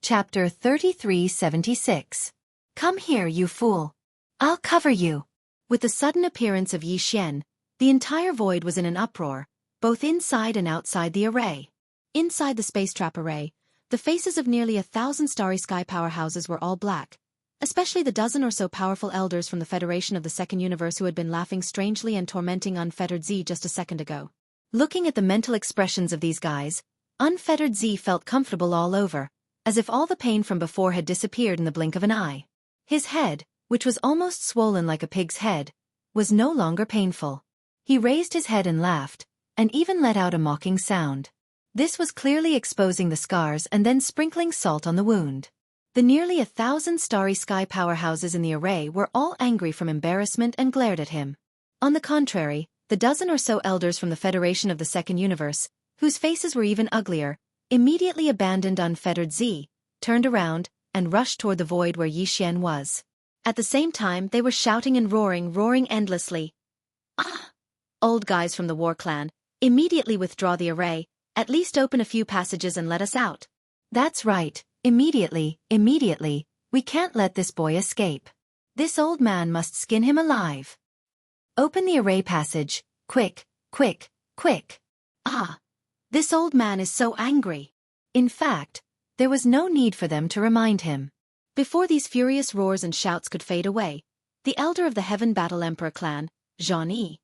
Chapter 3376. Come here, you fool. I'll cover you. With the sudden appearance of Yi Xian, the entire void was in an uproar, both inside and outside the array. Inside the space trap array, the faces of nearly 1,000 starry sky powerhouses were all black, especially the dozen or so powerful elders from the Federation of the Second Universe who had been laughing strangely and tormenting Unfettered Z just a second ago. Looking at the mental expressions of these guys, Unfettered Z felt comfortable all over, as if all the pain from before had disappeared in the blink of an eye. His head, which was almost swollen like a pig's head, was no longer painful. He raised his head and laughed, and even let out a mocking sound. This was clearly exposing the scars and then sprinkling salt on the wound. The nearly 1,000 starry sky powerhouses in the array were all angry from embarrassment and glared at him. On the contrary, the dozen or so elders from the Federation of the Second Universe, whose faces were even uglier, immediately abandoned Unfettered Z, turned around, and rushed toward the void where Yi Xian was. At the same time they were shouting and roaring endlessly. Ah! Old guys from the War Clan, immediately withdraw the array, at least open a few passages and let us out. That's right, immediately, we can't let this boy escape. This old man must skin him alive. Open the array passage, quick. Ah! This old man is so angry. In fact, there was no need for them to remind him. Before these furious roars and shouts could fade away, the elder of the Heaven Battle Emperor clan, Jean-Yi,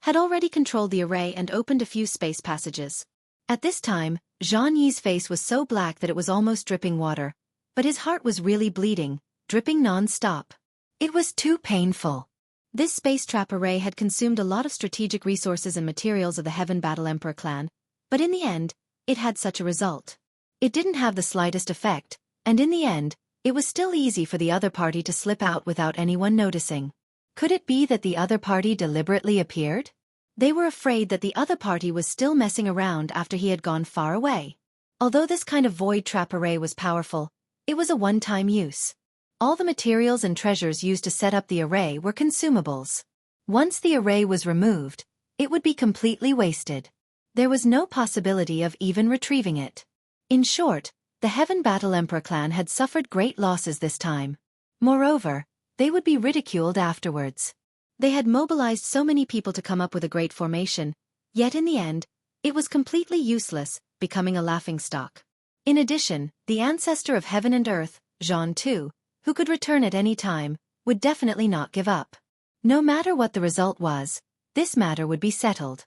had already controlled the array and opened a few space passages. At this time, Jean-Yi's face was so black that it was almost dripping water, but his heart was really bleeding, dripping non-stop. It was too painful. This space trap array had consumed a lot of strategic resources and materials of the Heaven Battle Emperor clan, but in the end, it had such a result. It didn't have the slightest effect, and in the end, it was still easy for the other party to slip out without anyone noticing. Could it be that the other party deliberately appeared? They were afraid that the other party was still messing around after he had gone far away. Although this kind of void trap array was powerful, it was a one-time use. All the materials and treasures used to set up the array were consumables. Once the array was removed, it would be completely wasted. There was no possibility of even retrieving it. In short, the Heaven Battle Emperor clan had suffered great losses this time. Moreover, they would be ridiculed afterwards. They had mobilized so many people to come up with a great formation, yet in the end, it was completely useless, becoming a laughingstock. In addition, the ancestor of heaven and earth, Jean too, who could return at any time, would definitely not give up. No matter what the result was, this matter would be settled.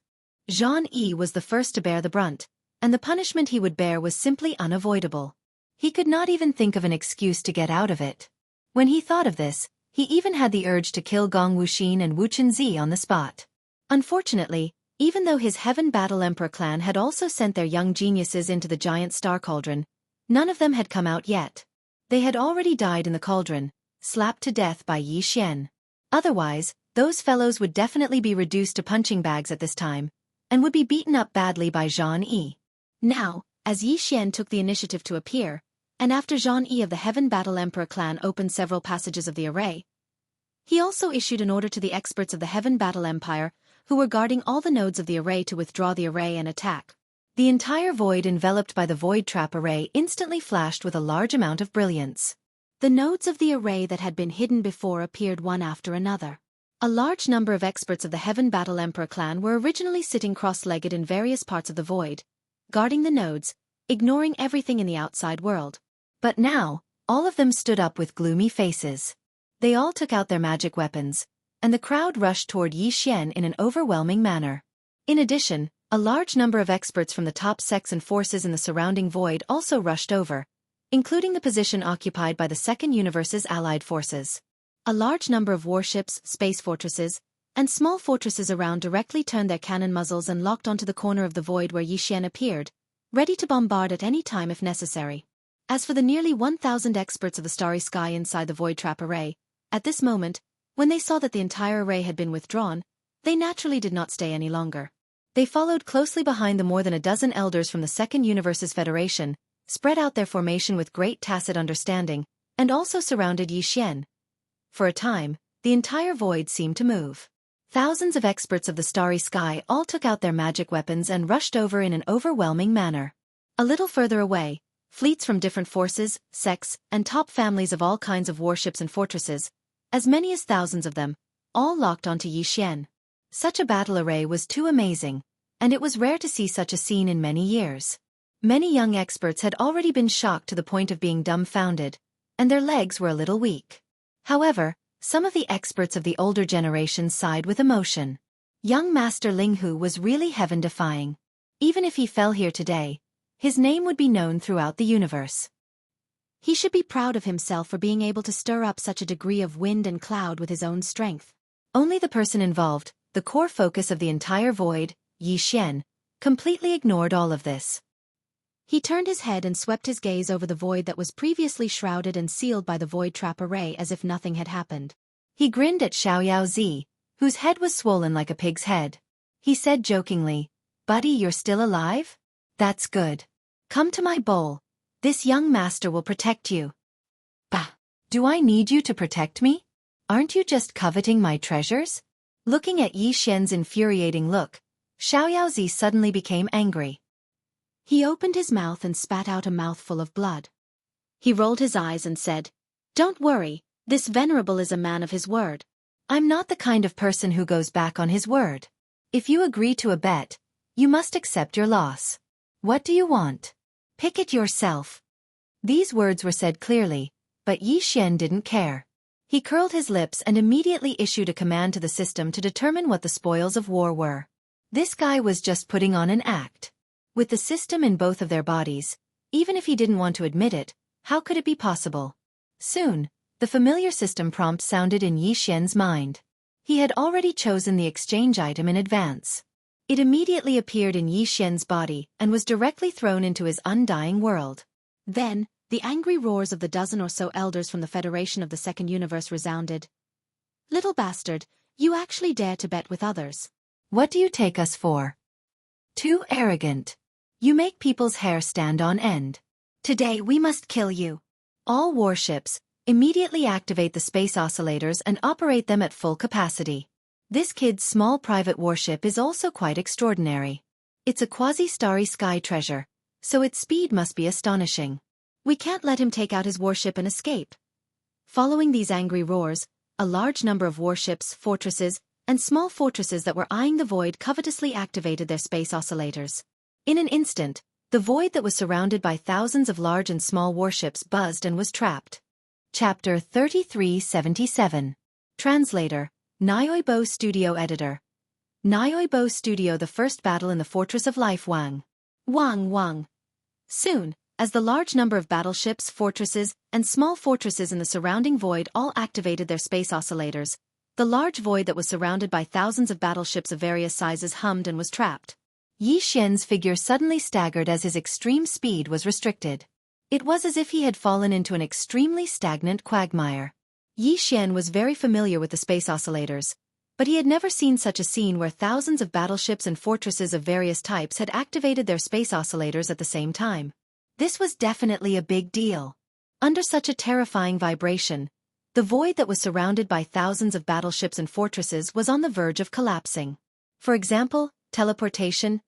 Jean-Yi was the first to bear the brunt, and the punishment he would bear was simply unavoidable. He could not even think of an excuse to get out of it. When he thought of this, he even had the urge to kill Gong Wuxin and Wu Chenzi on the spot. Unfortunately, even though his Heaven Battle Emperor clan had also sent their young geniuses into the giant star cauldron, none of them had come out yet. They had already died in the cauldron, slapped to death by Yi Xian. Otherwise, those fellows would definitely be reduced to punching bags at this time, and would be beaten up badly by Jean-Yi. Now, as Yi Xian took the initiative to appear, and after Jean-Yi of the Heaven Battle Emperor clan opened several passages of the array, he also issued an order to the experts of the Heaven Battle Empire, who were guarding all the nodes of the array to withdraw the array and attack. The entire void enveloped by the void trap array instantly flashed with a large amount of brilliance. The nodes of the array that had been hidden before appeared one after another. A large number of experts of the Heaven Battle Emperor clan were originally sitting cross-legged in various parts of the void, guarding the nodes, ignoring everything in the outside world. But now, all of them stood up with gloomy faces. They all took out their magic weapons, and the crowd rushed toward Yi Xian in an overwhelming manner. In addition, a large number of experts from the top sects and forces in the surrounding void also rushed over, including the position occupied by the Second Universe's allied forces. A large number of warships, space fortresses, and small fortresses around directly turned their cannon muzzles and locked onto the corner of the void where Yi Xian appeared, ready to bombard at any time if necessary. As for the nearly 1,000 experts of the starry sky inside the void trap array, at this moment, when they saw that the entire array had been withdrawn, they naturally did not stay any longer. They followed closely behind the more than a dozen elders from the Second Universe's Federation, spread out their formation with great tacit understanding, and also surrounded Yi Xian. For a time, the entire void seemed to move. Thousands of experts of the starry sky all took out their magic weapons and rushed over in an overwhelming manner. A little further away, fleets from different forces, sects, and top families of all kinds of warships and fortresses, as many as thousands of them, all locked onto Yixian. Such a battle array was too amazing, and it was rare to see such a scene in many years. Many young experts had already been shocked to the point of being dumbfounded, and their legs were a little weak. However, some of the experts of the older generation sighed with emotion. Young Master Linghu was really heaven-defying. Even if he fell here today, his name would be known throughout the universe. He should be proud of himself for being able to stir up such a degree of wind and cloud with his own strength. Only the person involved, the core focus of the entire void, Yixian, completely ignored all of this. He turned his head and swept his gaze over the void that was previously shrouded and sealed by the void trap array as if nothing had happened. He grinned at Xiaoyao Zi, whose head was swollen like a pig's head. He said jokingly, "Buddy, you're still alive? That's good. Come to my bowl. This young master will protect you." "Bah! Do I need you to protect me? Aren't you just coveting my treasures?" Looking at Yixian's infuriating look, Xiaoyao Zi suddenly became angry. He opened his mouth and spat out a mouthful of blood. He rolled his eyes and said, "Don't worry, this venerable is a man of his word. I'm not the kind of person who goes back on his word. If you agree to a bet, you must accept your loss. What do you want? Pick it yourself." These words were said clearly, but Yixian didn't care. He curled his lips and immediately issued a command to the system to determine what the spoils of war were. This guy was just putting on an act. With the system in both of their bodies, even if he didn't want to admit it, how could it be possible? Soon, the familiar system prompt sounded in Yixian's mind. He had already chosen the exchange item in advance. It immediately appeared in Yixian's body and was directly thrown into his undying world. Then, the angry roars of the dozen or so elders from the Federation of the Second Universe resounded. "Little bastard, you actually dare to bet with others. What do you take us for? Too arrogant. You make people's hair stand on end. Today we must kill you. All warships, immediately activate the space oscillators and operate them at full capacity. This kid's small private warship is also quite extraordinary. It's a quasi-starry sky treasure, so its speed must be astonishing. We can't let him take out his warship and escape." Following these angry roars, a large number of warships, fortresses, and small fortresses that were eyeing the void covetously activated their space oscillators. In an instant, the void that was surrounded by thousands of large and small warships buzzed and was trapped. Chapter 3377. Translator, Nyoibo Studio Editor. Nyoibo Studio. The first battle in the Fortress of Life. Wang. Soon, as the large number of battleships, fortresses, and small fortresses in the surrounding void all activated their space oscillators, the large void that was surrounded by thousands of battleships of various sizes hummed and was trapped. Yixian's figure suddenly staggered as his extreme speed was restricted. It was as if he had fallen into an extremely stagnant quagmire. Yixian was very familiar with the space oscillators, but he had never seen such a scene where thousands of battleships and fortresses of various types had activated their space oscillators at the same time. This was definitely a big deal. Under such a terrifying vibration, the void that was surrounded by thousands of battleships and fortresses was on the verge of collapsing. For example, teleportation,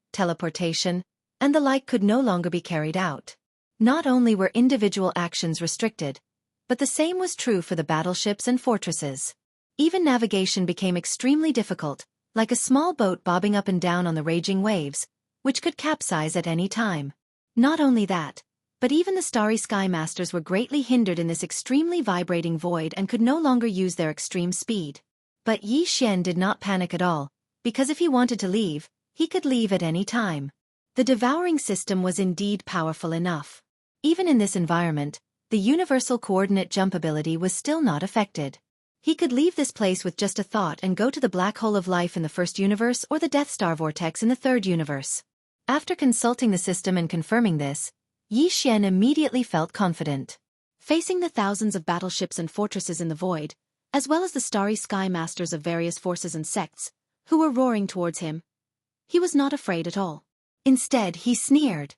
and the like could no longer be carried out. Not only were individual actions restricted, but the same was true for the battleships and fortresses. Even navigation became extremely difficult, like a small boat bobbing up and down on the raging waves, which could capsize at any time. Not only that, but even the Starry Sky Masters were greatly hindered in this extremely vibrating void and could no longer use their extreme speed. But Yixian did not panic at all, because if he wanted to leave, he could leave at any time. The devouring system was indeed powerful enough. Even in this environment, the universal coordinate jump ability was still not affected. He could leave this place with just a thought and go to the black hole of life in the first universe or the Death Star vortex in the third universe. After consulting the system and confirming this, Yixian immediately felt confident. Facing the thousands of battleships and fortresses in the void, as well as the Starry Sky Masters of various forces and sects, who were roaring towards him, he was not afraid at all. Instead, he sneered.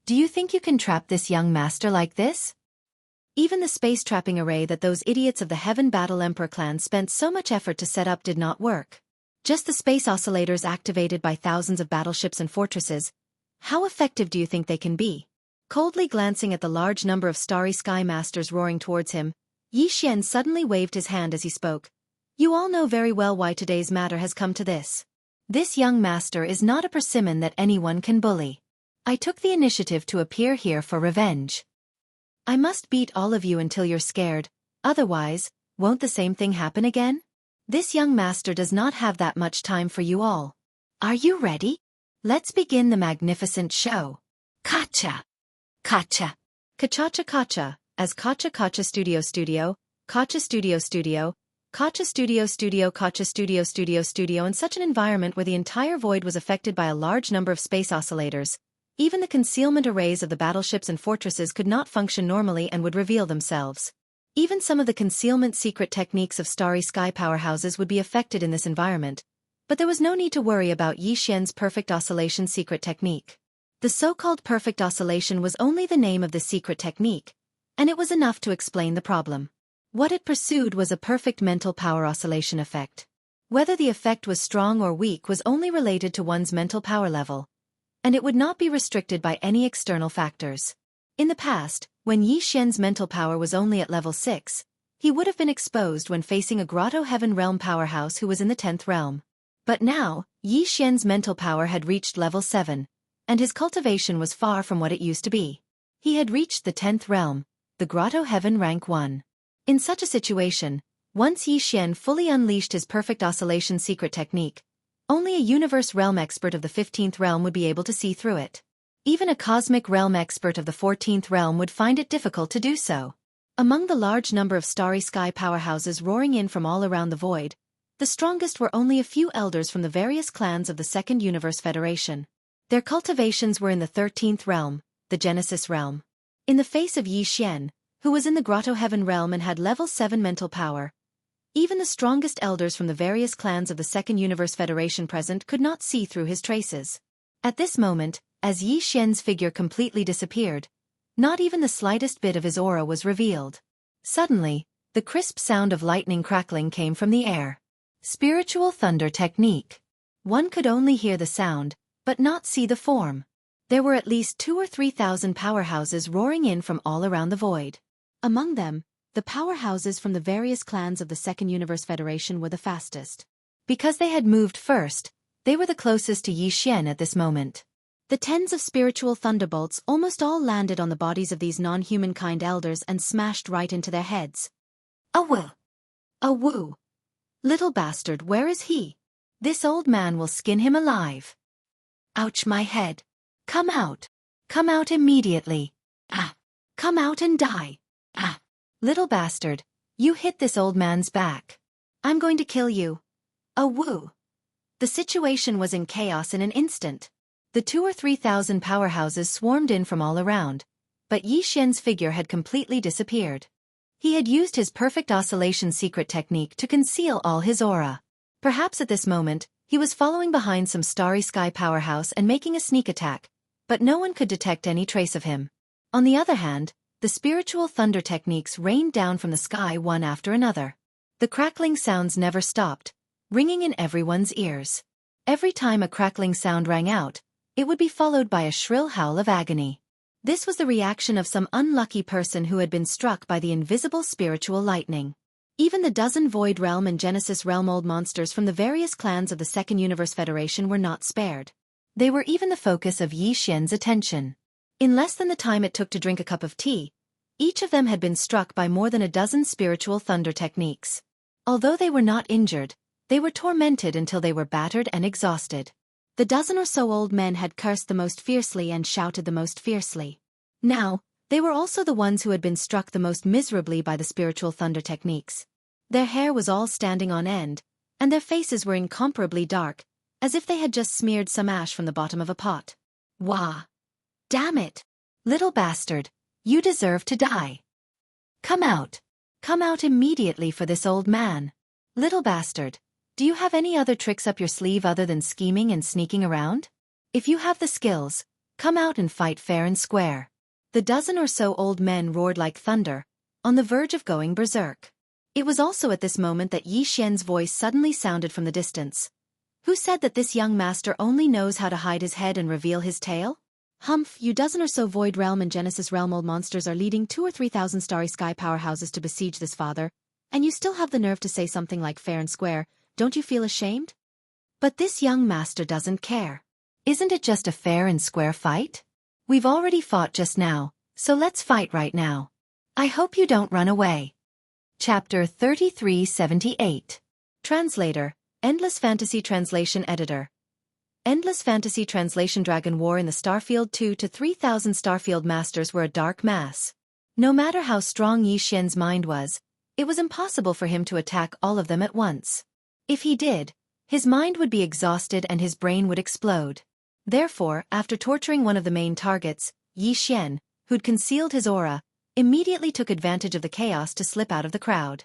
"Do you think you can trap this young master like this?" Even the space trapping array that those idiots of the Heaven Battle Emperor clan spent so much effort to set up did not work. Just the space oscillators activated by thousands of battleships and fortresses. How effective do you think they can be? Coldly glancing at the large number of starry sky masters roaring towards him, Yi Xian suddenly waved his hand as he spoke. You all know very well why today's matter has come to this. This young master is not a persimmon that anyone can bully. I took the initiative to appear here for revenge. I must beat all of you until you're scared, otherwise, won't the same thing happen again? This young master does not have that much time for you all. Are you ready? Let's begin the magnificent show. Kacha! Kacha! Kacha Kacha, as Kacha Kacha Studio Studio, Kacha Studio Studio, Kacha Studio Studio Kacha Studio Studio Studio in such an environment where the entire void was affected by a large number of space oscillators. Even the concealment arrays of the battleships and fortresses could not function normally and would reveal themselves. Even some of the concealment secret techniques of starry sky powerhouses would be affected in this environment, but there was no need to worry about Yi Xian's perfect oscillation secret technique. The so-called perfect oscillation was only the name of the secret technique, and it was enough to explain the problem. What it pursued was a perfect mental power oscillation effect. Whether the effect was strong or weak was only related to one's mental power level, and it would not be restricted by any external factors. In the past, when Yi Xian's mental power was only at level 6, he would have been exposed when facing a Grotto Heaven Realm powerhouse who was in the 10th realm. But now, Yi Xian's mental power had reached level 7, and his cultivation was far from what it used to be. He had reached the 10th realm, the Grotto Heaven rank 1. In such a situation, once Yi Xian fully unleashed his perfect oscillation secret technique, only a universe realm expert of the 15th realm would be able to see through it. Even a cosmic realm expert of the 14th realm would find it difficult to do so. Among the large number of starry sky powerhouses roaring in from all around the void, the strongest were only a few elders from the various clans of the Second Universe Federation. Their cultivations were in the 13th realm, the Genesis realm. In the face of Yi Xian, who was in the Grotto Heaven realm and had level 7 mental power, even the strongest elders from the various clans of the Second Universe Federation present could not see through his traces. At this moment, as Yi Xian's figure completely disappeared, not even the slightest bit of his aura was revealed. Suddenly, the crisp sound of lightning crackling came from the air. Spiritual thunder technique. One could only hear the sound, but not see the form. There were at least 2,000 or 3,000 powerhouses roaring in from all around the void. Among them, the powerhouses from the various clans of the Second Universe Federation were the fastest. Because they had moved first, they were the closest to Yi Xian at this moment. The tens of spiritual thunderbolts almost all landed on the bodies of these non-humankind elders and smashed right into their heads. Awoo! Awoo! Little bastard, where is he? This old man will skin him alive. Ouch, my head. Come out. Come out immediately. Ah! Come out and die. Ah! Little bastard, you hit this old man's back. I'm going to kill you. Awoo! The situation was in chaos in an instant. The 2,000 or 3,000 powerhouses swarmed in from all around, but Yi Xian's figure had completely disappeared. He had used his perfect oscillation secret technique to conceal all his aura. Perhaps at this moment, he was following behind some starry sky powerhouse and making a sneak attack, but no one could detect any trace of him. On the other hand, the spiritual thunder techniques rained down from the sky one after another. The crackling sounds never stopped, ringing in everyone's ears. Every time a crackling sound rang out, it would be followed by a shrill howl of agony. This was the reaction of some unlucky person who had been struck by the invisible spiritual lightning. Even the dozen Void Realm and Genesis Realm old monsters from the various clans of the Second Universe Federation were not spared. They were even the focus of Yi Xian's attention. In less than the time it took to drink a cup of tea, each of them had been struck by more than a dozen spiritual thunder techniques. Although they were not injured, they were tormented until they were battered and exhausted. The dozen or so old men had cursed the most fiercely and shouted the most fiercely. Now, they were also the ones who had been struck the most miserably by the spiritual thunder techniques. Their hair was all standing on end, and their faces were incomparably dark, as if they had just smeared some ash from the bottom of a pot. Wah! Damn it! Little bastard, you deserve to die. Come out! Come out immediately for this old man. Little bastard, do you have any other tricks up your sleeve other than scheming and sneaking around? If you have the skills, come out and fight fair and square. The dozen or so old men roared like thunder, on the verge of going berserk. It was also at this moment that Yi Xian's voice suddenly sounded from the distance. Who said that this young master only knows how to hide his head and reveal his tail? Humph, you dozen or so Void Realm and Genesis Realm old monsters are leading 2 or 3,000 Starry Sky powerhouses to besiege this father, and you still have the nerve to say something like fair and square. Don't you feel ashamed? But this young master doesn't care. Isn't it just a fair and square fight? We've already fought just now, so let's fight right now. I hope you don't run away. Chapter 3378. Translator, Endless Fantasy Translation Editor. Endless Fantasy Translation. Dragon War in the Starfield. 2 to 3,000 Starfield Masters were a dark mass. No matter how strong Yi Xian's mind was, it was impossible for him to attack all of them at once. If he did, his mind would be exhausted and his brain would explode. Therefore, after torturing one of the main targets, Yi Xian, who'd concealed his aura, immediately took advantage of the chaos to slip out of the crowd.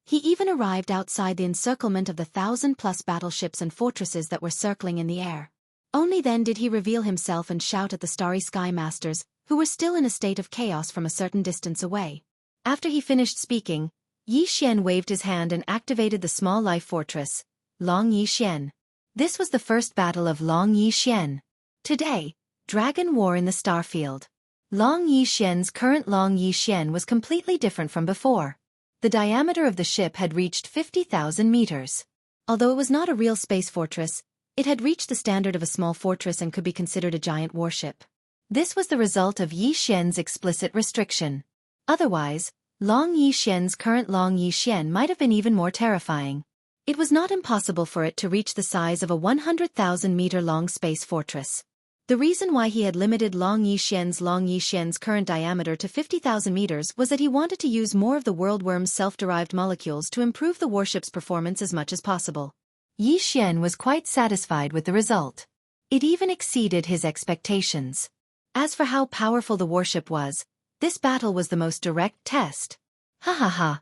He even arrived outside the encirclement of the 1,000+ battleships and fortresses that were circling in the air. Only then did he reveal himself and shout at the Starry Sky Masters, who were still in a state of chaos from a certain distance away. After he finished speaking, Yi Xian waved his hand and activated the small life fortress, Long Yi Xian. This was the first battle of Long Yi Xian. Today, Dragon War in the Starfield. Long Yi Xian's current Long Yi Xian was completely different from before. The diameter of the ship had reached 50,000 meters. Although it was not a real space fortress, it had reached the standard of a small fortress and could be considered a giant warship. This was the result of Yi Xian's explicit restriction. Otherwise, Long Yi Xian's current Long Yi Xian might have been even more terrifying. It was not impossible for it to reach the size of a 100,000-meter-long space fortress. The reason why he had limited Long Yi Xian's current diameter to 50,000 meters was that he wanted to use more of the worldworm's self-derived molecules to improve the warship's performance as much as possible. Yi Xian was quite satisfied with the result. It even exceeded his expectations. As for how powerful the warship was, this battle was the most direct test. Ha ha ha.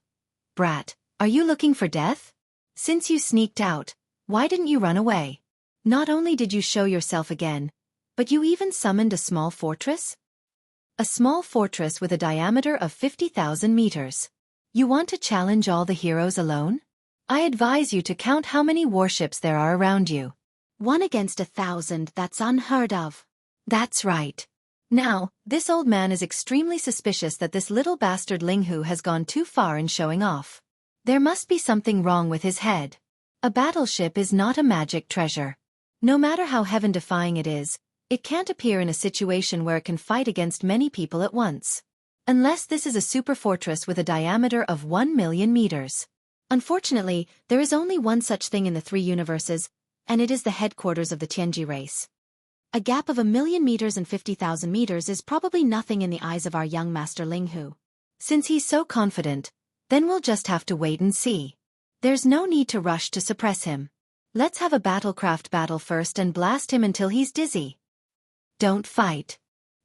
Brat, are you looking for death? Since you sneaked out, why didn't you run away? Not only did you show yourself again, but you even summoned a small fortress? A small fortress with a diameter of 50,000 meters. You want to challenge all the heroes alone? I advise you to count how many warships there are around you. 1 against 1,000, that's unheard of. That's right. Now, this old man is extremely suspicious that this little bastard Linghu has gone too far in showing off. There must be something wrong with his head. A battleship is not a magic treasure. No matter how heaven-defying it is, it can't appear in a situation where it can fight against many people at once. Unless this is a super fortress with a diameter of 1 million meters. Unfortunately, there is only one such thing in the 3 universes, and it is the headquarters of the Tianji race. A gap of 1 million meters and 50,000 meters is probably nothing in the eyes of our young master Linghu. Since he's so confident, then we'll just have to wait and see. There's no need to rush to suppress him. Let's have a battlecraft battle first and blast him until he's dizzy. Don't fight.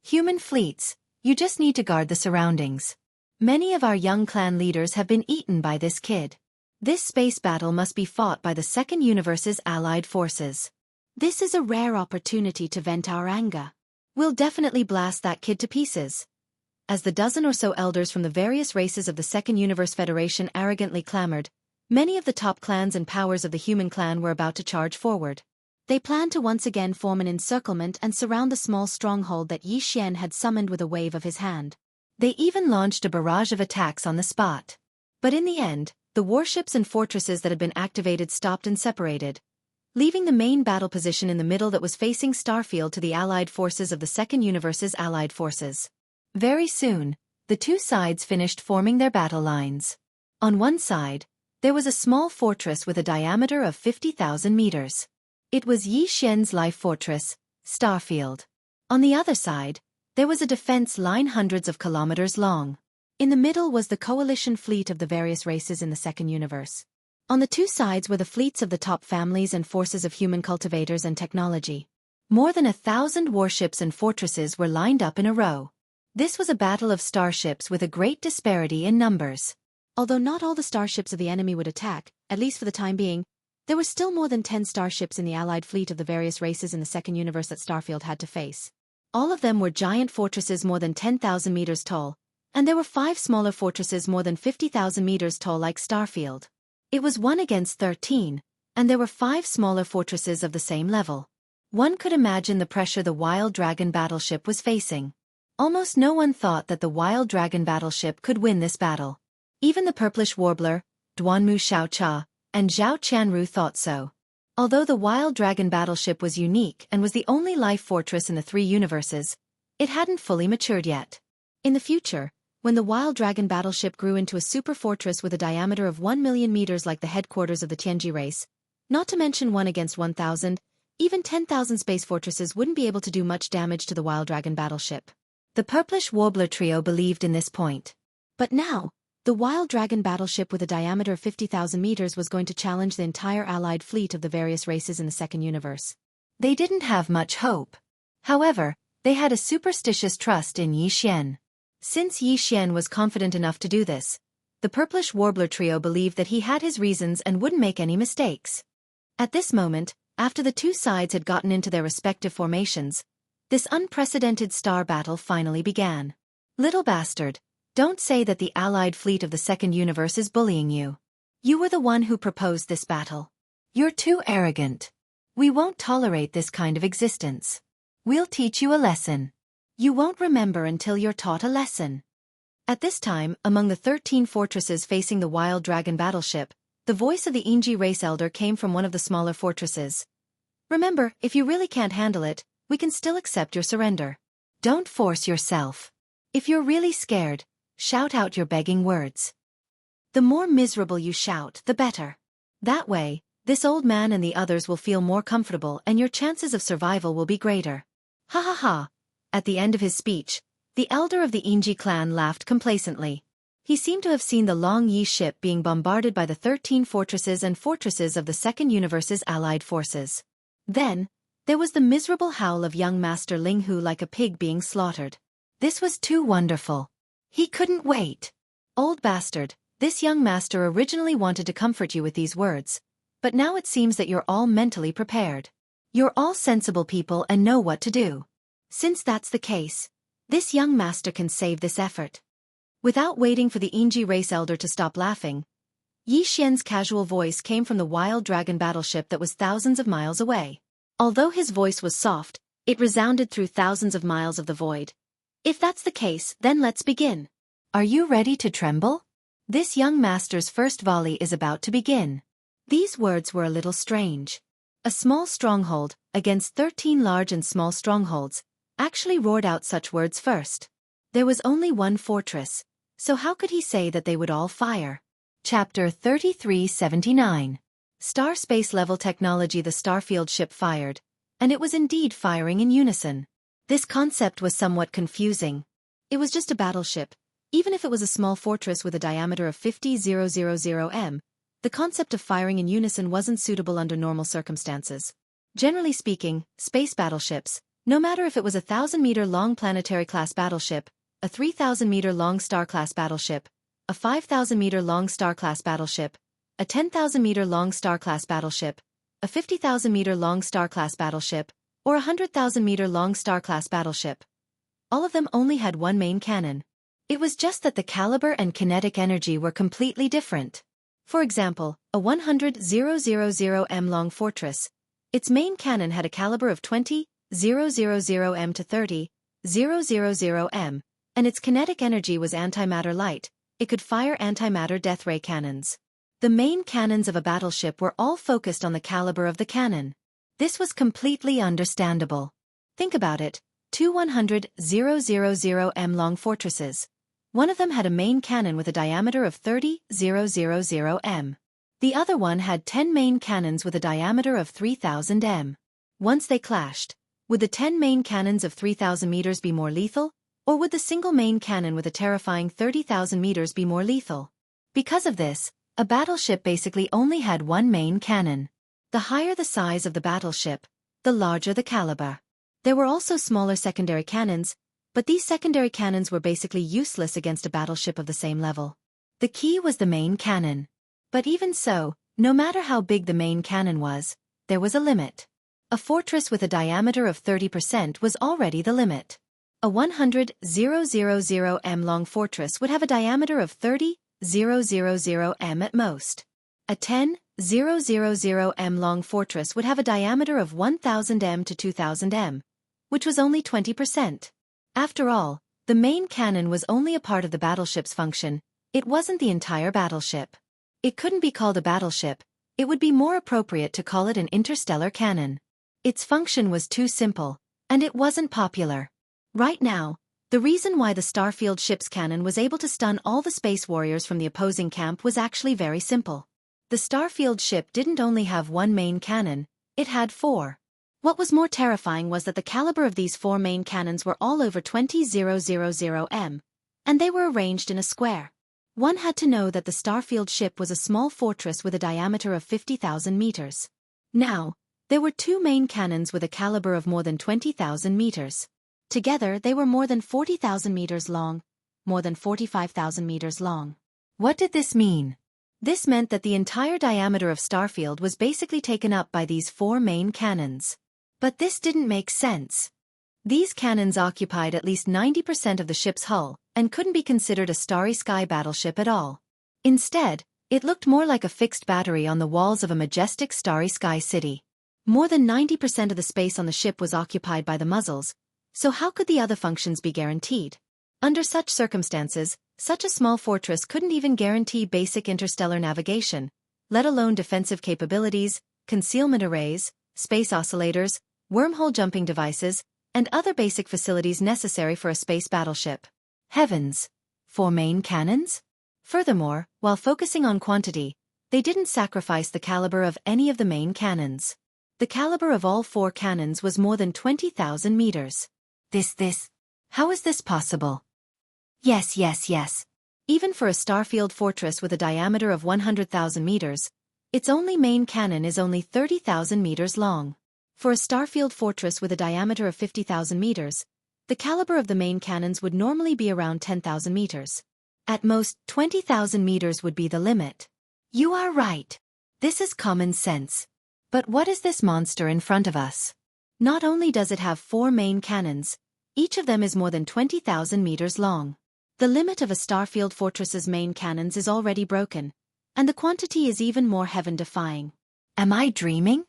Human fleets, you just need to guard the surroundings. Many of our young clan leaders have been eaten by this kid. This space battle must be fought by the second universe's allied forces. This is a rare opportunity to vent our anger. We'll definitely blast that kid to pieces. As the dozen or so elders from the various races of the Second Universe Federation arrogantly clamored, many of the top clans and powers of the human clan were about to charge forward. They planned to once again form an encirclement and surround the small stronghold that Yi Xian had summoned with a wave of his hand. They even launched a barrage of attacks on the spot. But in the end, the warships and fortresses that had been activated stopped and separated, leaving the main battle position in the middle that was facing Starfield to the allied forces of the Second Universe's allied forces. Very soon, the two sides finished forming their battle lines. On one side, there was a small fortress with a diameter of 50,000 meters. It was Yi Xian's life fortress, Starfield. On the other side, there was a defense line hundreds of kilometers long. In the middle was the coalition fleet of the various races in the Second Universe. On the two sides were the fleets of the top families and forces of human cultivators and technology. More than 1,000 warships and fortresses were lined up in a row. This was a battle of starships with a great disparity in numbers. Although not all the starships of the enemy would attack, at least for the time being, there were still more than 10 starships in the allied fleet of the various races in the Second Universe that Starfield had to face. All of them were giant fortresses more than 10,000 meters tall, and there were 5 smaller fortresses more than 50,000 meters tall like Starfield. It was 1 against 13, and there were 5 smaller fortresses of the same level. One could imagine the pressure the Wild Dragon battleship was facing. Almost no one thought that the Wild Dragon battleship could win this battle. Even the Purplish Warbler, Duanmu Xiaocha, and Zhao Qianru thought so. Although the Wild Dragon battleship was unique and was the only life fortress in the 3 universes, it hadn't fully matured yet. In the future, when the Wild Dragon battleship grew into a super fortress with a diameter of 1 million meters like the headquarters of the Tianji race, not to mention 1 against 1,000, even 10,000 space fortresses wouldn't be able to do much damage to the Wild Dragon battleship. The Purplish Warbler trio believed in this point. But now, the Wild Dragon battleship with a diameter of 50,000 meters was going to challenge the entire allied fleet of the various races in the second universe. They didn't have much hope. However, they had a superstitious trust in Yi Xian. Since Yi Xian was confident enough to do this, the Purplish Warbler trio believed that he had his reasons and wouldn't make any mistakes. At this moment, after the 2 sides had gotten into their respective formations, this unprecedented star battle finally began. Little bastard, don't say that the allied fleet of the second universe is bullying you. You were the one who proposed this battle. You're too arrogant. We won't tolerate this kind of existence. We'll teach you a lesson. You won't remember until you're taught a lesson. At this time, among the 13 fortresses facing the Wild Dragon battleship, the voice of the Enji race elder came from one of the smaller fortresses. Remember, if you really can't handle it, we can still accept your surrender. Don't force yourself. If you're really scared, shout out your begging words. The more miserable you shout, the better. That way, this old man and the others will feel more comfortable and your chances of survival will be greater. Ha ha ha. At the end of his speech, the elder of the Enji clan laughed complacently. He seemed to have seen the Long Yi ship being bombarded by the 13 fortresses and fortresses of the second universe's allied forces. Then, there was the miserable howl of young Master Ling Hu like a pig being slaughtered. This was too wonderful. He couldn't wait. Old bastard, this young master originally wanted to comfort you with these words, but now it seems that you're all mentally prepared. You're all sensible people and know what to do. Since that's the case, this young master can save this effort. Without waiting for the Enji race elder to stop laughing, Yi Xian's casual voice came from the Wild Dragon battleship that was thousands of miles away. Although his voice was soft, it resounded through thousands of miles of the void. If that's the case, then let's begin. Are you ready to tremble? This young master's first volley is about to begin. These words were a little strange. A small stronghold, against 13 large and small strongholds, actually roared out such words first. There was only one fortress, so how could he say that they would all fire? Chapter 3379. Star space level technology. The Starfield ship fired, and it was indeed firing in unison. This concept was somewhat confusing. It was just a battleship. Even if it was a small fortress with a diameter of 50,000 m, the concept of firing in unison wasn't suitable under normal circumstances. Generally speaking, space battleships, no matter if it was a 1,000-meter-long planetary-class battleship, a 3,000-meter-long star-class battleship, a 5,000-meter-long star-class battleship, a 10,000-meter-long star-class battleship, a 50,000-meter-long star-class battleship, or a 100,000-meter-long star-class battleship. All of them only had one main cannon. It was just that the caliber and kinetic energy were completely different. For example, a 100,000 m long fortress, its main cannon had a caliber of 20,000 m to 30,000 m, and its kinetic energy was antimatter light. It could fire antimatter death ray cannons. The main cannons of a battleship were all focused on the caliber of the cannon. This was completely understandable. Think about it, 2 100,000 m long fortresses. One of them had a main cannon with a diameter of 30,000 m. The other one had 10 main cannons with a diameter of 3,000 m. Once they clashed, would the 10 main cannons of 3,000 meters be more lethal, or would the single main cannon with a terrifying 30,000 meters be more lethal? Because of this, a battleship basically only had one main cannon. The higher the size of the battleship, the larger the caliber. There were also smaller secondary cannons, but these secondary cannons were basically useless against a battleship of the same level. The key was the main cannon. But even so, no matter how big the main cannon was, there was a limit. A fortress with a diameter of 30% was already the limit. A 100,000 m long fortress would have a diameter of 30,000 m at most. A 000m long fortress would have a diameter of 1000 m to 2000 m, which was only 20%. After all, the main cannon was only a part of the battleship's function, it wasn't the entire battleship. It couldn't be called a battleship, it would be more appropriate to call it an interstellar cannon. Its function was too simple, and it wasn't popular. Right now, the reason why the Starfield ship's cannon was able to stun all the space warriors from the opposing camp was actually very simple. The Starfield ship didn't only have one main cannon, it had four. What was more terrifying was that the caliber of these four main cannons were all over 20,000 m, and they were arranged in a square. One had to know that the Starfield ship was a small fortress with a diameter of 50,000 meters. Now, there were two main cannons with a caliber of more than 20,000 meters. Together, they were more than 40,000 meters long, more than 45,000 meters long. What did this mean? This meant that the entire diameter of Starfield was basically taken up by these four main cannons. But this didn't make sense. These cannons occupied at least 90% of the ship's hull, and couldn't be considered a starry sky battleship at all. Instead, it looked more like a fixed battery on the walls of a majestic starry sky city. More than 90% of the space on the ship was occupied by the muzzles, so how could the other functions be guaranteed? Under such circumstances, such a small fortress couldn't even guarantee basic interstellar navigation, let alone defensive capabilities, concealment arrays, space oscillators, wormhole jumping devices, and other basic facilities necessary for a space battleship. Heavens! 4 main cannons? Furthermore, while focusing on quantity, they didn't sacrifice the caliber of any of the main cannons. The caliber of all 4 cannons was more than 20,000 meters. How is this possible? Yes. Even for a Starfield fortress with a diameter of 100,000 meters, its only main cannon is only 30,000 meters long. For a Starfield fortress with a diameter of 50,000 meters, the caliber of the main cannons would normally be around 10,000 meters. At most, 20,000 meters would be the limit. You are right. This is common sense. But what is this monster in front of us? Not only does it have 4 main cannons, each of them is more than 20,000 meters long. The limit of a Starfield fortress's main cannons is already broken, and the quantity is even more heaven-defying. Am I dreaming?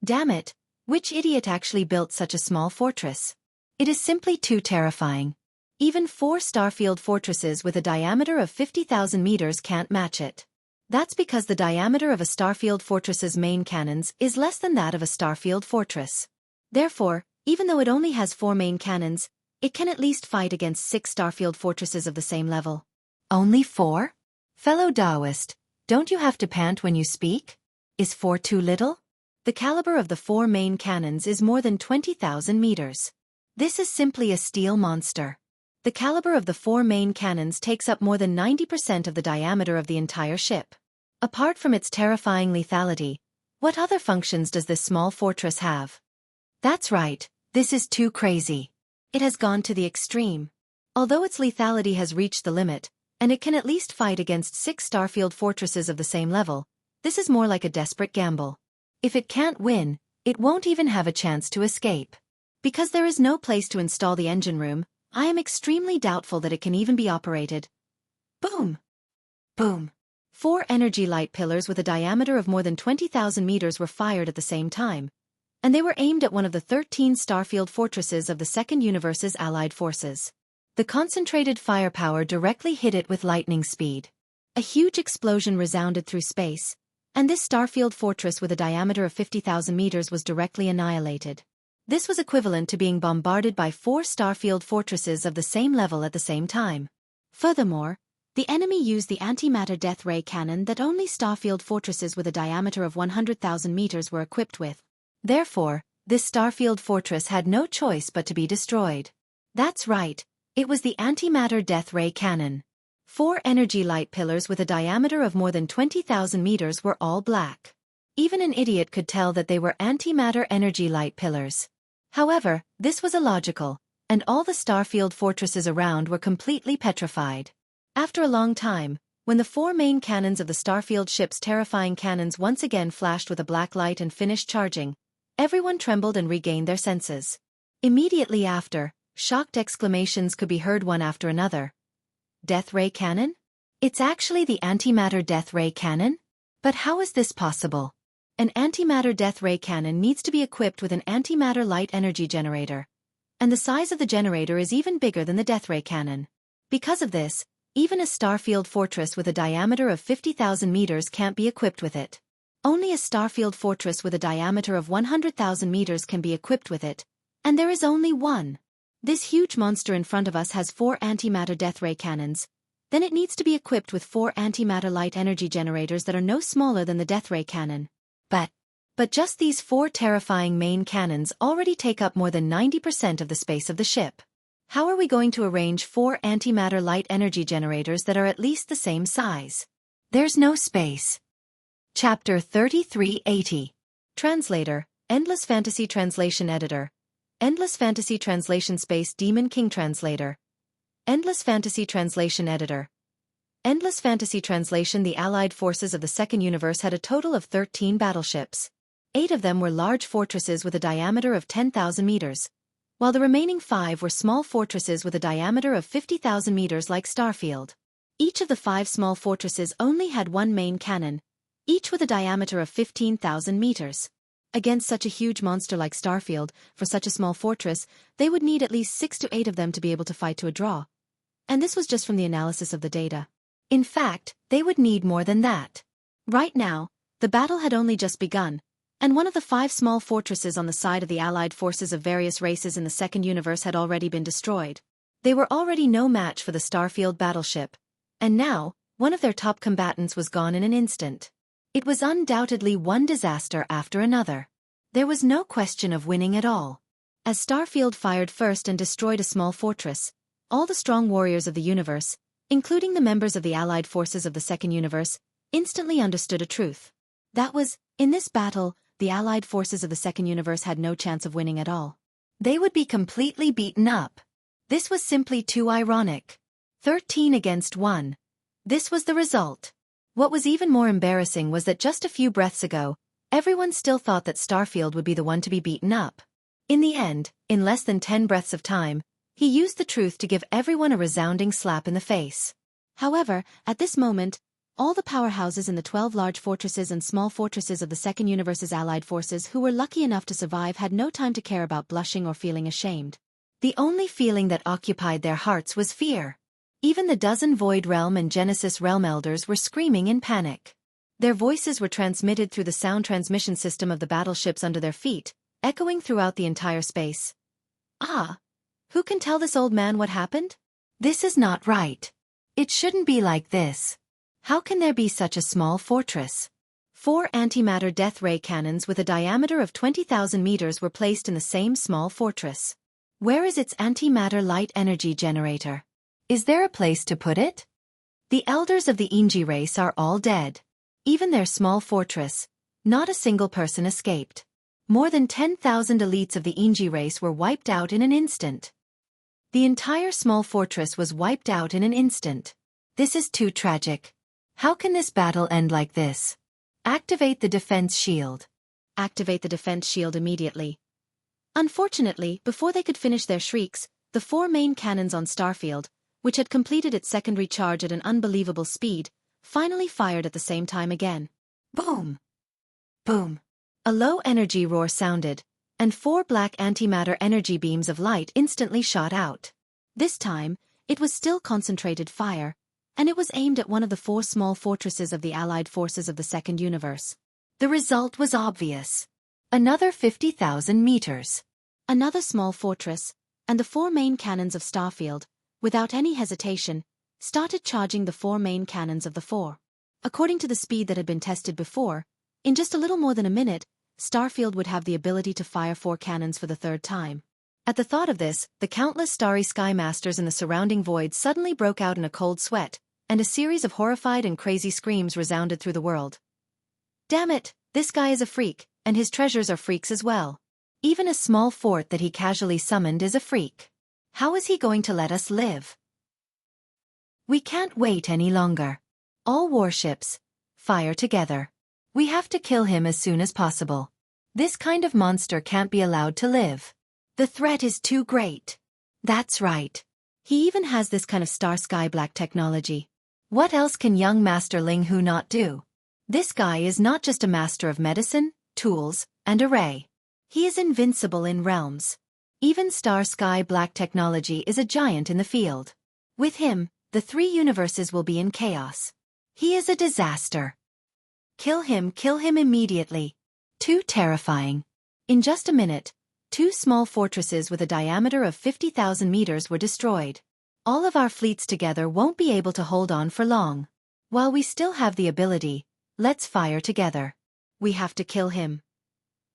Damn it, which idiot actually built such a small fortress? It is simply too terrifying. Even 4 Starfield fortresses with a diameter of 50,000 meters can't match it. That's because the diameter of a Starfield fortress's main cannons is less than that of a Starfield fortress. Therefore, even though it only has 4 main cannons, it can at least fight against 6 Starfield fortresses of the same level. Only 4? Fellow Taoist, don't you have to pant when you speak? Is 4 too little? The caliber of the 4 main cannons is more than 20,000 meters. This is simply a steel monster. The caliber of the 4 main cannons takes up more than 90% of the diameter of the entire ship. Apart from its terrifying lethality, what other functions does this small fortress have? That's right, this is too crazy. It has gone to the extreme. Although its lethality has reached the limit, and it can at least fight against 6 Starfield fortresses of the same level, this is more like a desperate gamble. If it can't win, it won't even have a chance to escape. Because there is no place to install the engine room, I am extremely doubtful that it can even be operated. Boom! Boom! 4 energy light pillars with a diameter of more than 20,000 meters were fired at the same time, and they were aimed at one of the 13 Starfield fortresses of the Second Universe's allied forces. The concentrated firepower directly hit it with lightning speed. A huge explosion resounded through space, and this Starfield fortress with a diameter of 50,000 meters was directly annihilated. This was equivalent to being bombarded by 4 Starfield fortresses of the same level at the same time. Furthermore, the enemy used the antimatter death ray cannon that only Starfield fortresses with a diameter of 100,000 meters were equipped with. Therefore, this Starfield fortress had no choice but to be destroyed. That's right, it was the antimatter death ray cannon. 4 energy light pillars with a diameter of more than 20,000 meters were all black. Even an idiot could tell that they were antimatter energy light pillars. However, this was illogical, and all the Starfield fortresses around were completely petrified. After a long time, when the 4 main cannons of the Starfield ship's terrifying cannons once again flashed with a black light and finished charging, everyone trembled and regained their senses. Immediately after, shocked exclamations could be heard one after another. Death ray cannon? It's actually the antimatter death ray cannon? But how is this possible? An antimatter death ray cannon needs to be equipped with an antimatter light energy generator. And the size of the generator is even bigger than the death ray cannon. Because of this, even a starfield fortress with a diameter of 50,000 meters can't be equipped with it. Only a starfield fortress with a diameter of 100,000 meters can be equipped with it. And there is only one. This huge monster in front of us has 4 antimatter death ray cannons. Then it needs to be equipped with 4 antimatter light energy generators that are no smaller than the death ray cannon. But just these 4 terrifying main cannons already take up more than 90% of the space of the ship. How are we going to arrange 4 antimatter light energy generators that are at least the same size? There's no space. Chapter 3380. Translator, Endless Fantasy Translation Editor. Endless Fantasy Translation Space Demon King Translator. Endless Fantasy Translation Editor. Endless Fantasy Translation. The Allied forces of the Second Universe had a total of 13 battleships. 8 of them were large fortresses with a diameter of 10,000 meters, while the remaining 5 were small fortresses with a diameter of 50,000 meters like Starfield. Each of the 5 small fortresses only had one main cannon, each with a diameter of 15,000 meters. Against such a huge monster like Starfield, for such a small fortress, they would need at least 6 to 8 of them to be able to fight to a draw. And this was just from the analysis of the data. In fact, they would need more than that. Right now, the battle had only just begun, and one of the 5 small fortresses on the side of the Allied forces of various races in the Second Universe had already been destroyed. They were already no match for the Starfield battleship, and now, one of their top combatants was gone in an instant. It was undoubtedly one disaster after another. There was no question of winning at all. As Starfield fired first and destroyed a small fortress, all the strong warriors of the universe, including the members of the Allied forces of the Second Universe, instantly understood a truth. That was, in this battle, the Allied forces of the Second Universe had no chance of winning at all. They would be completely beaten up. This was simply too ironic. 13 against 1. This was the result. What was even more embarrassing was that just a few breaths ago, everyone still thought that Starfield would be the one to be beaten up. In the end, in less than 10 breaths of time, he used the truth to give everyone a resounding slap in the face. However, at this moment, all the powerhouses in the 12 large fortresses and small fortresses of the Second Universe's Allied forces who were lucky enough to survive had no time to care about blushing or feeling ashamed. The only feeling that occupied their hearts was fear. Even the dozen Void Realm and Genesis Realm elders were screaming in panic. Their voices were transmitted through the sound transmission system of the battleships under their feet, echoing throughout the entire space. Ah! Who can tell this old man what happened? This is not right. It shouldn't be like this. How can there be such a small fortress? 4 antimatter death ray cannons with a diameter of 20,000 meters were placed in the same small fortress. Where is its antimatter light energy generator? Is there a place to put it? The elders of the Engi race are all dead. Even their small fortress, not a single person escaped. More than 10,000 elites of the Engi race were wiped out in an instant. The entire small fortress was wiped out in an instant. This is too tragic. How can this battle end like this? Activate the defense shield. Activate the defense shield immediately. Unfortunately, before they could finish their shrieks, the 4 main cannons on Starfield, which had completed its secondary charge at an unbelievable speed, finally fired at the same time again. Boom! Boom! A low energy roar sounded, and 4 black antimatter energy beams of light instantly shot out. This time, it was still concentrated fire, and it was aimed at one of the 4 small fortresses of the Allied forces of the Second Universe. The result was obvious. Another 50,000 meters. Another small fortress, and the 4 main cannons of Starfield, without any hesitation, started charging the 4 main cannons of the 4. According to the speed that had been tested before, in just a little more than a minute, Starfield would have the ability to fire 4 cannons for the 3rd time. At the thought of this, the countless starry sky masters in the surrounding void suddenly broke out in a cold sweat, and a series of horrified and crazy screams resounded through the world. Damn it, this guy is a freak, and his treasures are freaks as well. Even a small fort that he casually summoned is a freak. How is he going to let us live? We can't wait any longer. All warships, fire together. We have to kill him as soon as possible. This kind of monster can't be allowed to live. The threat is too great. That's right. He even has this kind of star sky black technology. What else can young Master Ling Hu not do? This guy is not just a master of medicine, tools, and array. He is invincible in realms. Even Star Sky Black technology is a giant in the field. With him, the 3 universes will be in chaos. He is a disaster. Kill him immediately. Too terrifying. In just a minute, 2 small fortresses with a diameter of 50,000 meters were destroyed. All of our fleets together won't be able to hold on for long. While we still have the ability, let's fire together. We have to kill him.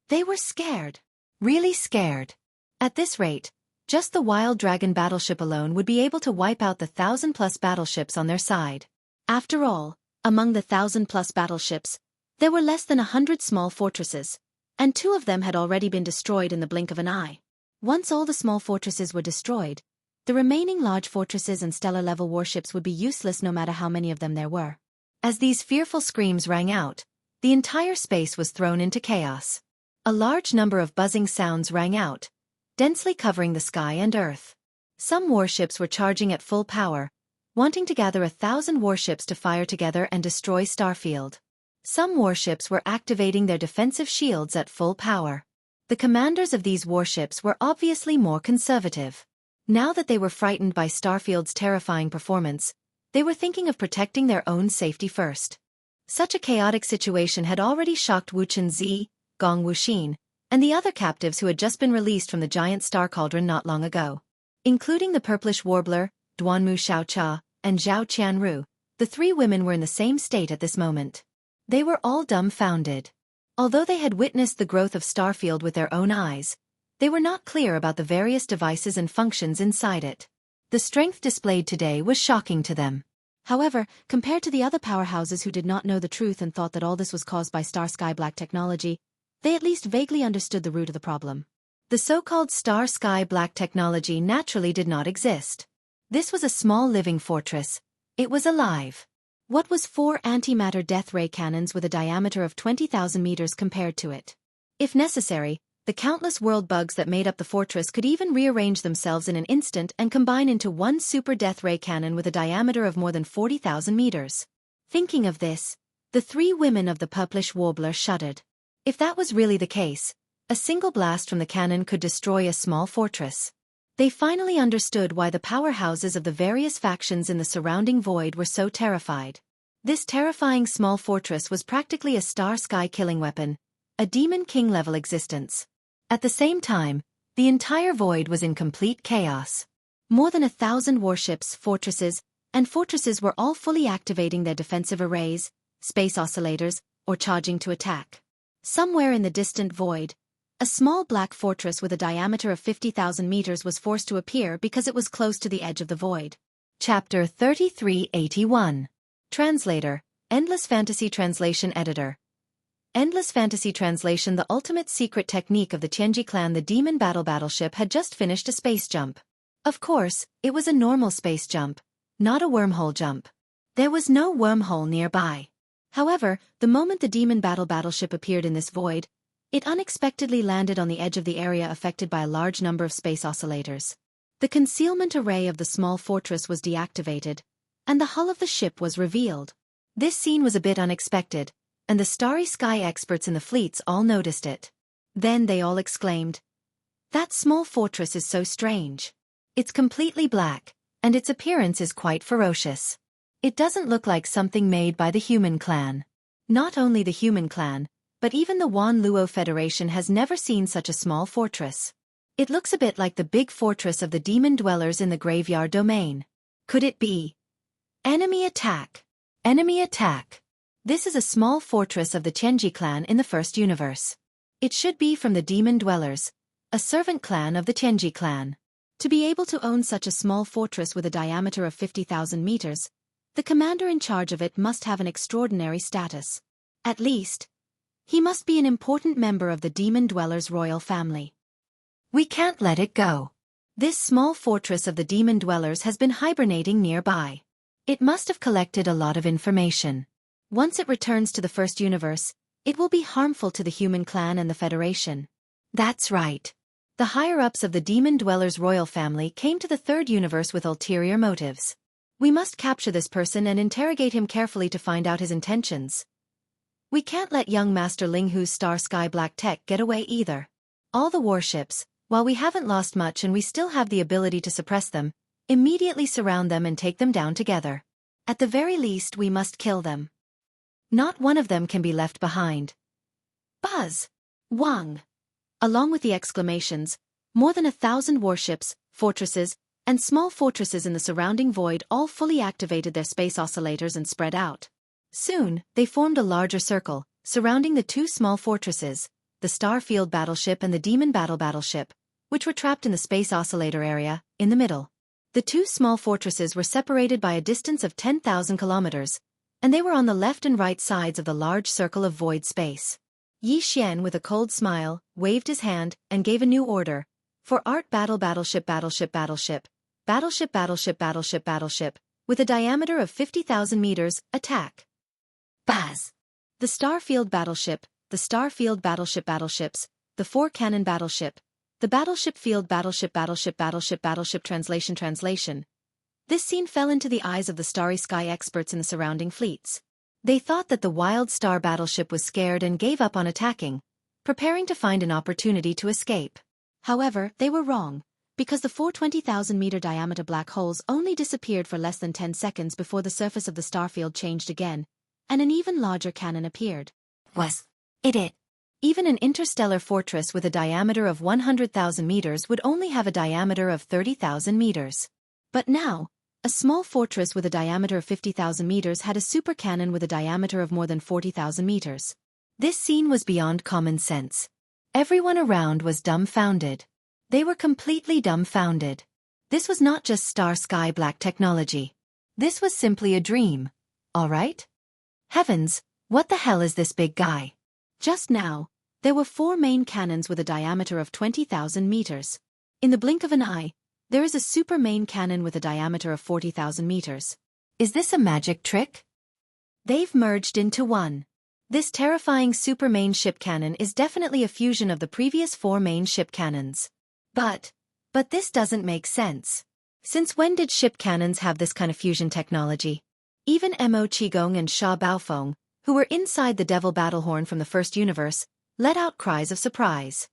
They were scared. Really scared. At this rate, just the Wild Dragon battleship alone would be able to wipe out the 1,000+ battleships on their side. After all, among the 1,000+ battleships, there were less than 100 small fortresses, and 2 of them had already been destroyed in the blink of an eye. Once all the small fortresses were destroyed, the remaining large fortresses and stellar-level warships would be useless no matter how many of them there were. As these fearful screams rang out, the entire space was thrown into chaos. A large number of buzzing sounds rang out, densely covering the sky and earth. Some warships were charging at full power, wanting to gather 1,000 warships to fire together and destroy Starfield. Some warships were activating their defensive shields at full power. The commanders of these warships were obviously more conservative. Now that they were frightened by Starfield's terrifying performance, they were thinking of protecting their own safety first. Such a chaotic situation had already shocked Wu Chenzi, Gong Wuxin, and the other captives who had just been released from the giant star cauldron not long ago. Including the purplish warbler, Duanmu Xiaocha, and Zhao Qianru, the 3 women were in the same state at this moment. They were all dumbfounded. Although they had witnessed the growth of Starfield with their own eyes, they were not clear about the various devices and functions inside it. The strength displayed today was shocking to them. However, compared to the other powerhouses who did not know the truth and thought that all this was caused by Star Sky Black technology, they at least vaguely understood the root of the problem. The so-called Star Sky Black technology naturally did not exist. This was a small living fortress. It was alive. What was 4 antimatter death ray cannons with a diameter of 20,000 meters compared to it? If necessary, the countless world bugs that made up the fortress could even rearrange themselves in an instant and combine into one super death ray cannon with a diameter of more than 40,000 meters. Thinking of this, the 3 women of the purplish warbler shuddered. If that was really the case, a single blast from the cannon could destroy a small fortress. They finally understood why the powerhouses of the various factions in the surrounding void were so terrified. This terrifying small fortress was practically a Star Sky killing weapon, a Demon King-level existence. At the same time, the entire void was in complete chaos. More than 1,000 warships, fortresses were all fully activating their defensive arrays, space oscillators, or charging to attack. Somewhere in the distant void, a small black fortress with a diameter of 50,000 meters was forced to appear because it was close to the edge of the void. Chapter 3381. Translator, Endless Fantasy Translation Editor. Endless Fantasy Translation. The ultimate secret technique of the Tianji clan. The Demon Battleship had just finished a space jump. Of course, it was a normal space jump, not a wormhole jump. There was no wormhole nearby. However, the moment the Demon Battleship appeared in this void, it unexpectedly landed on the edge of the area affected by a large number of space oscillators. The concealment array of the small fortress was deactivated, and the hull of the ship was revealed. This scene was a bit unexpected, and the Starry Sky experts in the fleets all noticed it. Then they all exclaimed, "That small fortress is so strange. It's completely black, and its appearance is quite ferocious. It doesn't look like something made by the human clan." Not only the human clan, but even the Wan Luo Federation has never seen such a small fortress. It looks a bit like the big fortress of the demon dwellers in the graveyard domain. Could it be? Enemy attack! Enemy attack! This is a small fortress of the Tianji clan in the first universe. It should be from the demon dwellers, a servant clan of the Tianji clan. To be able to own such a small fortress with a diameter of 50,000 meters, the commander in charge of it must have an extraordinary status. At least, he must be an important member of the Demon Dwellers' royal family. We can't let it go. This small fortress of the Demon Dwellers has been hibernating nearby. It must have collected a lot of information. Once it returns to the first universe, it will be harmful to the human clan and the Federation. That's right. The higher-ups of the Demon Dwellers' royal family came to the third universe with ulterior motives. We must capture this person and interrogate him carefully to find out his intentions. We can't let young Master Linghu's Star Sky Black Tech get away either. All the warships, while we haven't lost much and we still have the ability to suppress them, immediately surround them and take them down together. At the very least, we must kill them. Not one of them can be left behind. Buzz! Wang! Along with the exclamations, more than 1,000 warships, fortresses, and small fortresses in the surrounding void all fully activated their space oscillators and spread out. Soon, they formed a larger circle, surrounding the two small fortresses, the Starfield battleship and the Demon battleship, which were trapped in the space oscillator area, in the middle. The two small fortresses were separated by a distance of 10,000 kilometers, and they were on the left and right sides of the large circle of void space. Yi Xian, with a cold smile, waved his hand and gave a new order. For Art battleship, with a diameter of 50,000 meters, attack. Buzz! The Starfield battleships, the four-cannon battleship, the battleship field battleship translation. This scene fell into the eyes of the Starry Sky experts in the surrounding fleets. They thought that the Wild Star battleship was scared and gave up on attacking, preparing to find an opportunity to escape. However, they were wrong, because the four 20,000-meter diameter black holes only disappeared for less than 10 seconds before the surface of the starfield changed again, and an even larger cannon appeared. Was it? Even an interstellar fortress with a diameter of 100,000 meters would only have a diameter of 30,000 meters. But now, a small fortress with a diameter of 50,000 meters had a super cannon with a diameter of more than 40,000 meters. This scene was beyond common sense. Everyone around was dumbfounded. They were completely dumbfounded. This was not just Star Sky Black technology. This was simply a dream. All right? Heavens, what the hell is this big guy? Just now, there were four main cannons with a diameter of 20,000 meters. In the blink of an eye, there is a super main cannon with a diameter of 40,000 meters. Is this a magic trick? They've merged into one. This terrifying super main ship cannon is definitely a fusion of the previous four main ship cannons. But this doesn't make sense. Since when did ship cannons have this kind of fusion technology? Even Mo Qigong and Sha Baofeng, who were inside the Devil Battlehorn from the first universe, let out cries of surprise.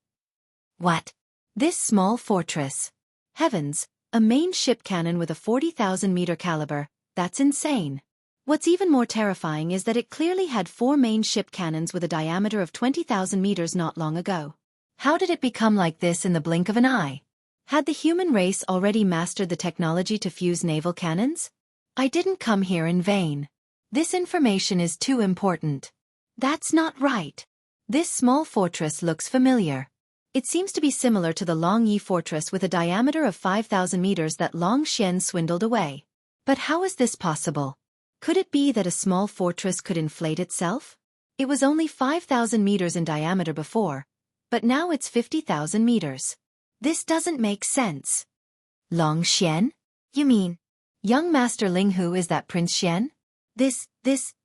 What? This small fortress? Heavens, a main ship cannon with a 40,000-meter caliber, that's insane. What's even more terrifying is that it clearly had four main ship cannons with a diameter of 20,000 meters not long ago. How did it become like this in the blink of an eye? Had the human race already mastered the technology to fuse naval cannons? I didn't come here in vain. This information is too important. That's not right. This small fortress looks familiar. It seems to be similar to the Long Yi fortress with a diameter of 5,000 meters that Long Xian swindled away. But how is this possible? Could it be that a small fortress could inflate itself? It was only 5,000 meters in diameter before, but now it's 50,000 meters. This doesn't make sense. Long Xian? You mean, young Master Linghu is that Prince Xian? This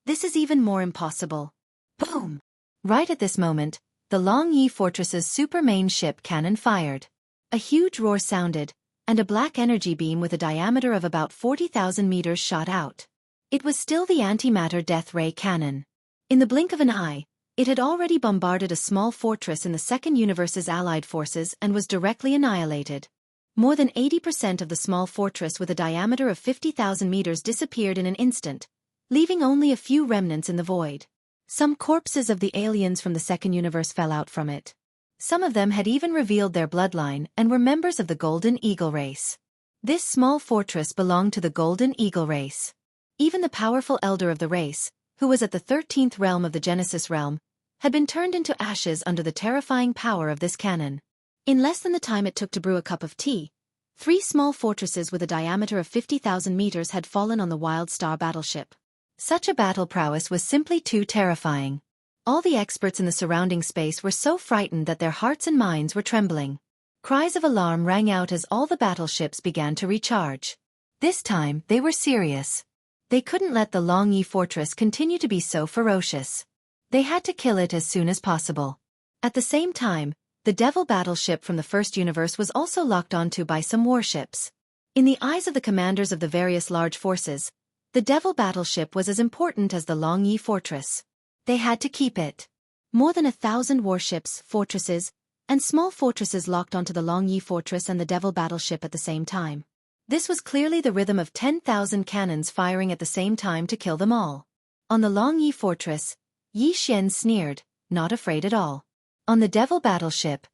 is even more impossible. Boom! Right at this moment, the Long Yi fortress's super main ship cannon fired. A huge roar sounded, and a black energy beam with a diameter of about 40,000 meters shot out. It was still the antimatter death ray cannon. In the blink of an eye, it had already bombarded a small fortress in the Second Universe's allied forces and was directly annihilated. More than 80% of the small fortress with a diameter of 50,000 meters disappeared in an instant, leaving only a few remnants in the void. Some corpses of the aliens from the Second Universe fell out from it. Some of them had even revealed their bloodline and were members of the Golden Eagle race. This small fortress belonged to the Golden Eagle race. Even the powerful elder of the race, who was at the 13th realm of the Genesis realm, had been turned into ashes under the terrifying power of this cannon. In less than the time it took to brew a cup of tea, 3 small fortresses with a diameter of 50,000 meters had fallen on the Wild Star battleship. Such a battle prowess was simply too terrifying. All the experts in the surrounding space were so frightened that their hearts and minds were trembling. Cries of alarm rang out as all the battleships began to recharge. This time, they were serious. They couldn't let the Long Yi fortress continue to be so ferocious. They had to kill it as soon as possible. At the same time, the Devil battleship from the first universe was also locked onto by some warships. In the eyes of the commanders of the various large forces, the Devil battleship was as important as the Long Yi fortress. They had to keep it. More than 1,000 warships, fortresses, and small fortresses locked onto the Longyi fortress and the Devil battleship at the same time. This was clearly the rhythm of 10,000 cannons firing at the same time to kill them all. On the Longyi fortress, Yi Xian sneered, not afraid at all. On the Devil battleship,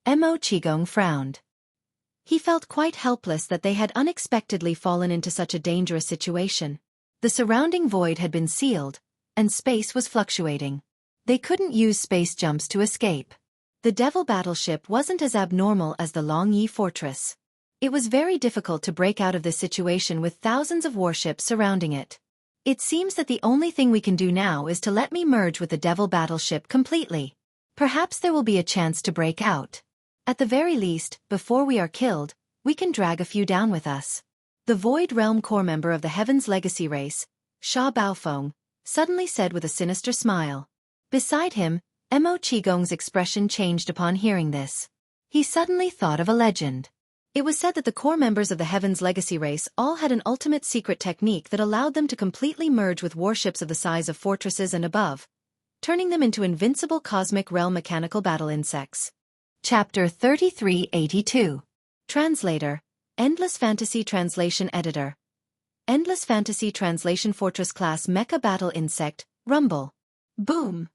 Mo Qigong frowned. He felt quite helpless that they had unexpectedly fallen into such a dangerous situation. The surrounding void had been sealed, and space was fluctuating. They couldn't use space jumps to escape. The Devil battleship wasn't as abnormal as the Longyi fortress. It was very difficult to break out of this situation with thousands of warships surrounding it. It seems that the only thing we can do now is to let me merge with the Devil battleship completely. Perhaps there will be a chance to break out. At the very least, before we are killed, we can drag a few down with us. The Void Realm core member of the Heaven's Legacy race, Sha Baofeng, suddenly said with a sinister smile. Beside him, Mo Qigong's expression changed upon hearing this. He suddenly thought of a legend. It was said that the core members of the Heaven's Legacy race all had an ultimate secret technique that allowed them to completely merge with warships of the size of fortresses and above, turning them into invincible cosmic realm mechanical battle insects. Chapter 3382. Translator, Endless Fantasy Translation Editor. Endless Fantasy Translation Fortress Class Mecha Battle Insect, Rumble. Boom!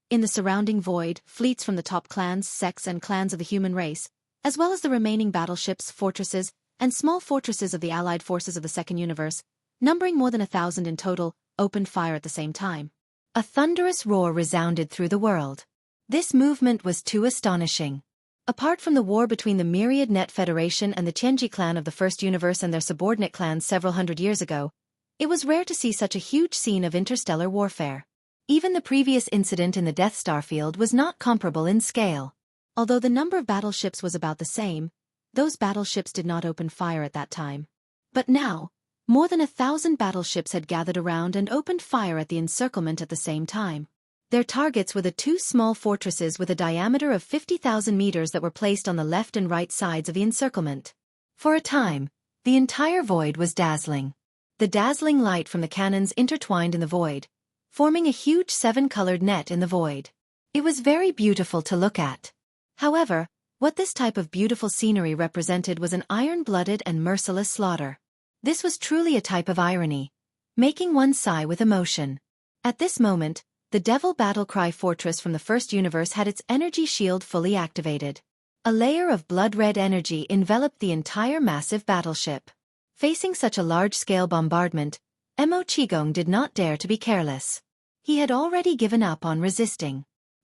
In the surrounding void, fleets from the top clans, sects and clans of the human race, as well as the remaining battleships, fortresses, and small fortresses of the allied forces of the Second Universe, numbering more than 1,000 in total, opened fire at the same time. A thunderous roar resounded through the world. This movement was too astonishing. Apart from the war between the Myriad Net Federation and the Tianji clan of the First Universe and their subordinate clans several hundred years ago, it was rare to see such a huge scene of interstellar warfare. Even the previous incident in the Death Star field was not comparable in scale. Although the number of battleships was about the same, those battleships did not open fire at that time. But now, more than 1,000 battleships had gathered around and opened fire at the encirclement at the same time. Their targets were the two small fortresses with a diameter of 50,000 meters that were placed on the left and right sides of the encirclement. For a time, the entire void was dazzling. The dazzling light from the cannons intertwined in the void, forming a huge 7-colored net in the void. It was very beautiful to look at. However, what this type of beautiful scenery represented was an iron-blooded and merciless slaughter. This was truly a type of irony, making one sigh with emotion. At this moment, the Devil Battlecry Fortress from the First Universe had its energy shield fully activated. A layer of blood-red energy enveloped the entire massive battleship. Facing such a large-scale bombardment, Mo Qigong did not dare to be careless. He had already given up on resisting.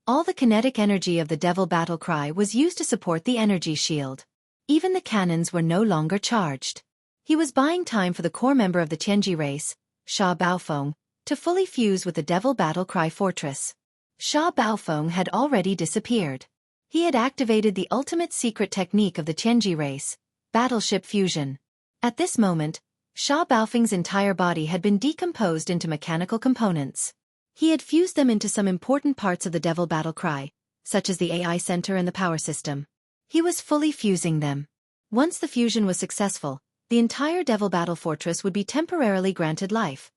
All the kinetic energy of the Devil Battlecry was used to support the energy shield. Even the cannons were no longer charged. He was buying time for the core member of the Tianji race, Sha Baofeng, to fully fuse with the Devil Battlecry Fortress. Sha Baofeng had already disappeared. He had activated the ultimate secret technique of the Tianji race, battleship fusion. At this moment, Sha Baofeng's entire body had been decomposed into mechanical components. He had fused them into some important parts of the Devil Battlecry, such as the AI center and the power system. He was fully fusing them. Once the fusion was successful, the entire Devil Battle Fortress would be temporarily granted life.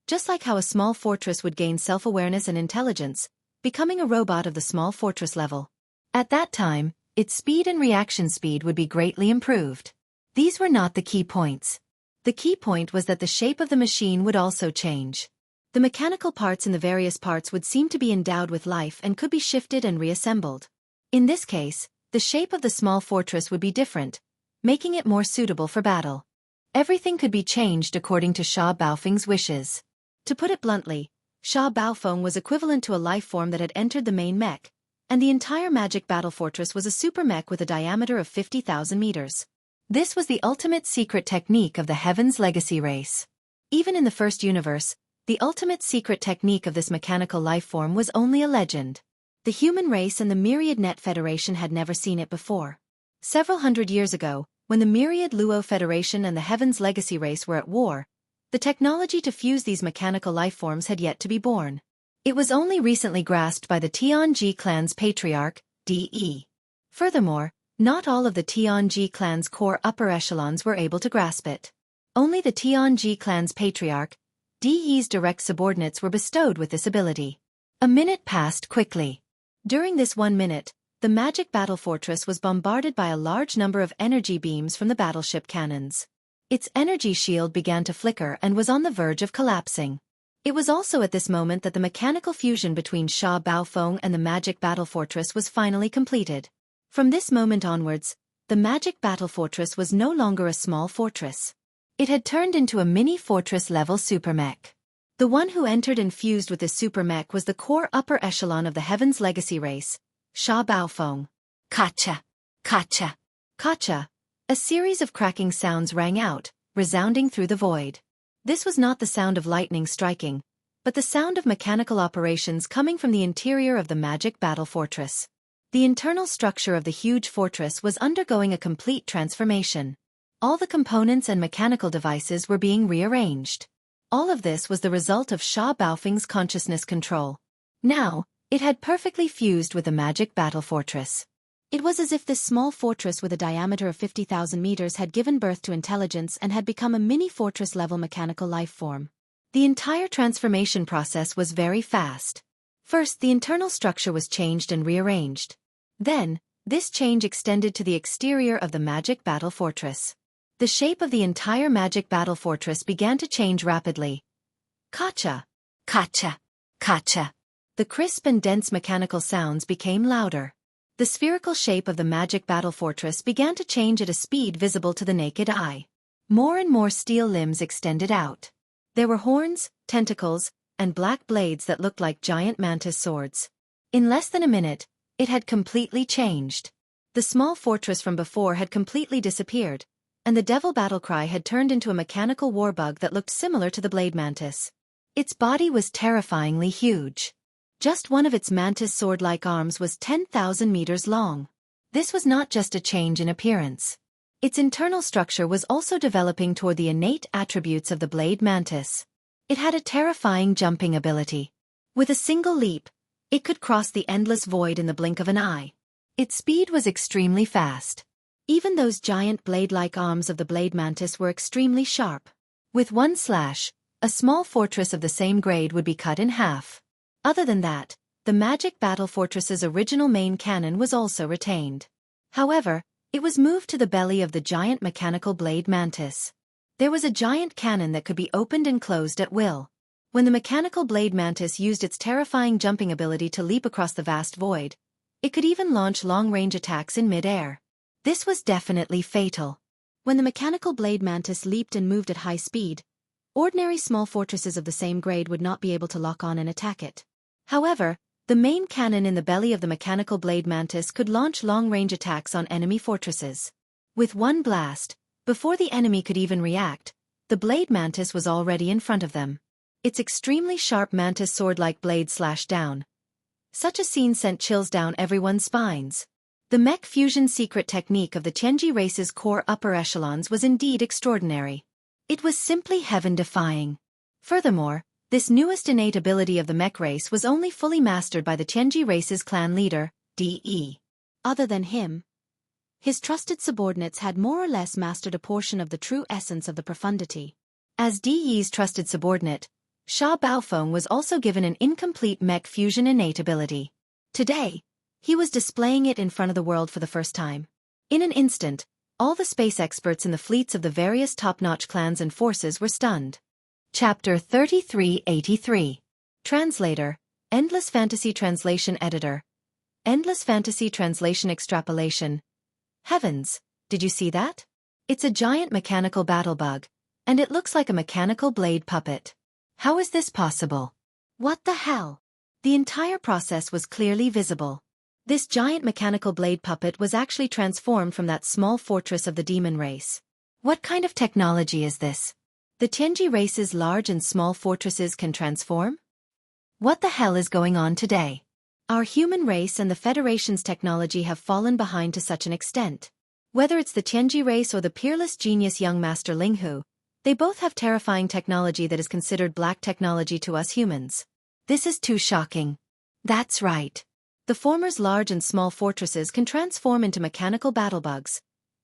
Just like how a small fortress would gain self-awareness and intelligence, becoming a robot of the small fortress level. At that time, its speed and reaction speed would be greatly improved. These were not the key points. The key point was that the shape of the machine would also change. The mechanical parts in the various parts would seem to be endowed with life and could be shifted and reassembled. In this case, the shape of the small fortress would be different, making it more suitable for battle. Everything could be changed according to Sha Baofeng's wishes. To put it bluntly, Sha Baofeng was equivalent to a life form that had entered the main mech, and the entire magic battle fortress was a super mech with a diameter of 50,000 meters. This was the ultimate secret technique of the Heaven's Legacy race. Even in the First Universe, the ultimate secret technique of this mechanical life form was only a legend. The human race and the Myriad Net Federation had never seen it before. Several hundred years ago, when the Myriad Luo Federation and the Heaven's Legacy race were at war, the technology to fuse these mechanical life forms had yet to be born. It was only recently grasped by the Tianji clan's patriarch, De. Furthermore, not all of the Tianji clan's core upper echelons were able to grasp it. Only the Tianji clan's patriarch, De's direct subordinates were bestowed with this ability. A minute passed quickly. During this 1 minute, the magic battle fortress was bombarded by a large number of energy beams from the battleship cannons. Its energy shield began to flicker and was on the verge of collapsing. It was also at this moment that the mechanical fusion between Sha Baofeng and the magic battle fortress was finally completed. From this moment onwards, the magic battle fortress was no longer a small fortress. It had turned into a mini fortress-level supermech. The one who entered and fused with this supermech was the core upper echelon of the Heaven's Legacy race, Sha Baofeng. Kacha! Kacha! Kacha! A series of cracking sounds rang out, resounding through the void. This was not the sound of lightning striking, but the sound of mechanical operations coming from the interior of the magic battle fortress. The internal structure of the huge fortress was undergoing a complete transformation. All the components and mechanical devices were being rearranged. All of this was the result of Sha Baofeng's consciousness control. Now, it had perfectly fused with the magic battle fortress. It was as if this small fortress with a diameter of 50,000 meters had given birth to intelligence and had become a mini fortress-level mechanical life form. The entire transformation process was very fast. First, the internal structure was changed and rearranged. Then, this change extended to the exterior of the magic battle fortress. The shape of the entire magic battle fortress began to change rapidly. Kacha! Kacha! Kacha! The crisp and dense mechanical sounds became louder. The spherical shape of the magic battle fortress began to change at a speed visible to the naked eye. More and more steel limbs extended out. There were horns, tentacles, and black blades that looked like giant mantis swords. In less than a minute, it had completely changed. The small fortress from before had completely disappeared, and the devil battle cry had turned into a mechanical warbug that looked similar to the blade mantis. Its body was terrifyingly huge. Just one of its mantis sword-like arms was 10,000 meters long. This was not just a change in appearance. Its internal structure was also developing toward the innate attributes of the blade mantis. It had a terrifying jumping ability. With a single leap, it could cross the endless void in the blink of an eye. Its speed was extremely fast. Even those giant blade-like arms of the blade mantis were extremely sharp. With one slash, a small fortress of the same grade would be cut in half. Other than that, the magic battle fortress's original main cannon was also retained. However, it was moved to the belly of the giant mechanical blade mantis. There was a giant cannon that could be opened and closed at will. When the mechanical blade mantis used its terrifying jumping ability to leap across the vast void, it could even launch long-range attacks in mid-air. This was definitely fatal. When the mechanical blade mantis leaped and moved at high speed, ordinary small fortresses of the same grade would not be able to lock on and attack it. However, the main cannon in the belly of the mechanical blade mantis could launch long-range attacks on enemy fortresses. With one blast, before the enemy could even react, the blade mantis was already in front of them. Its extremely sharp mantis sword-like blade slashed down. Such a scene sent chills down everyone's spines. The mech fusion secret technique of the Tianji race's core upper echelons was indeed extraordinary. It was simply heaven-defying. Furthermore, this newest innate ability of the mech race was only fully mastered by the Tianji race's clan leader, De. Other than him, his trusted subordinates had more or less mastered a portion of the true essence of the profundity. As De's trusted subordinate, Sha Baofeng was also given an incomplete mech fusion innate ability. Today, he was displaying it in front of the world for the first time. In an instant, all the space experts in the fleets of the various top-notch clans and forces were stunned. Chapter 3383. Translator, Endless Fantasy Translation Editor. Endless Fantasy Translation Extrapolation. Heavens, did you see that? It's a giant mechanical battle bug, and it looks like a mechanical blade puppet. How is this possible? What the hell? The entire process was clearly visible. This giant mechanical blade puppet was actually transformed from that small fortress of the demon race. What kind of technology is this? The Tianji race's large and small fortresses can transform? What the hell is going on today? Our human race and the Federation's technology have fallen behind to such an extent. Whether it's the Tianji race or the peerless genius young master Linghu, they both have terrifying technology that is considered black technology to us humans. This is too shocking. That's right. The former's large and small fortresses can transform into mechanical battle bugs,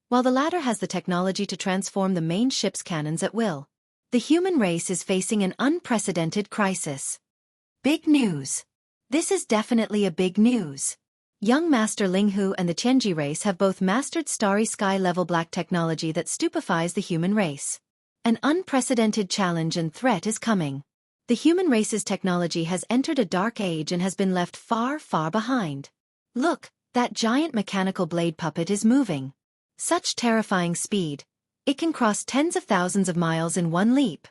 while the latter has the technology to transform the main ship's cannons at will. The human race is facing an unprecedented crisis. Big news. This is definitely a big news. Young Master Linghu and the Tianji race have both mastered starry sky-level black technology that stupefies the human race. An unprecedented challenge and threat is coming. The human race's technology has entered a dark age and has been left far, far behind. Look, that giant mechanical blade puppet is moving. Such terrifying speed. It can cross tens of thousands of miles in one leap.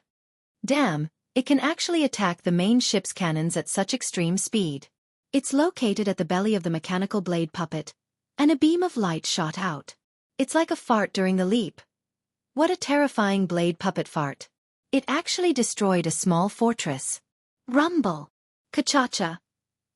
Damn, it can actually attack the main ship's cannons at such extreme speed. It's located at the belly of the mechanical blade puppet, and a beam of light shot out. It's like a fart during the leap. What a terrifying blade puppet fart. It actually destroyed a small fortress. Rumble! Ka-cha-cha!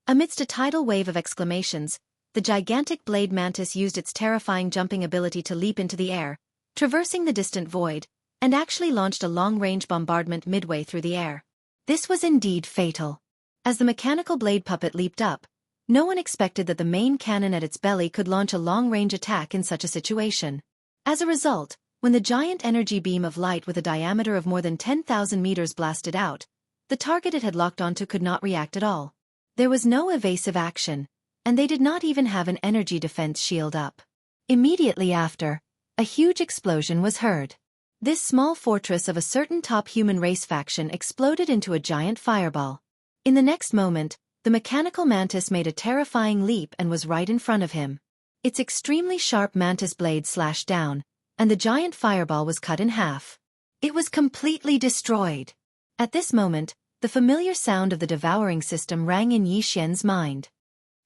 Amidst a tidal wave of exclamations, the gigantic blade mantis used its terrifying jumping ability to leap into the air, traversing the distant void, and actually launched a long-range bombardment midway through the air. This was indeed fatal. As the mechanical blade puppet leaped up, no one expected that the main cannon at its belly could launch a long-range attack in such a situation. As a result, when the giant energy beam of light with a diameter of more than 10,000 meters blasted out, the target it had locked onto could not react at all. There was no evasive action, and they did not even have an energy defense shield up. Immediately after, a huge explosion was heard. This small fortress of a certain top human race faction exploded into a giant fireball. In the next moment, the mechanical mantis made a terrifying leap and was right in front of him. Its extremely sharp mantis blade slashed down, and the giant fireball was cut in half. It was completely destroyed. At this moment, the familiar sound of the devouring system rang in Yi Xian's mind.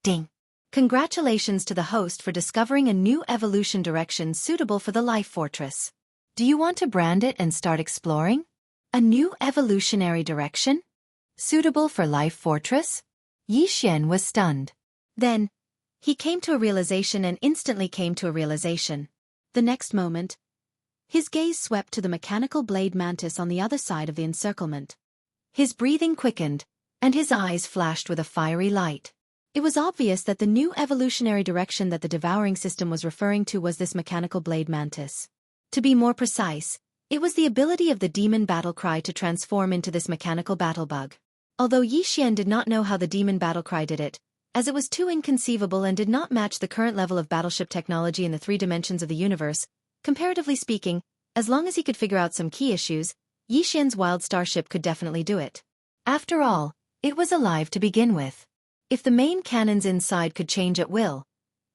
Ding! Congratulations to the host for discovering a new evolution direction suitable for the Life Fortress. Do you want to brand it and start exploring? A new evolutionary direction? Suitable for Life Fortress? Yi Xian was stunned. Then, he came to a realization and instantly came to a realization. The next moment, his gaze swept to the mechanical blade mantis on the other side of the encirclement. His breathing quickened, and his eyes flashed with a fiery light. It was obvious that the new evolutionary direction that the devouring system was referring to was this mechanical blade mantis. To be more precise, it was the ability of the demon battle cry to transform into this mechanical battle bug. Although Yi Xian did not know how the demon battle cry did it, as it was too inconceivable and did not match the current level of battleship technology in the 3 dimensions of the universe, comparatively speaking, as long as he could figure out some key issues, Yi Xian's wild starship could definitely do it. After all, it was alive to begin with. If the main cannons inside could change at will,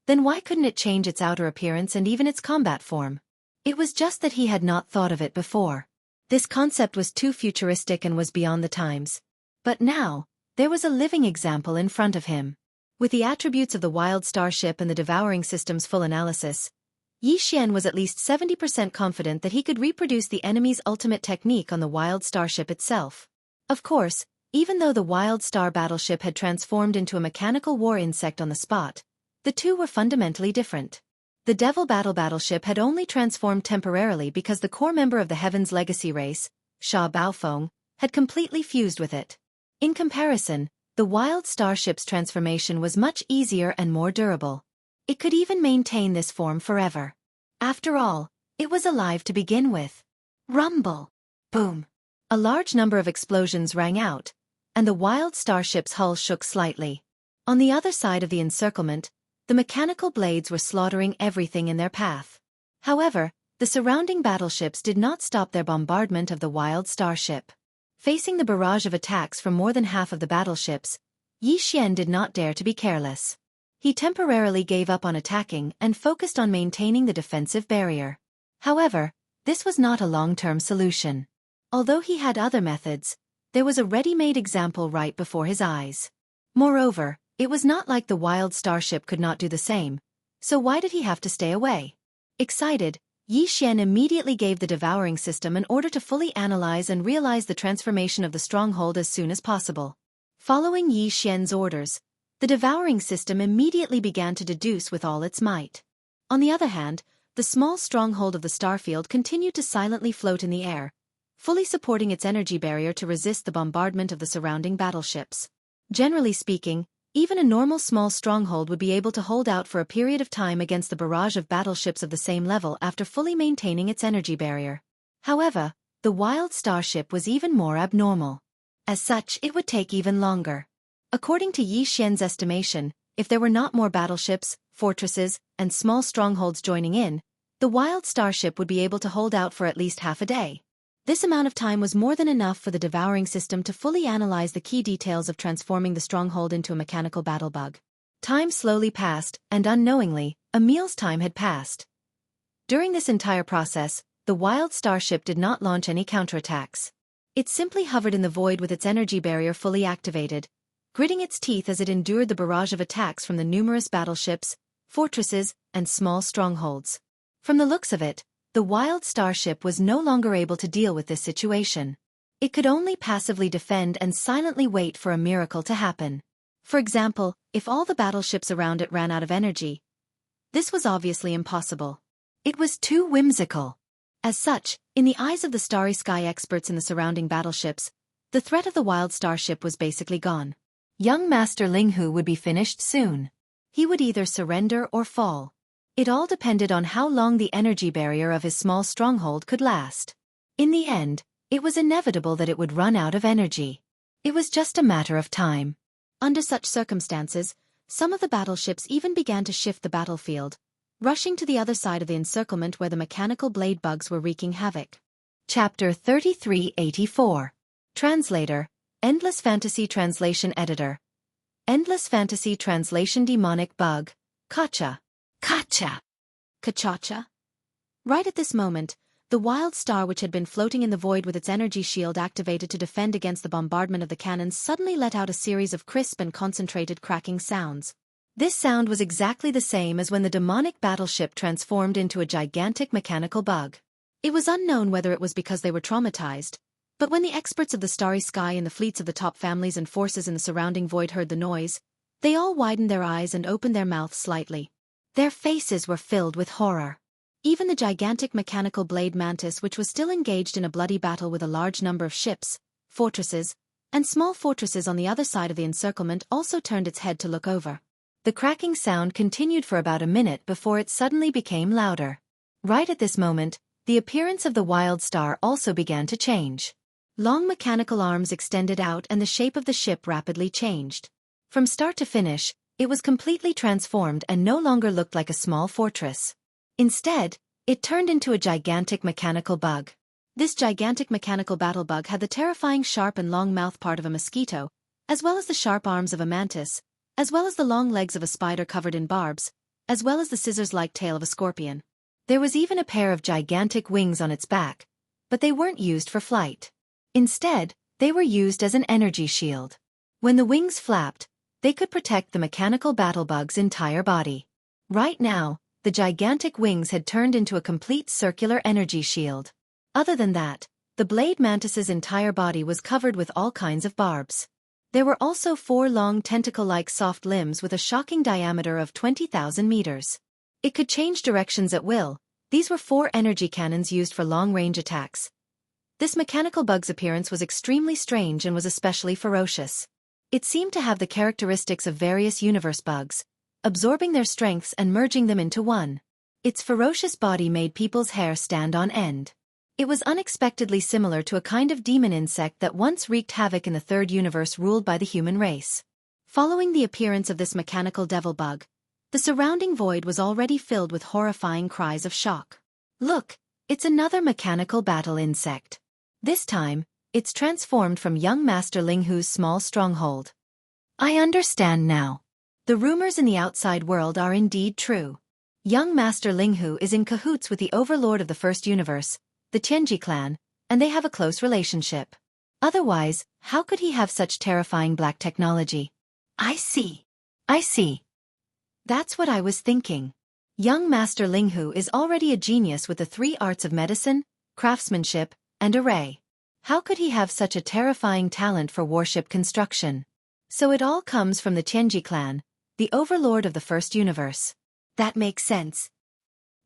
then why couldn't it change its outer appearance and even its combat form? It was just that he had not thought of it before. This concept was too futuristic and was beyond the times. But now, there was a living example in front of him. With the attributes of the wild starship and the devouring system's full analysis, Yi Xian was at least 70% confident that he could reproduce the enemy's ultimate technique on the wild starship itself. Of course, even though the wild star battleship had transformed into a mechanical war insect on the spot, the two were fundamentally different. The Devil battleship had only transformed temporarily because the core member of the Heaven's Legacy race, Sha Baofeng, had completely fused with it. In comparison, the wild starship's transformation was much easier and more durable. It could even maintain this form forever. After all, it was alive to begin with. Rumble! Boom! A large number of explosions rang out, and the wild starship's hull shook slightly. On the other side of the encirclement, the mechanical blades were slaughtering everything in their path. However, the surrounding battleships did not stop their bombardment of the wild starship. Facing the barrage of attacks from more than half of the battleships, Yi Xian did not dare to be careless. He temporarily gave up on attacking and focused on maintaining the defensive barrier. However, this was not a long-term solution. Although he had other methods, there was a ready-made example right before his eyes. Moreover, it was not like the wild starship could not do the same, so why did he have to stay away? Excited, Yi Xian immediately gave the devouring system an order to fully analyze and realize the transformation of the stronghold as soon as possible. Following Yi Xian's orders, the devouring system immediately began to deduce with all its might. On the other hand, the small stronghold of the starfield continued to silently float in the air, fully supporting its energy barrier to resist the bombardment of the surrounding battleships. Generally speaking, even a normal small stronghold would be able to hold out for a period of time against the barrage of battleships of the same level after fully maintaining its energy barrier. However, the wild starship was even more abnormal. As such, it would take even longer. According to Yi Xian's estimation, if there were not more battleships, fortresses, and small strongholds joining in, the wild starship would be able to hold out for at least half a day. This amount of time was more than enough for the devouring system to fully analyze the key details of transforming the stronghold into a mechanical battle bug. Time slowly passed, and unknowingly, a meal's time had passed. During this entire process, the wild starship did not launch any counterattacks. It simply hovered in the void with its energy barrier fully activated, gritting its teeth as it endured the barrage of attacks from the numerous battleships, fortresses, and small strongholds. From the looks of it, the wild starship was no longer able to deal with this situation. It could only passively defend and silently wait for a miracle to happen. For example, if all the battleships around it ran out of energy. This was obviously impossible. It was too whimsical. As such, in the eyes of the starry sky experts in the surrounding battleships, the threat of the wild starship was basically gone. Young Master Linghu would be finished soon. He would either surrender or fall. It all depended on how long the energy barrier of his small stronghold could last. In the end, it was inevitable that it would run out of energy. It was just a matter of time. Under such circumstances, some of the battleships even began to shift the battlefield, rushing to the other side of the encirclement where the mechanical blade bugs were wreaking havoc. Chapter 3384. Translator, Endless Fantasy Translation Editor. Endless Fantasy Translation Demonic Bug, Kacha. Kacha. Kachacha? Right at this moment, the wild star which had been floating in the void with its energy shield activated to defend against the bombardment of the cannons suddenly let out a series of crisp and concentrated cracking sounds. This sound was exactly the same as when the demonic battleship transformed into a gigantic mechanical bug. It was unknown whether it was because they were traumatized, but when the experts of the starry sky and the fleets of the top families and forces in the surrounding void heard the noise, they all widened their eyes and opened their mouths slightly. Their faces were filled with horror. Even the gigantic mechanical blade mantis, which was still engaged in a bloody battle with a large number of ships, fortresses, and small fortresses on the other side of the encirclement, also turned its head to look over. The cracking sound continued for about a minute before it suddenly became louder. Right at this moment, the appearance of the wild star also began to change. Long mechanical arms extended out and the shape of the ship rapidly changed. From start to finish, it was completely transformed and no longer looked like a small fortress. Instead, it turned into a gigantic mechanical bug. This gigantic mechanical battle bug had the terrifying sharp and long mouth part of a mosquito, as well as the sharp arms of a mantis, as well as the long legs of a spider covered in barbs, as well as the scissors-like tail of a scorpion. There was even a pair of gigantic wings on its back, but they weren't used for flight. Instead, they were used as an energy shield. When the wings flapped, they could protect the mechanical battlebug's entire body. Right now, the gigantic wings had turned into a complete circular energy shield. Other than that, the blade mantis's entire body was covered with all kinds of barbs. There were also 4 long tentacle-like soft limbs with a shocking diameter of 20,000 meters. It could change directions at will. These were 4 energy cannons used for long-range attacks. This mechanical bug's appearance was extremely strange and was especially ferocious. It seemed to have the characteristics of various universe bugs, absorbing their strengths and merging them into one. Its ferocious body made people's hair stand on end. It was unexpectedly similar to a kind of demon insect that once wreaked havoc in the third universe ruled by the human race. Following the appearance of this mechanical devil bug, the surrounding void was already filled with horrifying cries of shock. Look, it's another mechanical battle insect. This time, it's transformed from young Master Linghu's small stronghold. I understand now. The rumors in the outside world are indeed true. Young Master Linghu is in cahoots with the overlord of the first universe, the Tianji clan, and they have a close relationship. Otherwise, how could he have such terrifying black technology? I see. That's what I was thinking. Young Master Linghu is already a genius with the 3 arts of medicine, craftsmanship, and array. How could he have such a terrifying talent for warship construction? So it all comes from the Tianji clan, the overlord of the first universe. That makes sense.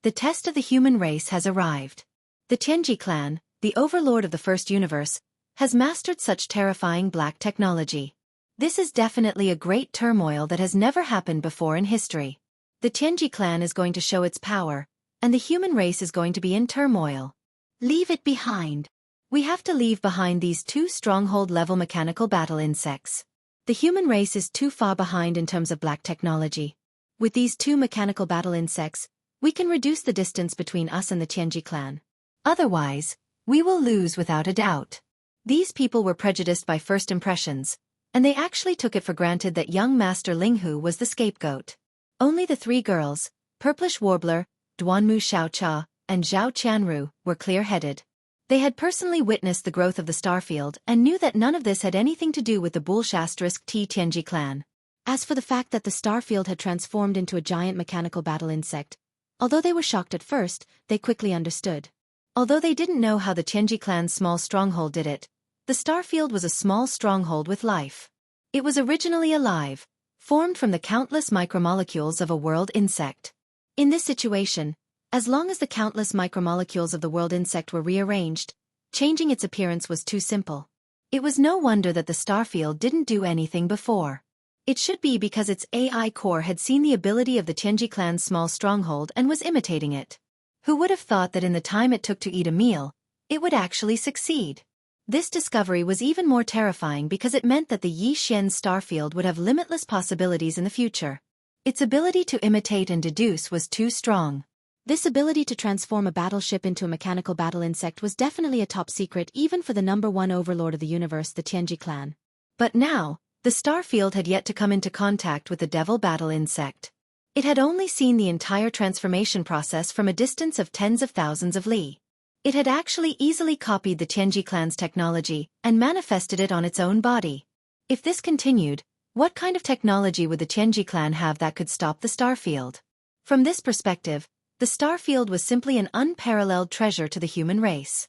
The test of the human race has arrived. The Tianji clan, the overlord of the first universe, has mastered such terrifying black technology. This is definitely a great turmoil that has never happened before in history. The Tianji clan is going to show its power, and the human race is going to be in turmoil. Leave it behind. We have to leave behind these 2 stronghold-level mechanical battle insects. The human race is too far behind in terms of black technology. With these two mechanical battle insects, we can reduce the distance between us and the Tianji clan. Otherwise, we will lose without a doubt. These people were prejudiced by first impressions, and they actually took it for granted that young Master Linghu was the scapegoat. Only the three girls, Purplish Warbler, Duanmu Xiaocha, and Zhao Qianru, were clear-headed. They had personally witnessed the growth of the starfield and knew that none of this had anything to do with the Bulsh*T Tianji clan. As for the fact that the starfield had transformed into a giant mechanical battle insect, although they were shocked at first, they quickly understood. Although they didn't know how the Tianji clan's small stronghold did it, the starfield was a small stronghold with life. It was originally alive, formed from the countless micromolecules of a world insect. In this situation, as long as the countless micromolecules of the world insect were rearranged, changing its appearance was too simple. It was no wonder that the starfield didn't do anything before. It should be because its AI core had seen the ability of the Tianji clan's small stronghold and was imitating it. Who would have thought that in the time it took to eat a meal, it would actually succeed? This discovery was even more terrifying because it meant that the Yi Xian starfield would have limitless possibilities in the future. Its ability to imitate and deduce was too strong. This ability to transform a battleship into a mechanical battle insect was definitely a top secret even for the #1 overlord of the universe, the Tianji clan. But now, the starfield had yet to come into contact with the devil battle insect. It had only seen the entire transformation process from a distance of tens of thousands of li. It had actually easily copied the Tianji clan's technology and manifested it on its own body. If this continued, what kind of technology would the Tianji clan have that could stop the starfield? From this perspective, the starfield was simply an unparalleled treasure to the human race.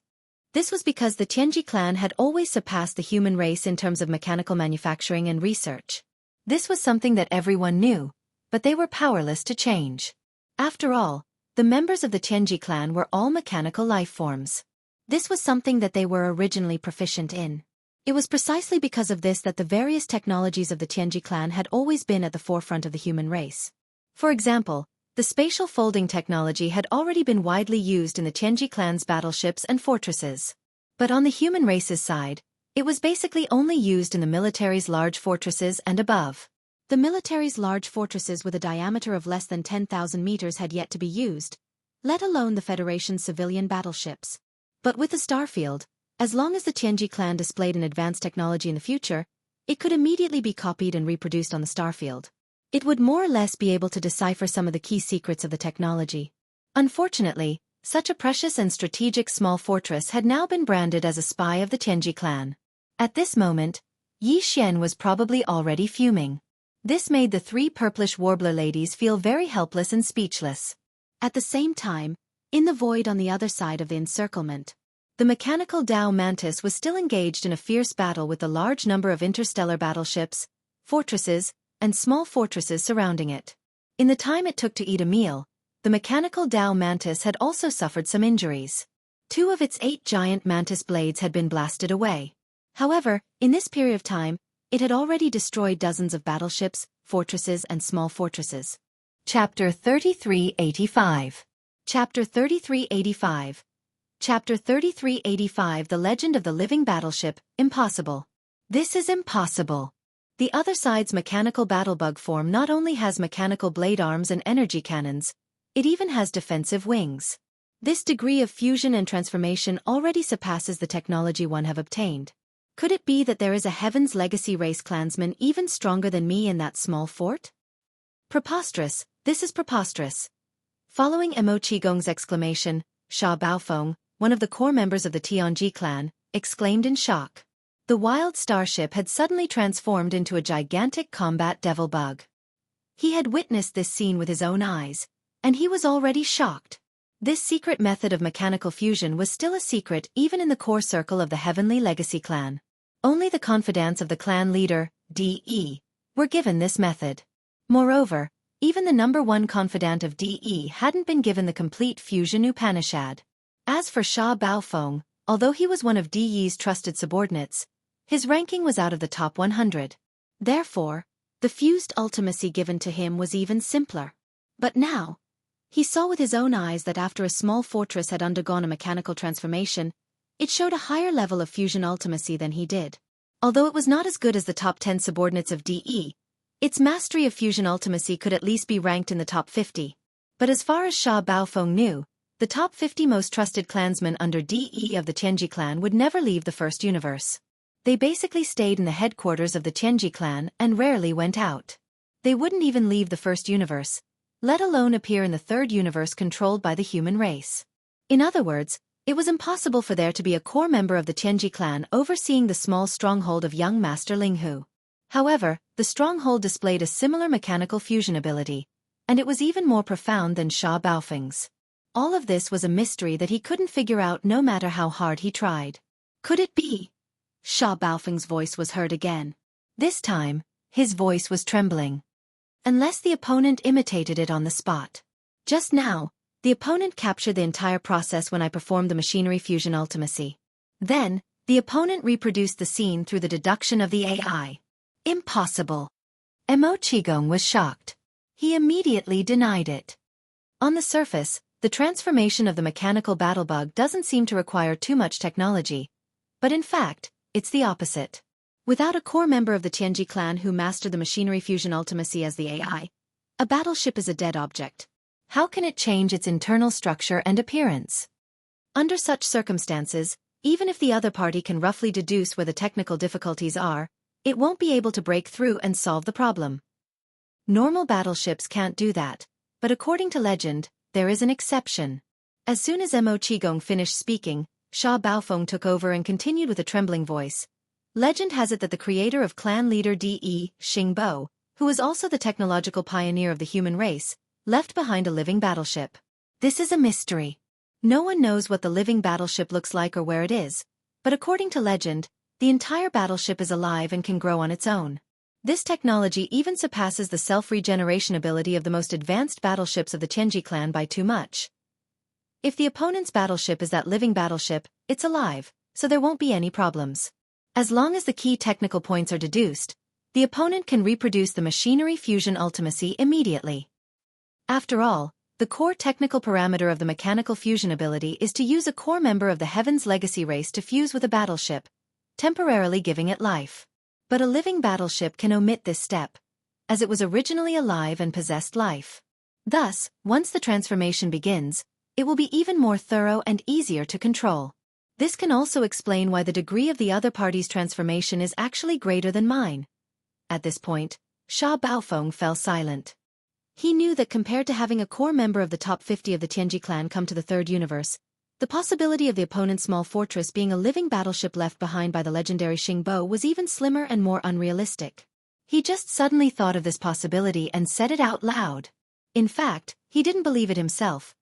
This was because the Tianji clan had always surpassed the human race in terms of mechanical manufacturing and research. This was something that everyone knew, but they were powerless to change. After all, the members of the Tianji clan were all mechanical life forms. This was something that they were originally proficient in. It was precisely because of this that the various technologies of the Tianji clan had always been at the forefront of the human race. For example, the spatial folding technology had already been widely used in the Tianji clan's battleships and fortresses. But on the human race's side, it was basically only used in the military's large fortresses and above. The military's large fortresses with a diameter of less than 10,000 meters had yet to be used, let alone the Federation's civilian battleships. But with the starfield, as long as the Tianji clan displayed an advanced technology in the future, it could immediately be copied and reproduced on the starfield. It would more or less be able to decipher some of the key secrets of the technology. Unfortunately, such a precious and strategic small fortress had now been branded as a spy of the Tianji clan. At this moment, Yi Xian was probably already fuming. This made the three purplish warbler ladies feel very helpless and speechless. At the same time, in the void on the other side of the encirclement, the mechanical Dao Mantis was still engaged in a fierce battle with the large number of interstellar battleships, fortresses, and small fortresses surrounding it. In the time it took to eat a meal, the mechanical Dao Mantis had also suffered some injuries. 2 of its 8 giant mantis blades had been blasted away. However, in this period of time, it had already destroyed dozens of battleships, fortresses, and small fortresses. Chapter 3385. Chapter 3385. Chapter 3385. The Legend of the Living Battleship, Impossible. This is impossible. The other side's mechanical battlebug form not only has mechanical blade arms and energy cannons, it even has defensive wings. This degree of fusion and transformation already surpasses the technology one have obtained. Could it be that there is a Heaven's Legacy race clansman even stronger than me in that small fort? Preposterous, this is preposterous. Following Mo Qigong's exclamation, Sha Baofeng, one of the core members of the Tianji clan, exclaimed in shock. The wild starship had suddenly transformed into a gigantic combat devil bug. He had witnessed this scene with his own eyes, and he was already shocked. This secret method of mechanical fusion was still a secret even in the core circle of the Heavenly Legacy clan. Only the confidants of the clan leader, D.E., were given this method. Moreover, even the #1 confidant of D.E. hadn't been given the complete fusion Upanishad. As for Sha Baofeng, although he was one of D.E.'s trusted subordinates, his ranking was out of the top 100. Therefore, the fused ultimacy given to him was even simpler. But now, he saw with his own eyes that after a small fortress had undergone a mechanical transformation, it showed a higher level of fusion ultimacy than he did. Although it was not as good as the top 10 subordinates of DE, its mastery of fusion ultimacy could at least be ranked in the top 50. But as far as Sha Baofeng knew, the top 50 most trusted clansmen under DE of the Tianji clan would never leave the first universe. They basically stayed in the headquarters of the Tianji clan and rarely went out. They wouldn't even leave the first universe, let alone appear in the third universe controlled by the human race. In other words, it was impossible for there to be a core member of the Tianji clan overseeing the small stronghold of young Master Linghu. However, the stronghold displayed a similar mechanical fusion ability, and it was even more profound than Sha Baofeng's. All of this was a mystery that he couldn't figure out no matter how hard he tried. Could it be? Sha Baofeng's voice was heard again. This time, his voice was trembling. Unless the opponent imitated it on the spot. Just now, the opponent captured the entire process when I performed the machinery fusion ultimacy. Then, the opponent reproduced the scene through the deduction of the AI. Impossible. Emo Qigong was shocked. He immediately denied it. On the surface, the transformation of the mechanical battle bug doesn't seem to require too much technology. But in fact, it's the opposite. Without a core member of the Tianji clan who mastered the machinery fusion ultimacy as the AI, a battleship is a dead object. How can it change its internal structure and appearance? Under such circumstances, even if the other party can roughly deduce where the technical difficulties are, it won't be able to break through and solve the problem. Normal battleships can't do that, but according to legend, there is an exception. As soon as Mo Qigong finished speaking, Sha Baofeng took over and continued with a trembling voice. Legend has it that the creator of clan leader De Xingbo, who is also the technological pioneer of the human race, left behind a living battleship. This is a mystery. No one knows what the living battleship looks like or where it is, but according to legend, the entire battleship is alive and can grow on its own. This technology even surpasses the self-regeneration ability of the most advanced battleships of the Tianji clan by too much. If the opponent's battleship is that living battleship, it's alive, so there won't be any problems. As long as the key technical points are deduced, the opponent can reproduce the machinery fusion ultimacy immediately. After all, the core technical parameter of the mechanical fusion ability is to use a core member of the Heaven's Legacy race to fuse with a battleship, temporarily giving it life. But a living battleship can omit this step, as it was originally alive and possessed life. Thus, once the transformation begins, it will be even more thorough and easier to control. This can also explain why the degree of the other party's transformation is actually greater than mine. At this point, Sha Baofeng fell silent. He knew that compared to having a core member of the top 50 of the Tianji clan come to the third universe, the possibility of the opponent's small fortress being a living battleship left behind by the legendary Xingbo was even slimmer and more unrealistic. He just suddenly thought of this possibility and said it out loud. In fact, he didn't believe it himself.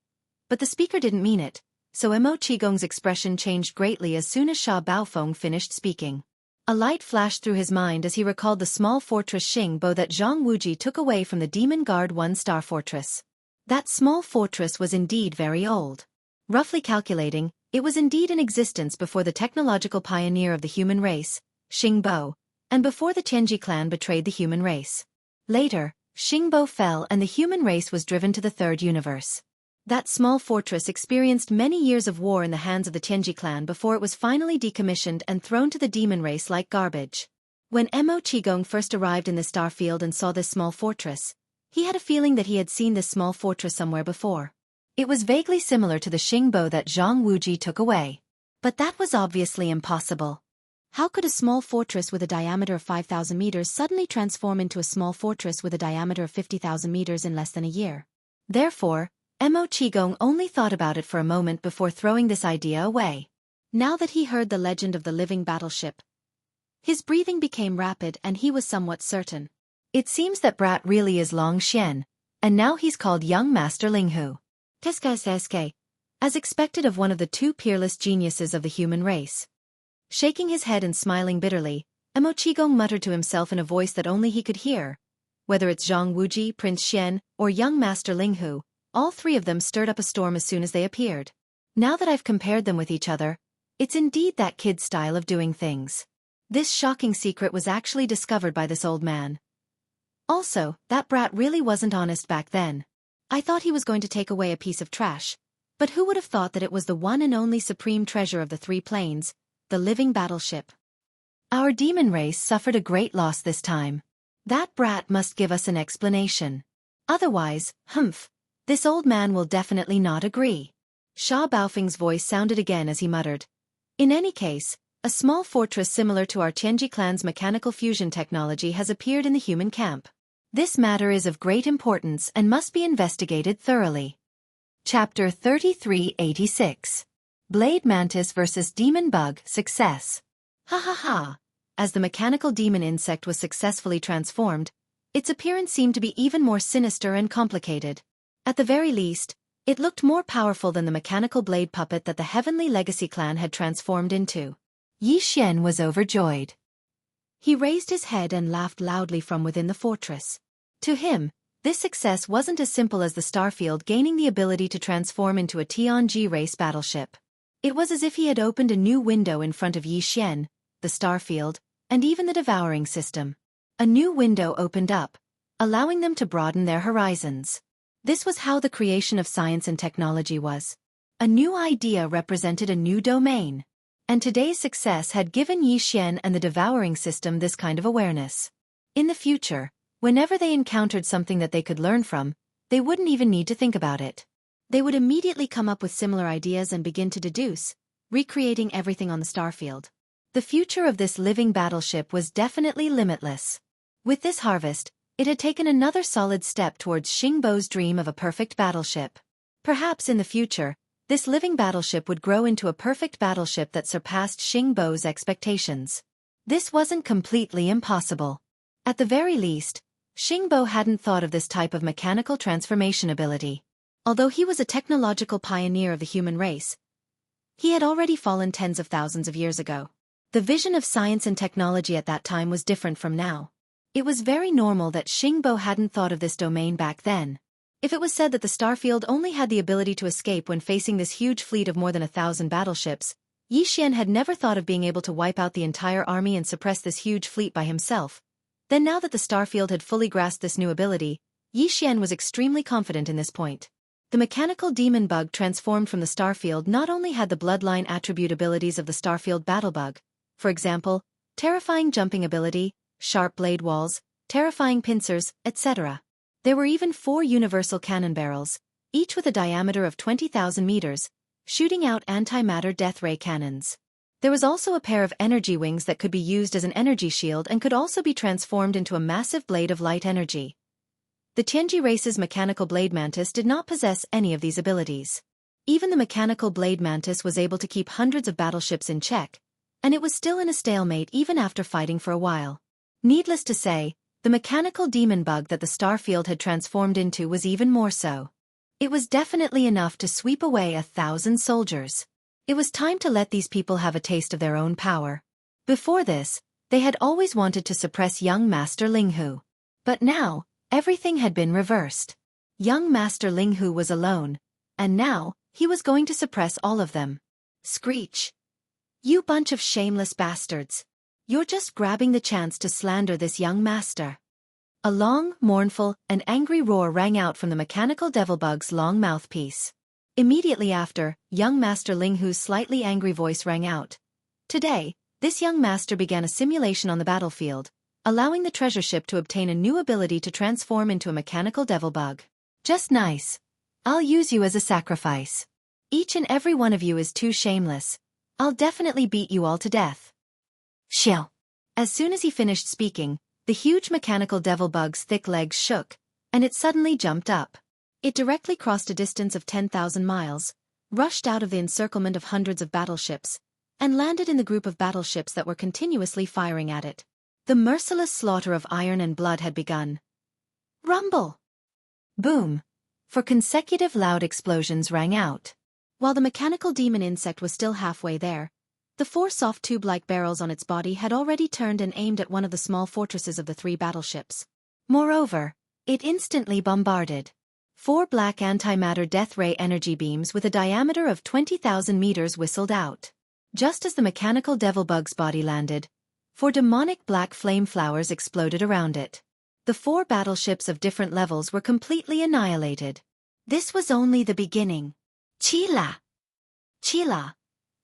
But the speaker didn't mean it, so Mo Qigong's expression changed greatly as soon as Sha Baofeng finished speaking. A light flashed through his mind as he recalled the small fortress Xingbo that Zhang Wuji took away from the Demon Guard 1-star fortress. That small fortress was indeed very old. Roughly calculating, it was indeed in existence before the technological pioneer of the human race, Xingbo, and before the Tianji clan betrayed the human race. Later, Xingbo fell and the human race was driven to the third universe. That small fortress experienced many years of war in the hands of the Tianji clan before it was finally decommissioned and thrown to the demon race like garbage. When Mo Qigong first arrived in the star field and saw this small fortress, he had a feeling that he had seen this small fortress somewhere before. It was vaguely similar to the Xingbo that Zhang Wuji took away. But that was obviously impossible. How could a small fortress with a diameter of 5,000 meters suddenly transform into a small fortress with a diameter of 50,000 meters in less than a year? Therefore, Mo Qigong only thought about it for a moment before throwing this idea away. Now that he heard the legend of the living battleship, his breathing became rapid and he was somewhat certain. It seems that Brat really is Long Xian, and now he's called Young Master Linghu. As expected of one of the two peerless geniuses of the human race. Shaking his head and smiling bitterly, Mo Qigong muttered to himself in a voice that only he could hear. Whether it's Zhang Wuji, Prince Xian, or young Master Linghu, all three of them stirred up a storm as soon as they appeared. Now that I've compared them with each other, it's indeed that kid's style of doing things. This shocking secret was actually discovered by this old man. Also, that brat really wasn't honest back then. I thought he was going to take away a piece of trash, but who would have thought that it was the one and only supreme treasure of the three planes, the living battleship? Our demon race suffered a great loss this time. That brat must give us an explanation. Otherwise, this old man will definitely not agree. Sha Baofeng's voice sounded again as he muttered. In any case, a small fortress similar to our Tianji clan's mechanical fusion technology has appeared in the human camp. This matter is of great importance and must be investigated thoroughly. Chapter 3386. Blade Mantis vs. Demon Bug, Success. Ha ha ha. As the mechanical demon insect was successfully transformed, its appearance seemed to be even more sinister and complicated. At the very least, it looked more powerful than the mechanical blade puppet that the Heavenly Legacy clan had transformed into. Yi Xian was overjoyed. He raised his head and laughed loudly from within the fortress. To him, this success wasn't as simple as the Starfield gaining the ability to transform into a Tianji race battleship. It was as if he had opened a new window in front of Yi Xian, the Starfield, and even the devouring system. A new window opened up, allowing them to broaden their horizons. This was how the creation of science and technology was. A new idea represented a new domain. And today's success had given Yi Xian and the devouring system this kind of awareness. In the future, whenever they encountered something that they could learn from, they wouldn't even need to think about it. They would immediately come up with similar ideas and begin to deduce, recreating everything on the Starfield. The future of this living battleship was definitely limitless. With this harvest, it had taken another solid step towards Xingbo's dream of a perfect battleship. Perhaps in the future, this living battleship would grow into a perfect battleship that surpassed Xingbo's expectations. This wasn't completely impossible. At the very least, Xingbo hadn't thought of this type of mechanical transformation ability. Although he was a technological pioneer of the human race, he had already fallen tens of thousands of years ago. The vision of science and technology at that time was different from now. It was very normal that Xingbo hadn't thought of this domain back then. If it was said that the Starfield only had the ability to escape when facing this huge fleet of more than 1,000 battleships, Yi Xian had never thought of being able to wipe out the entire army and suppress this huge fleet by himself. Then now that the Starfield had fully grasped this new ability, Yi Xian was extremely confident in this point. The mechanical demon bug transformed from the Starfield not only had the bloodline attribute abilities of the Starfield battlebug, for example, terrifying jumping ability, sharp blade walls, terrifying pincers, etc. There were even 4 universal cannon barrels, each with a diameter of 20,000 meters, shooting out antimatter death ray cannons. There was also a pair of energy wings that could be used as an energy shield and could also be transformed into a massive blade of light energy. The Tianji race's mechanical blade mantis did not possess any of these abilities. Even the mechanical blade mantis was able to keep hundreds of battleships in check, and it was still in a stalemate even after fighting for a while. Needless to say, the mechanical demon bug that the Starfield had transformed into was even more so. It was definitely enough to sweep away 1,000 soldiers. It was time to let these people have a taste of their own power. Before this, they had always wanted to suppress young Master Linghu. But now, everything had been reversed. Young Master Linghu was alone, and now, he was going to suppress all of them. Screech! You bunch of shameless bastards! You're just grabbing the chance to slander this young master. A long, mournful, and angry roar rang out from the mechanical devilbug's long mouthpiece. Immediately after, young Master Linghu's slightly angry voice rang out. Today, this young master began a simulation on the battlefield, allowing the treasure ship to obtain a new ability to transform into a mechanical devilbug. Just nice. I'll use you as a sacrifice. Each and every one of you is too shameless. I'll definitely beat you all to death. Shill. As soon as he finished speaking, the huge mechanical devilbug's thick legs shook, and it suddenly jumped up. It directly crossed a distance of 10,000 miles, rushed out of the encirclement of hundreds of battleships, and landed in the group of battleships that were continuously firing at it. The merciless slaughter of iron and blood had begun. Rumble! Boom! For consecutive loud explosions rang out. While the mechanical demon insect was still halfway there, the 4 soft tube-like barrels on its body had already turned and aimed at one of the small fortresses of the 3 battleships. Moreover, it instantly bombarded. 4 black antimatter death ray energy beams with a diameter of 20,000 meters whistled out. Just as the mechanical devilbug's body landed, 4 demonic black flame flowers exploded around it. The 4 battleships of different levels were completely annihilated. This was only the beginning. Chila! Chila!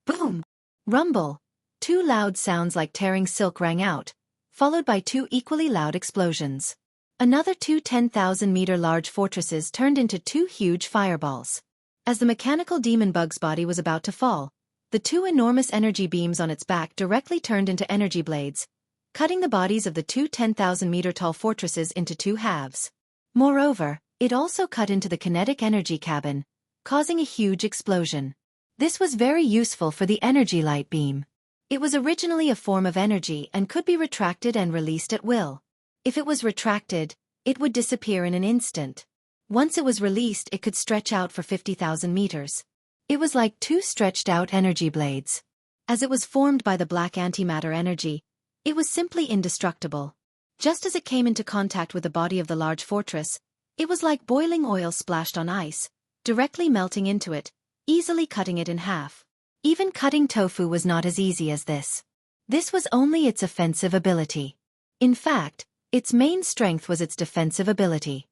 Boom! Rumble! Two loud sounds like tearing silk rang out, followed by two equally loud explosions. Another two 10,000-meter large fortresses turned into two huge fireballs. As the mechanical demon bug's body was about to fall, the two enormous energy beams on its back directly turned into energy blades, cutting the bodies of the two 10,000-meter tall fortresses into two halves. Moreover, it also cut into the kinetic energy cabin, causing a huge explosion. This was very useful for the energy light beam. It was originally a form of energy and could be retracted and released at will. If it was retracted, it would disappear in an instant. Once it was released, it could stretch out for 50,000 meters. It was like two stretched-out energy blades. As it was formed by the black antimatter energy, it was simply indestructible. Just as it came into contact with the body of the large fortress, it was like boiling oil splashed on ice, directly melting into it, easily cutting it in half. Even cutting tofu was not as easy as this. This was only its offensive ability. In fact, its main strength was its defensive ability.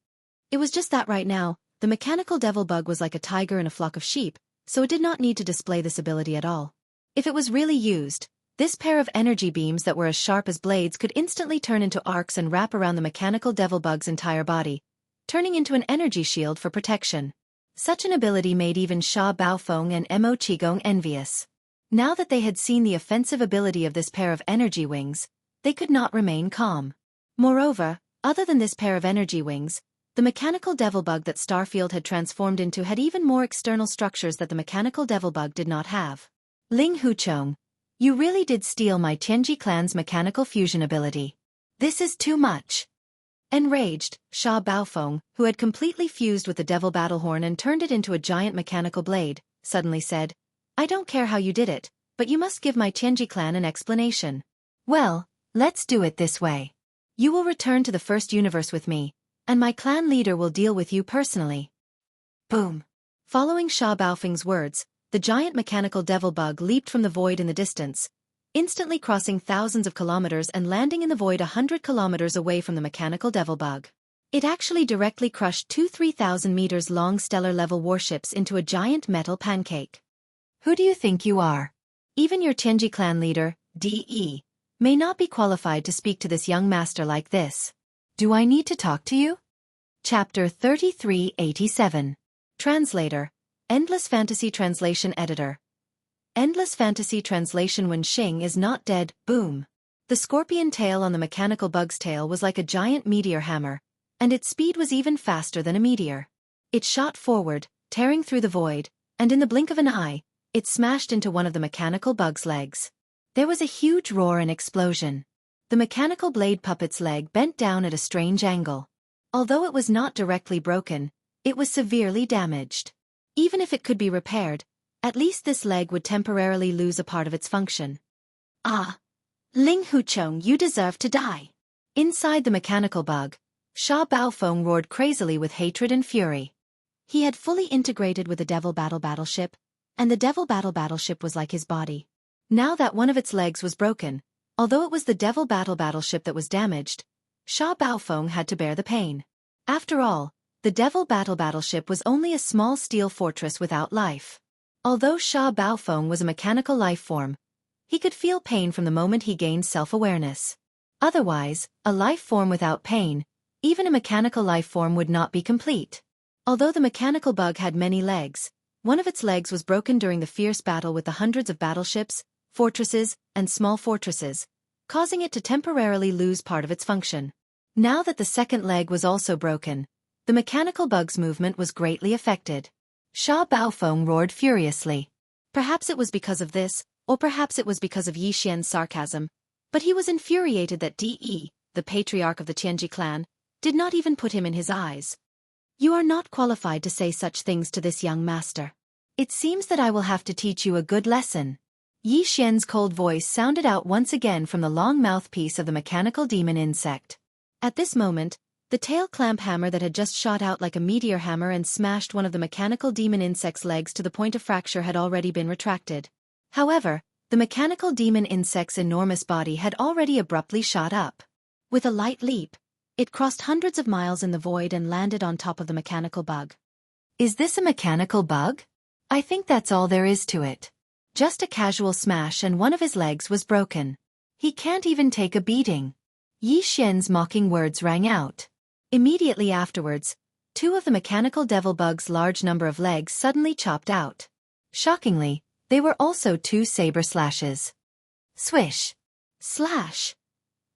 It was just that right now, the mechanical devil bug was like a tiger in a flock of sheep, so it did not need to display this ability at all. If it was really used, this pair of energy beams that were as sharp as blades could instantly turn into arcs and wrap around the mechanical devil bug's entire body, turning into an energy shield for protection. Such an ability made even Sha Baofeng and Mo Qigong envious. Now that they had seen the offensive ability of this pair of energy wings, they could not remain calm. Moreover, other than this pair of energy wings, the mechanical devil bug that Starfield had transformed into had even more external structures that the mechanical devil bug did not have. Ling Huchong, you really did steal my Tianji clan's mechanical fusion ability. This is too much. Enraged, Sha Baofeng, who had completely fused with the devil battlehorn and turned it into a giant mechanical blade, suddenly said, I don't care how you did it, but you must give my Tianji clan an explanation. Well, let's do it this way. You will return to the first universe with me, and my clan leader will deal with you personally. Boom. Following Sha Baofeng's words, the giant mechanical devil bug leaped from the void in the distance, instantly crossing thousands of kilometers and landing in the void 100 kilometers away from the mechanical devil bug. It actually directly crushed two 3,000 meters long stellar-level warships into a giant metal pancake. Who do you think you are? Even your Tianji clan leader, DE, may not be qualified to speak to this young master like this. Do I need to talk to you? Chapter 3387. Translator, Endless Fantasy Translation Editor. Endless Fantasy Translation. When Xing is not dead, boom. The scorpion tail on the mechanical bug's tail was like a giant meteor hammer, and its speed was even faster than a meteor. It shot forward, tearing through the void, and in the blink of an eye, it smashed into one of the mechanical bug's legs. There was a huge roar and explosion. The mechanical blade puppet's leg bent down at a strange angle. Although it was not directly broken, it was severely damaged. Even if it could be repaired, at least this leg would temporarily lose a part of its function. Ah! Ling Huchong, you deserve to die. Inside the mechanical bug, Sha Baofeng roared crazily with hatred and fury. He had fully integrated with the Devil Battleship, and the Devil Battleship was like his body. Now that one of its legs was broken, although it was the Devil Battleship that was damaged, Sha Baofeng had to bear the pain. After all, the Devil Battleship was only a small steel fortress without life. Although Sha Baofeng was a mechanical life form, he could feel pain from the moment he gained self-awareness. Otherwise, a life form without pain, even a mechanical life form, would not be complete. Although the mechanical bug had many legs, one of its legs was broken during the fierce battle with the hundreds of battleships, fortresses, and small fortresses, causing it to temporarily lose part of its function. Now that the second leg was also broken, the mechanical bug's movement was greatly affected. Sha Baofeng roared furiously. Perhaps it was because of this, or perhaps it was because of Yi Xian's sarcasm, but he was infuriated that De, the patriarch of the Tianji clan, did not even put him in his eyes. You are not qualified to say such things to this young master. It seems that I will have to teach you a good lesson. Yi Xian's cold voice sounded out once again from the long mouthpiece of the mechanical demon insect. At this moment, the tail clamp hammer that had just shot out like a meteor hammer and smashed one of the mechanical demon insect's legs to the point of fracture had already been retracted. However, the mechanical demon insect's enormous body had already abruptly shot up. With a light leap, it crossed hundreds of miles in the void and landed on top of the mechanical bug. Is this a mechanical bug? I think that's all there is to it. Just a casual smash and one of his legs was broken. He can't even take a beating. Yi Xian's mocking words rang out. Immediately afterwards, two of the mechanical devil bug's large number of legs suddenly chopped out. Shockingly, they were also two saber slashes. Swish! Slash!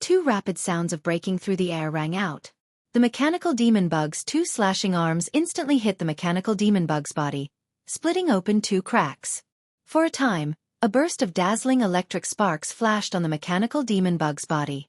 Two rapid sounds of breaking through the air rang out. The mechanical demon bug's two slashing arms instantly hit the mechanical demon bug's body, splitting open two cracks. For a time, a burst of dazzling electric sparks flashed on the mechanical demon bug's body.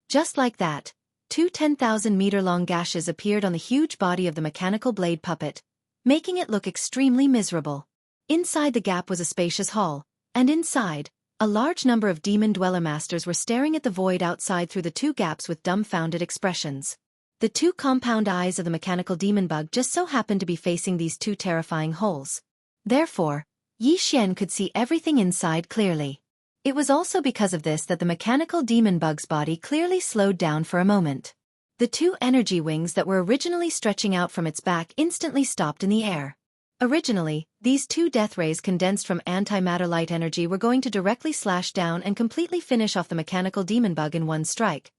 Just like that, two 10,000-meter-long gashes appeared on the huge body of the mechanical blade puppet, making it look extremely miserable. Inside the gap was a spacious hall, and inside, a large number of demon dweller masters were staring at the void outside through the two gaps with dumbfounded expressions. The two compound eyes of the mechanical demon bug just so happened to be facing these two terrifying holes. Therefore, Yi Xian could see everything inside clearly. It was also because of this that the mechanical demon bug's body clearly slowed down for a moment. The two energy wings that were originally stretching out from its back instantly stopped in the air. Originally, these two death rays condensed from antimatter light energy were going to directly slash down and completely finish off the mechanical demon bug in one strike.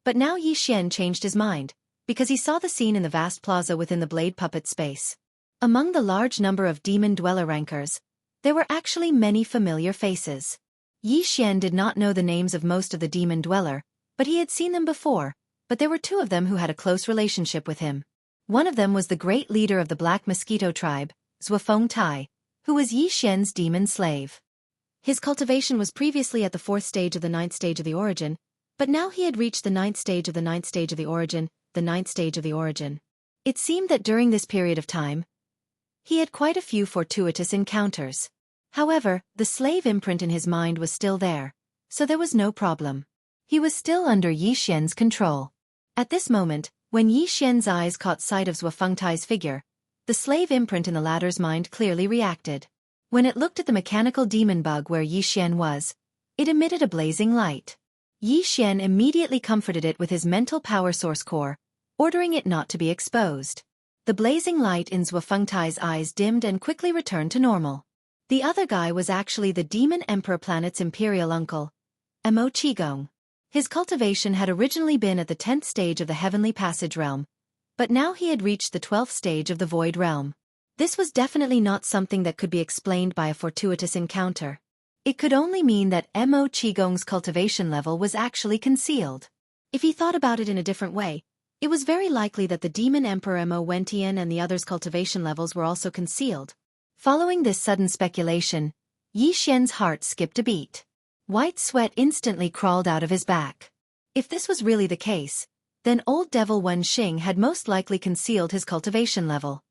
But now Yi Xian changed his mind, because he saw the scene in the vast plaza within the blade puppet space. Among the large number of demon dweller rankers, there were actually many familiar faces. Yi Xian did not know the names of most of the demon dweller, but he had seen them before, but there were two of them who had a close relationship with him. One of them was the great leader of the Black Mosquito tribe, Zhuofeng Tai, who was Yi Xian's demon slave. His cultivation was previously at the 4th stage of the 9th stage of the origin, but now he had reached the 9th stage of the 9th stage of the origin, the 9th stage of the origin. It seemed that during this period of time, he had quite a few fortuitous encounters. However, the slave imprint in his mind was still there, so there was no problem. He was still under Yi Xian's control. At this moment, when Yi Xian's eyes caught sight of Zhuofeng Tai's figure, the slave imprint in the latter's mind clearly reacted. When it looked at the mechanical demon bug where Yi Xian was, it emitted a blazing light. Yi Xian immediately comforted it with his mental power source core, ordering it not to be exposed. The blazing light in Zhuofeng Tai's eyes dimmed and quickly returned to normal. The other guy was actually the Demon Emperor planet's imperial uncle, Mo Qigong. His cultivation had originally been at the 10th stage of the Heavenly Passage realm, but now he had reached the 12th stage of the Void realm. This was definitely not something that could be explained by a fortuitous encounter. It could only mean that Mo Qigong's cultivation level was actually concealed. If he thought about it in a different way, it was very likely that the Demon Emperor Mo Wentian and the others' cultivation levels were also concealed. Following this sudden speculation, Yi Xian's heart skipped a beat. White sweat instantly crawled out of his back. If this was really the case, then Old Devil Wen Xing had most likely concealed his cultivation level.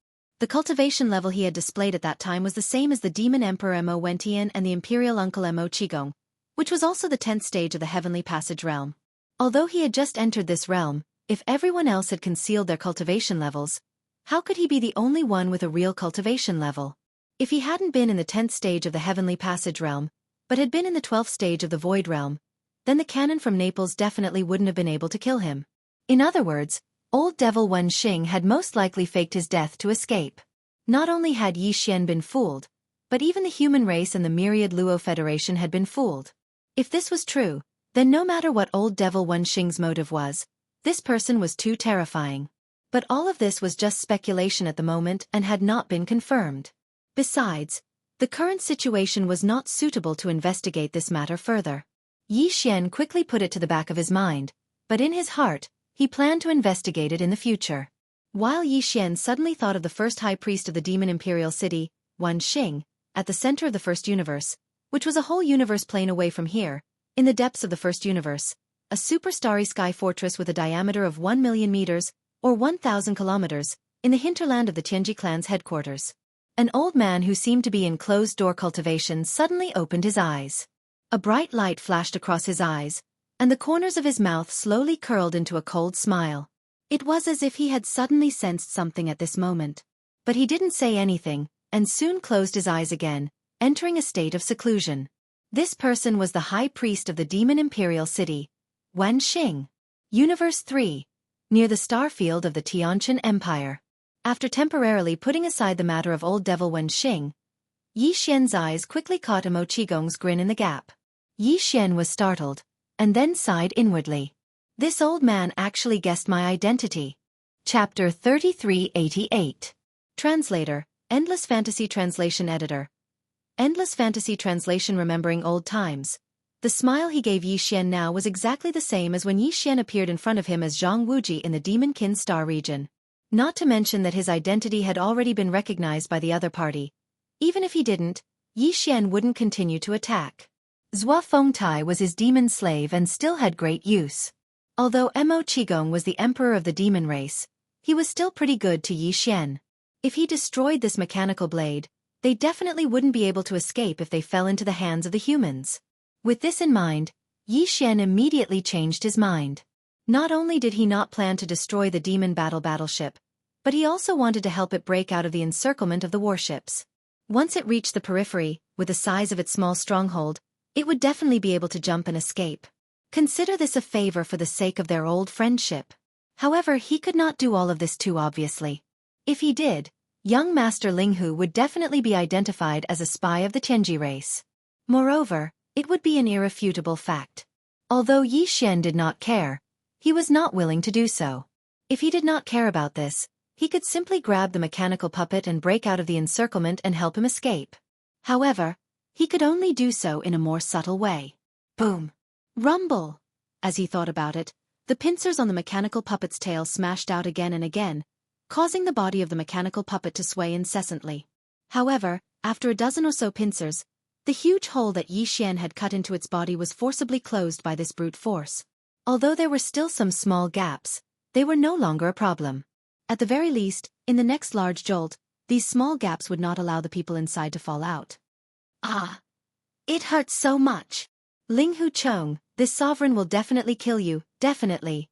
The cultivation level he had displayed at that time was the same as the Demon Emperor Mo Wentian and the Imperial Uncle Mo Qigong, which was also the 10th stage of the Heavenly Passage realm. Although he had just entered this realm, if everyone else had concealed their cultivation levels, how could he be the only one with a real cultivation level? If he hadn't been in the 10th stage of the Heavenly Passage realm, but had been in the 12th stage of the Void realm, then the cannon from Naples definitely wouldn't have been able to kill him. In other words, Old Devil Wen Xing had most likely faked his death to escape. Not only had Yi Xian been fooled, but even the human race and the myriad Luo Federation had been fooled. If this was true, then no matter what Old Devil Wen Xing's motive was, this person was too terrifying. But all of this was just speculation at the moment and had not been confirmed. Besides, the current situation was not suitable to investigate this matter further. Yi Xian quickly put it to the back of his mind, but in his heart, he planned to investigate it in the future. While Yi Xian suddenly thought of the first high priest of the demon imperial city, Wen Xing, at the center of the first universe, which was a whole universe plane away from here, in the depths of the first universe, a super starry sky fortress with a diameter of 1 million meters, or 1,000 kilometers, in the hinterland of the Tianji clan's headquarters. An old man who seemed to be in closed-door cultivation suddenly opened his eyes. A bright light flashed across his eyes, and the corners of his mouth slowly curled into a cold smile. It was as if he had suddenly sensed something at this moment. But he didn't say anything, and soon closed his eyes again, entering a state of seclusion. This person was the high priest of the demon imperial city, Wen Xing. Universe 3. Near the star field of the Tianjin Empire. After temporarily putting aside the matter of Old Devil Wen Xing, Yi Xian's eyes quickly caught Imochigong's grin in the gap. Yi Xian was startled, and then sighed inwardly. This old man actually guessed my identity. Chapter 3388. Translator, Endless Fantasy Translation Editor. Endless Fantasy Translation. Remembering old times. The smile he gave Yi Xian now was exactly the same as when Yi Xian appeared in front of him as Zhang Wuji in the Demon Kin Star region. Not to mention that his identity had already been recognized by the other party. Even if he didn't, Yi Xian wouldn't continue to attack. Zhua Fengtai was his demon slave and still had great use. Although Mo Qigong was the emperor of the demon race, he was still pretty good to Yi Xian. If he destroyed this mechanical blade, they definitely wouldn't be able to escape if they fell into the hands of the humans. With this in mind, Yi Xian immediately changed his mind. Not only did he not plan to destroy the demon battleship, but he also wanted to help it break out of the encirclement of the warships. Once it reached the periphery, with the size of its small stronghold, it would definitely be able to jump and escape. Consider this a favor for the sake of their old friendship. However, he could not do all of this too obviously. If he did, young Master Linghu would definitely be identified as a spy of the Tianji race. Moreover, it would be an irrefutable fact. Although Yi Xian did not care, he was not willing to do so. If he did not care about this, he could simply grab the mechanical puppet and break out of the encirclement and help him escape. However, he could only do so in a more subtle way. Boom! Rumble! As he thought about it, the pincers on the mechanical puppet's tail smashed out again and again, causing the body of the mechanical puppet to sway incessantly. However, after a dozen or so pincers, the huge hole that Yi Xian had cut into its body was forcibly closed by this brute force. Although there were still some small gaps, they were no longer a problem. At the very least, in the next large jolt, these small gaps would not allow the people inside to fall out. Ah! It hurts so much. Linghu Chong, this sovereign will definitely kill you, definitely.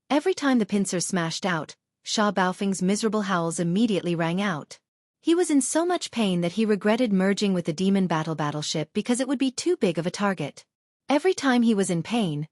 Every time the pincers smashed out, Sha Baofeng's miserable howls immediately rang out. He was in so much pain that he regretted merging with the demon battleship because it would be too big of a target. Every time he was in pain,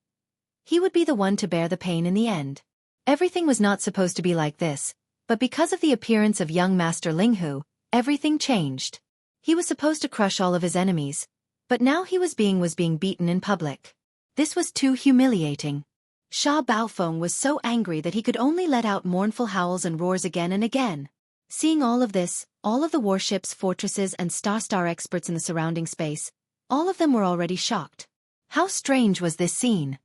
he would be the one to bear the pain in the end. Everything was not supposed to be like this, but because of the appearance of young Master Linghu, everything changed. He was supposed to crush all of his enemies, but now he was being beaten in public. This was too humiliating. Sha Baofeng was so angry that he could only let out mournful howls and roars again and again. Seeing all of this, all of the warships, fortresses and star experts in the surrounding space, all of them were already shocked. How strange was this scene?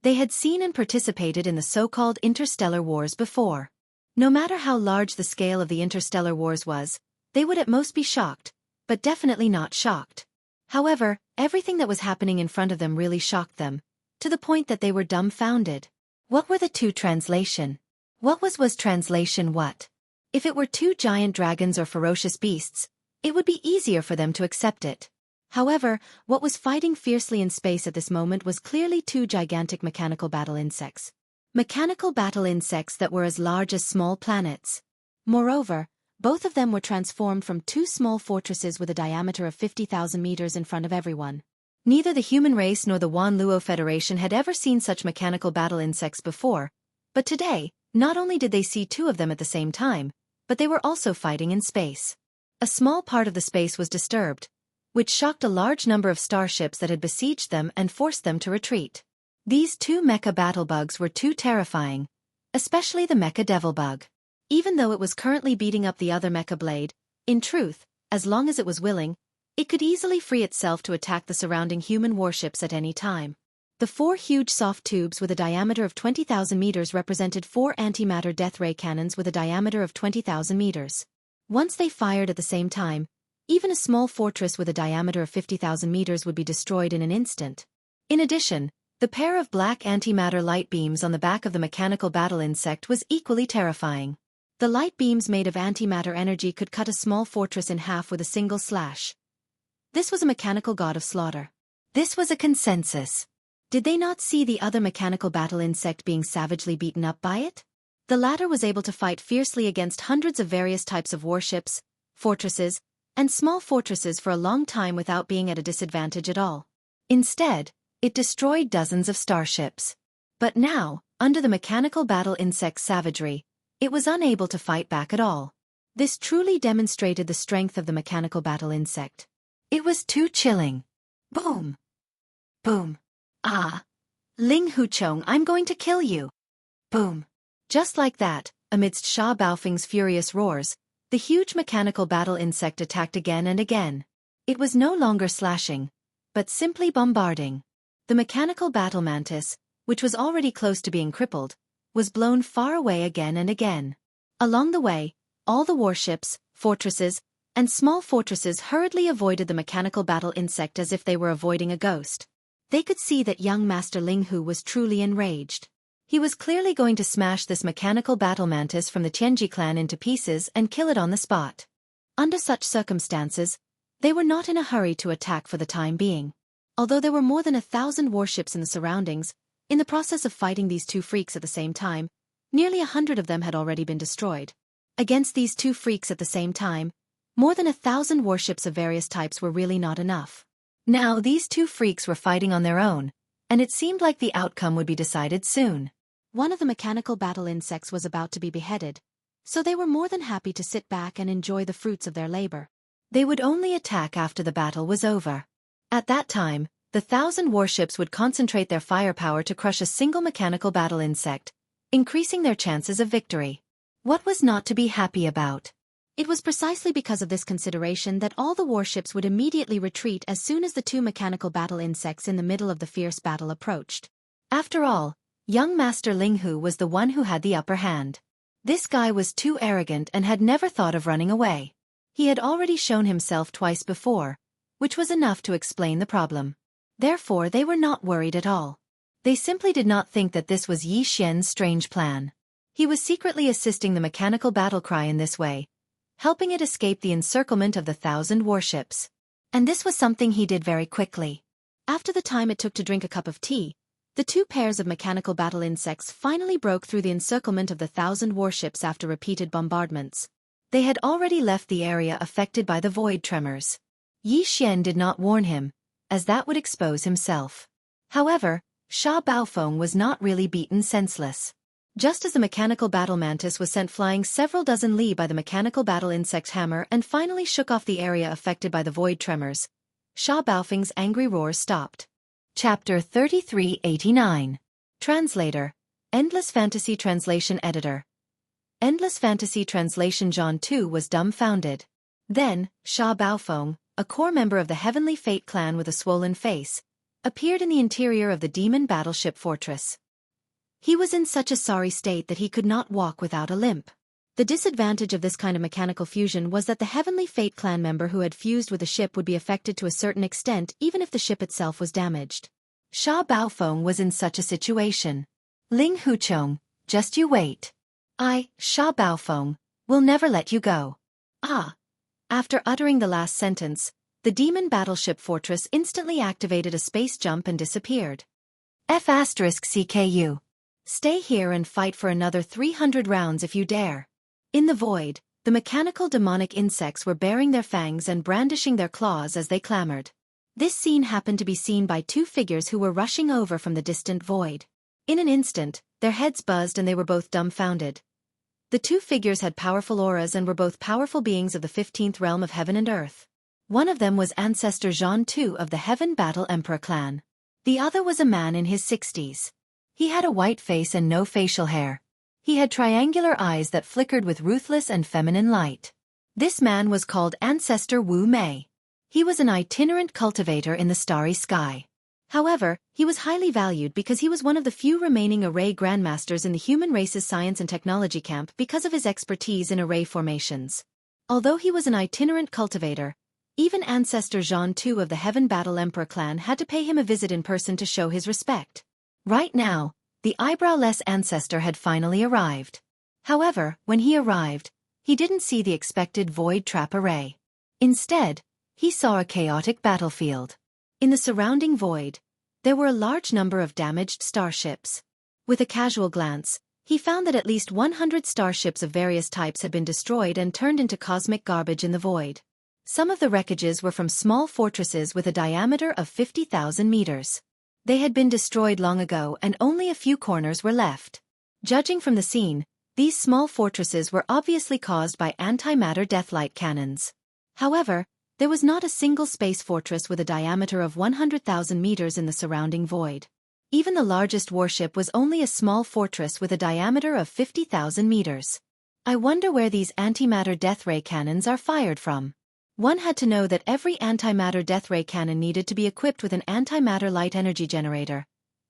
They had seen and participated in the so-called interstellar wars before. No matter how large the scale of the interstellar wars was, they would at most be shocked, but definitely not shocked. However, everything that was happening in front of them really shocked them, to the point that they were dumbfounded. What were the two translation? What was translation what? If it were two giant dragons or ferocious beasts, it would be easier for them to accept it. However, what was fighting fiercely in space at this moment was clearly two gigantic mechanical battle insects. Mechanical battle insects that were as large as small planets. Moreover, both of them were transformed from two small fortresses with a diameter of 50,000 meters in front of everyone. Neither the human race nor the Wan Luo Federation had ever seen such mechanical battle insects before, but today, not only did they see two of them at the same time, but they were also fighting in space. A small part of the space was disturbed, which shocked a large number of starships that had besieged them and forced them to retreat. These two mecha battle bugs were too terrifying, especially the mecha devil bug. Even though it was currently beating up the other mecha blade, in truth, as long as it was willing, it could easily free itself to attack the surrounding human warships at any time. The four huge soft tubes with a diameter of 20,000 meters represented four antimatter death ray cannons with a diameter of 20,000 meters. Once they fired at the same time, even a small fortress with a diameter of 50,000 meters would be destroyed in an instant. In addition, the pair of black antimatter light beams on the back of the mechanical battle insect was equally terrifying. The light beams made of antimatter energy could cut a small fortress in half with a single slash. This was a mechanical god of slaughter. This was a consensus. Did they not see the other mechanical battle insect being savagely beaten up by it? The latter was able to fight fiercely against hundreds of various types of warships, fortresses, and small fortresses for a long time without being at a disadvantage at all. Instead, it destroyed dozens of starships. But now, under the mechanical battle insect's savagery, it was unable to fight back at all. This truly demonstrated the strength of the mechanical battle insect. It was too chilling. Boom! Boom! Ah! Ling Huchong, I'm going to kill you! Boom! Just like that, amidst Sha Baofeng's furious roars, the huge mechanical battle insect attacked again and again. It was no longer slashing, but simply bombarding. The mechanical battle mantis, which was already close to being crippled, was blown far away again and again. Along the way, all the warships, fortresses, and small fortresses hurriedly avoided the mechanical battle insect as if they were avoiding a ghost. They could see that young Master Ling Hu was truly enraged. He was clearly going to smash this mechanical battle mantis from the Tianji clan into pieces and kill it on the spot. Under such circumstances, they were not in a hurry to attack for the time being. Although there were more than 1,000 warships in the surroundings, in the process of fighting these two freaks at the same time, nearly 100 of them had already been destroyed. Against these two freaks at the same time, more than 1,000 warships of various types were really not enough. Now these two freaks were fighting on their own, and it seemed like the outcome would be decided soon. One of the mechanical battle insects was about to be beheaded, so they were more than happy to sit back and enjoy the fruits of their labor. They would only attack after the battle was over. At that time, the 1,000 warships would concentrate their firepower to crush a single mechanical battle insect, increasing their chances of victory. What was not to be happy about? It was precisely because of this consideration that all the warships would immediately retreat as soon as the two mechanical battle insects in the middle of the fierce battle approached. After all, young Master Ling Hu was the one who had the upper hand. This guy was too arrogant and had never thought of running away. He had already shown himself twice before, which was enough to explain the problem. Therefore they were not worried at all. They simply did not think that this was Yi Xian's strange plan. He was secretly assisting the mechanical battle cry in this way, helping it escape the encirclement of the 1,000 warships. And this was something he did very quickly. After the time it took to drink a cup of tea, the two pairs of mechanical battle insects finally broke through the encirclement of the 1,000 warships after repeated bombardments. They had already left the area affected by the void tremors. Yi Xian did not warn him, as that would expose himself. However, Sha Baofeng was not really beaten senseless. Just as the mechanical battle mantis was sent flying several dozen li by the mechanical battle insect's hammer and finally shook off the area affected by the void tremors, Sha Baofeng's angry roars stopped. Chapter 3389. Translator. Endless Fantasy Translation Editor. Endless Fantasy Translation. John too was dumbfounded. Then, Sha Baofeng, a core member of the Heavenly Fate clan with a swollen face, appeared in the interior of the demon battleship fortress. He was in such a sorry state that he could not walk without a limp. The disadvantage of this kind of mechanical fusion was that the Heavenly Fate clan member who had fused with the ship would be affected to a certain extent even if the ship itself was damaged. Sha Baofeng was in such a situation. Ling Huchong, just you wait. Sha Baofeng, will never let you go. Ah! After uttering the last sentence, the demon battleship fortress instantly activated a space jump and disappeared. F***CKU. Stay here and fight for another 300 rounds if you dare. In the void, the mechanical demonic insects were baring their fangs and brandishing their claws as they clamored. This scene happened to be seen by two figures who were rushing over from the distant void. In an instant, their heads buzzed and they were both dumbfounded. The two figures had powerful auras and were both powerful beings of the 15th realm of heaven and earth. One of them was Ancestor Zhan Tu of the Heaven Battle Emperor clan. The other was a man in his 60s. He had a white face and no facial hair. He had triangular eyes that flickered with ruthless and feminine light. This man was called Ancestor Wu Mei. He was an itinerant cultivator in the starry sky. However, he was highly valued because he was one of the few remaining array grandmasters in the human race's science and technology camp because of his expertise in array formations. Although he was an itinerant cultivator, even Ancestor Zhan Tu of the Heaven Battle Emperor clan had to pay him a visit in person to show his respect. Right now, the eyebrowless ancestor had finally arrived. However, when he arrived, he didn't see the expected void trap array. Instead, he saw a chaotic battlefield. In the surrounding void, there were a large number of damaged starships. With a casual glance, he found that at least 100 starships of various types had been destroyed and turned into cosmic garbage in the void. Some of the wreckages were from small fortresses with a diameter of 50,000 meters. They had been destroyed long ago and only a few corners were left. Judging from the scene, These small fortresses were obviously caused by antimatter deathlight cannons. However, there was not a single space fortress with a diameter of 100,000 meters in the surrounding void. Even the largest warship was only a small fortress with a diameter of 50,000 meters. I wonder where these antimatter death ray cannons are fired from. One had to know that every antimatter death ray cannon needed to be equipped with an antimatter light energy generator,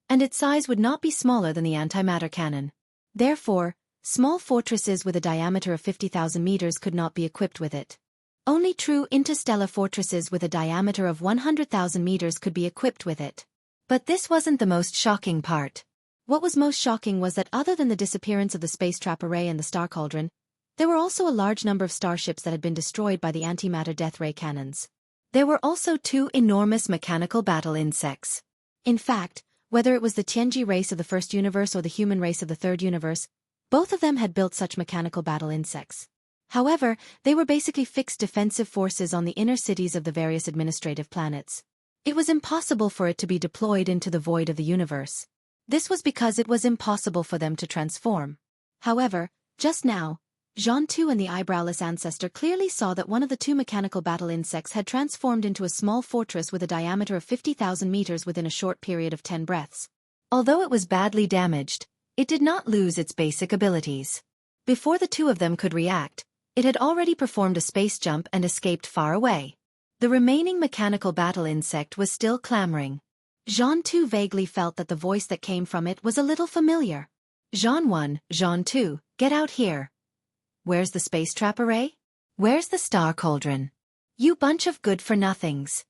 and its size would not be smaller than the antimatter cannon. Therefore, small fortresses with a diameter of 50,000 meters could not be equipped with it. Only true interstellar fortresses with a diameter of 100,000 meters could be equipped with it. But this wasn't the most shocking part. What was most shocking was that other than the disappearance of the space trap array and the star cauldron, there were also a large number of starships that had been destroyed by the antimatter death ray cannons. There were also 2 enormous mechanical battle insects. In fact, whether it was the Tianji race of the first universe or the human race of the third universe, both of them had built such mechanical battle insects. However, they were basically fixed defensive forces on the inner cities of the various administrative planets. It was impossible for it to be deployed into the void of the universe. This was because it was impossible for them to transform. However, just now, Jean 2 and the eyebrowless ancestor clearly saw that one of the 2 mechanical battle insects had transformed into a small fortress with a diameter of 50,000 meters within a short period of 10 breaths. Although it was badly damaged, it did not lose its basic abilities. Before the 2 of them could react, it had already performed a space jump and escaped far away. The remaining mechanical battle insect was still clamoring. Jean 2 vaguely felt that the voice that came from it was a little familiar. Jean 1, Jean 2, get out here. Where's the space trap array? Where's the star cauldron? You bunch of good-for-nothings.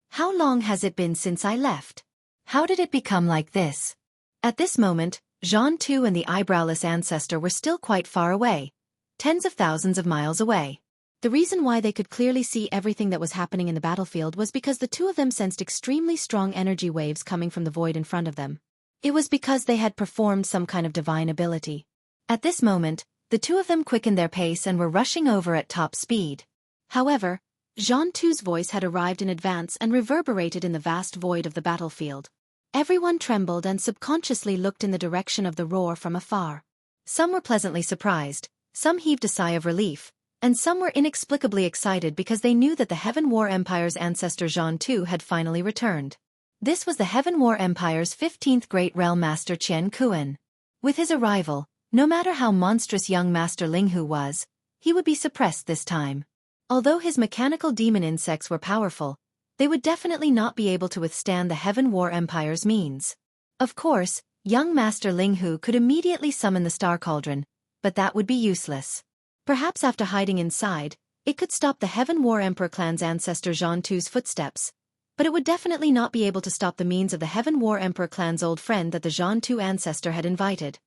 How long has it been since I left? How did it become like this? At this moment, Jean 2 and the eyebrowless ancestor were still quite far away, tens of thousands of miles away. The reason why they could clearly see everything that was happening in the battlefield was because the 2 of them sensed extremely strong energy waves coming from the void in front of them. It was because they had performed some kind of divine ability. At this moment, the 2 of them quickened their pace and were rushing over at top speed. However, Jean 2's voice had arrived in advance and reverberated in the vast void of the battlefield. Everyone trembled and subconsciously looked in the direction of the roar from afar. Some were pleasantly surprised, some heaved a sigh of relief, and some were inexplicably excited because they knew that the Heaven War Empire's ancestor Jean 2 had finally returned. This was the Heaven War Empire's 15th Great Realm Master Qian Kuan. With his arrival, no matter how monstrous young Master Linghu was, he would be suppressed this time. Although his mechanical demon insects were powerful, they would definitely not be able to withstand the Heaven War Empire's means. Of course, young Master Linghu could immediately summon the Star Cauldron, but that would be useless. Perhaps after hiding inside, it could stop the Heaven War Emperor clan's ancestor Jean 2's footsteps, but it would definitely not be able to stop the means of the Heaven War Emperor clan's old friend that the Jean 2 ancestor had invited.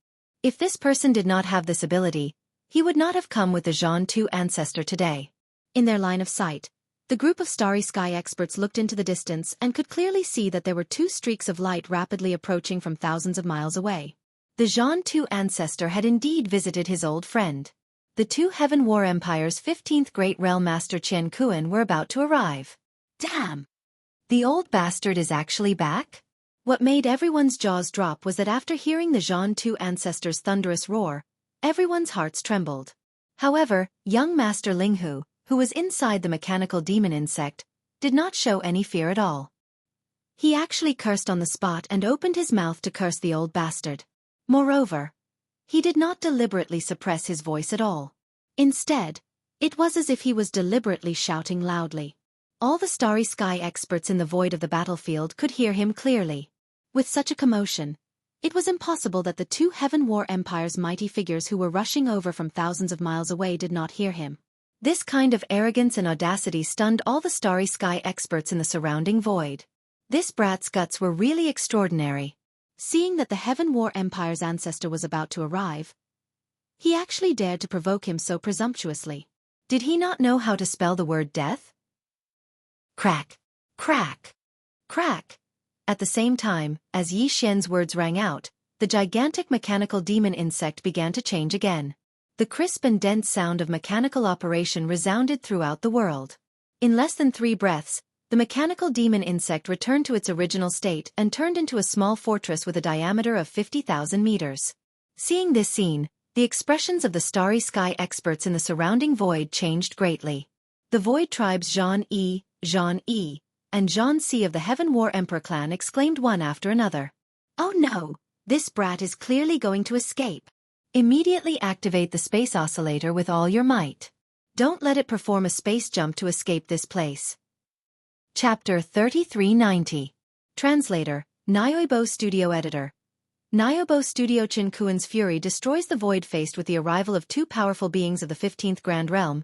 If this person did not have this ability, he would not have come with the Jean 2 ancestor today. In their line of sight, the group of starry sky experts looked into the distance and could clearly see that there were 2 streaks of light rapidly approaching from thousands of miles away. The Jean 2 ancestor had indeed visited his old friend. The 2 Heaven War Empire's 15th Great Realm Master Qian Kuan were about to arrive. Damn! The old bastard is actually back? What made everyone's jaws drop was that after hearing the Jean 2 ancestor's thunderous roar, everyone's hearts trembled. However, young Master Linghu, who was inside the mechanical demon insect, did not show any fear at all. He actually cursed on the spot and opened his mouth to curse the old bastard. Moreover, he did not deliberately suppress his voice at all. Instead, it was as if he was deliberately shouting loudly. All the starry sky experts in the void of the battlefield could hear him clearly. With such a commotion, it was impossible that the 2 Heaven War Empire's mighty figures who were rushing over from thousands of miles away did not hear him. This kind of arrogance and audacity stunned all the starry sky experts in the surrounding void. This brat's guts were really extraordinary. Seeing that the Heaven War Empire's ancestor was about to arrive, he actually dared to provoke him so presumptuously. Did he not know how to spell the word death? Crack, crack, crack. At the same time, as Yi Xian's words rang out, the gigantic mechanical demon insect began to change again. The crisp and dense sound of mechanical operation resounded throughout the world. In less than 3 breaths, the mechanical demon insect returned to its original state and turned into a small fortress with a diameter of 50,000 meters. Seeing this scene, the expressions of the Starry Sky experts in the surrounding void changed greatly. The Void Tribe's Jean E., and Jean C. of the Heaven War Emperor clan exclaimed one after another. "Oh no, this brat is clearly going to escape. Immediately activate the space oscillator with all your might. Don't let it perform a space jump to escape this place." Chapter 3390. Translator, Nyoibo Studio Editor. Nyoibo Studio Chinkuan's fury destroys the void faced with the arrival of two powerful beings of the 15th Grand Realm.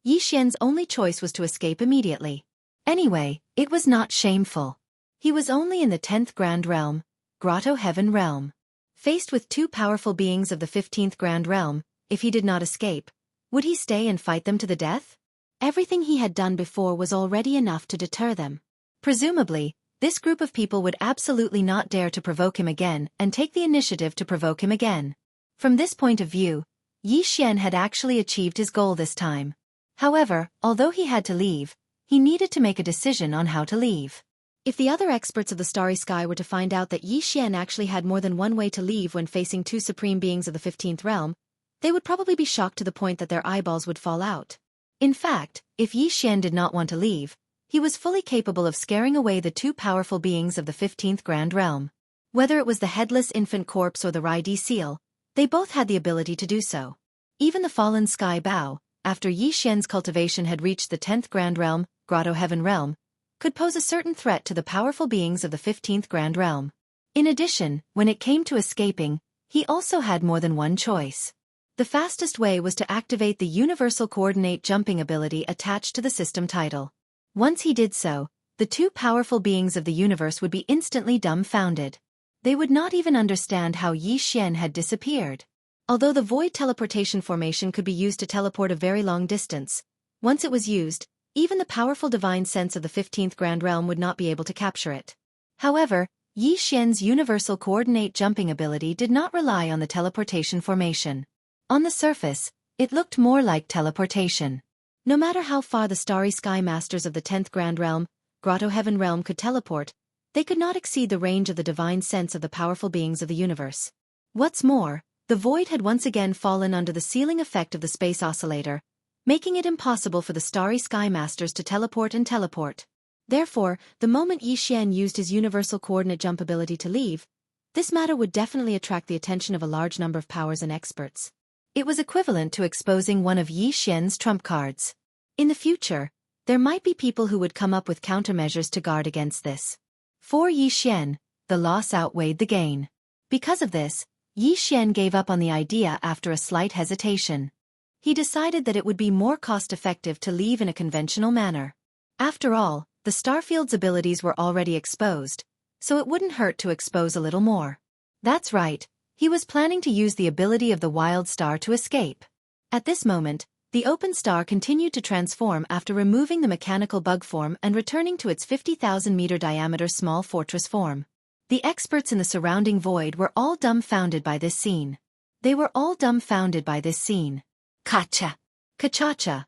Yi Xian's only choice was to escape immediately. Anyway, it was not shameful. He was only in the 10th Grand Realm, Grotto Heaven Realm. Faced with two powerful beings of the 15th Grand Realm, if he did not escape, would he stay and fight them to the death? Everything he had done before was already enough to deter them. Presumably, this group of people would absolutely not dare to provoke him again and take the initiative to provoke him again. From this point of view, Yi Xian had actually achieved his goal this time. However, although he had to leave, he needed to make a decision on how to leave. If the other experts of the Starry Sky were to find out that Yi Xian actually had more than one way to leave when facing two supreme beings of the 15th realm, they would probably be shocked to the point that their eyeballs would fall out. In fact, if Yi Xian did not want to leave, he was fully capable of scaring away the two powerful beings of the 15th Grand Realm. Whether it was the headless infant corpse or the Rai-Di seal, they both had the ability to do so. Even the fallen Sky Bao, after Yi Xian's cultivation had reached the 10th Grand Realm, Grotto Heaven Realm, could pose a certain threat to the powerful beings of the 15th Grand Realm. In addition, when it came to escaping, he also had more than one choice. The fastest way was to activate the Universal Coordinate Jumping ability attached to the system title. Once he did so, the two powerful beings of the universe would be instantly dumbfounded. They would not even understand how Yi Xian had disappeared. Although the void teleportation formation could be used to teleport a very long distance, once it was used, even the powerful divine sense of the 15th Grand Realm would not be able to capture it. However, Yi Xian's Universal Coordinate Jumping ability did not rely on the teleportation formation. On the surface, it looked more like teleportation. No matter how far the Starry Sky Masters of the 10th Grand Realm, Grotto Heaven Realm could teleport, they could not exceed the range of the divine sense of the powerful beings of the universe. What's more, the void had once again fallen under the sealing effect of the space oscillator, making it impossible for the Starry Sky Masters to teleport and teleport. Therefore, the moment Yi Xian used his Universal Coordinate Jump ability to leave, this matter would definitely attract the attention of a large number of powers and experts. It was equivalent to exposing one of Yi Xian's trump cards. In the future, there might be people who would come up with countermeasures to guard against this. For Yi Xian, the loss outweighed the gain. Because of this, Yi Xian gave up on the idea after a slight hesitation. He decided that it would be more cost-effective to leave in a conventional manner. After all, the Starfield's abilities were already exposed, so it wouldn't hurt to expose a little more. That's right, he was planning to use the ability of the Wild Star to escape. At this moment, the open star continued to transform after removing the mechanical bug form and returning to its 50,000-meter diameter small fortress form. The experts in the surrounding void were all dumbfounded by this scene. They were all dumbfounded by this scene. Kacha! Kacha-cha!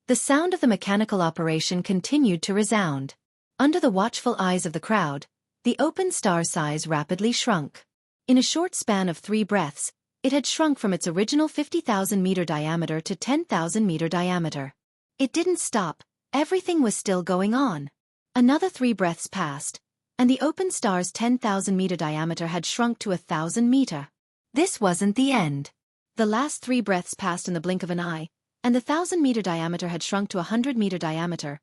The sound of the mechanical operation continued to resound. Under the watchful eyes of the crowd, the open star size rapidly shrunk. In a short span of 3 breaths, it had shrunk from its original 50,000-meter diameter to 10,000-meter diameter. It didn't stop, everything was still going on. Another 3 breaths passed, and the open star's 10,000-meter diameter had shrunk to 1,000 meter. This wasn't the end. The last 3 breaths passed in the blink of an eye, and the 1,000-meter diameter had shrunk to 100-meter diameter.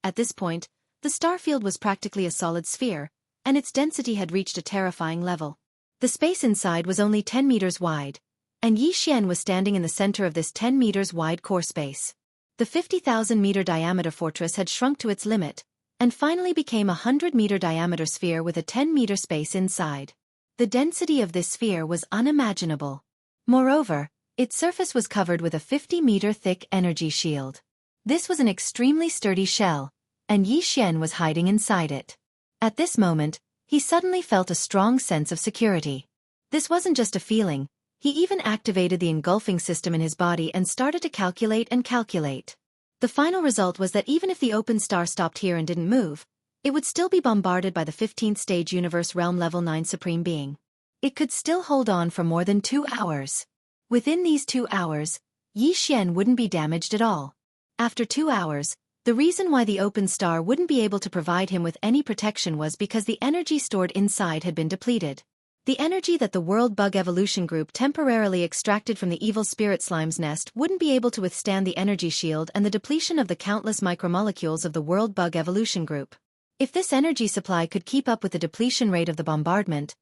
At this point, the starfield was practically a solid sphere, and its density had reached a terrifying level. The space inside was only 10 meters wide, and Yi Xian was standing in the center of this 10 meters wide core space. The 50,000-meter diameter fortress had shrunk to its limit, and finally became a 100-meter diameter sphere with a 10-meter space inside. The density of this sphere was unimaginable. Moreover, its surface was covered with a 50-meter thick energy shield. This was an extremely sturdy shell, and Yi Xian was hiding inside it. At this moment, he suddenly felt a strong sense of security. This wasn't just a feeling, he even activated the engulfing system in his body and started to calculate and calculate. The final result was that even if the open star stopped here and didn't move, it would still be bombarded by the 15th stage Universe Realm Level 9 Supreme Being. It could still hold on for more than 2 hours. Within these 2 hours, Yi Xian wouldn't be damaged at all. After 2 hours, the reason why the open star wouldn't be able to provide him with any protection was because the energy stored inside had been depleted. The energy that the World Bug Evolution Group temporarily extracted from the evil spirit slime's nest wouldn't be able to withstand the energy shield and the depletion of the countless micromolecules of the World Bug Evolution Group. If this energy supply could keep up with the depletion rate of the bombardment,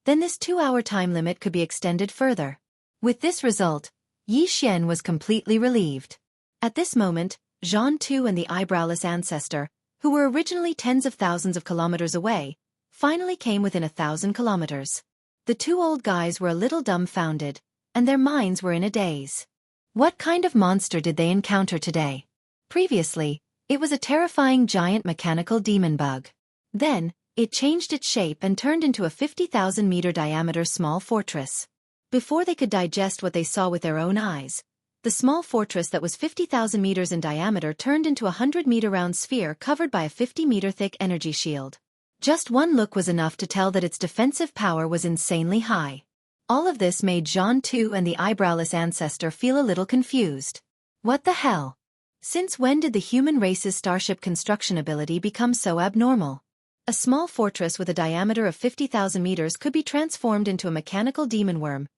then this 2-hour time limit could be extended further. With this result, Yi Xian was completely relieved. At this moment, Zhan Tu and the eyebrowless ancestor, who were originally tens of thousands of kilometers away, finally came within 1,000 kilometers. The 2 old guys were a little dumbfounded, and their minds were in a daze. What kind of monster did they encounter today? Previously, it was a terrifying giant mechanical demon bug. Then, it changed its shape and turned into a 50,000-meter diameter small fortress. Before they could digest what they saw with their own eyes, the small fortress that was 50,000 meters in diameter turned into a 100-meter round sphere covered by a 50-meter thick energy shield. Just one look was enough to tell that its defensive power was insanely high. All of this made Zhan Tu and the eyebrowless ancestor feel a little confused. What the hell? Since when did the human race's starship construction ability become so abnormal? A small fortress with a diameter of 50,000 meters could be transformed into a mechanical demon worm,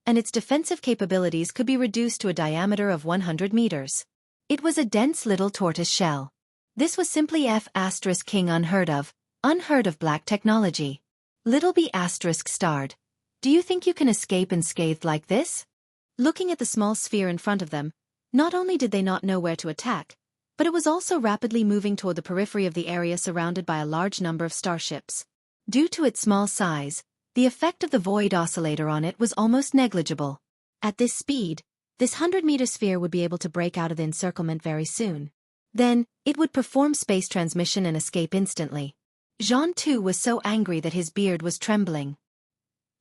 and its defensive capabilities could be reduced to a diameter of 100 meters. It was a dense little tortoise shell. This was simply F*King unheard of black technology. Little B** starred. Do you think you can escape unscathed like this? Looking at the small sphere in front of them, not only did they not know where to attack, but it was also rapidly moving toward the periphery of the area surrounded by a large number of starships. Due to its small size, the effect of the void oscillator on it was almost negligible. At this speed, this 100-meter sphere would be able to break out of the encirclement very soon. Then, it would perform space transmission and escape instantly. Zhan Tu was so angry that his beard was trembling.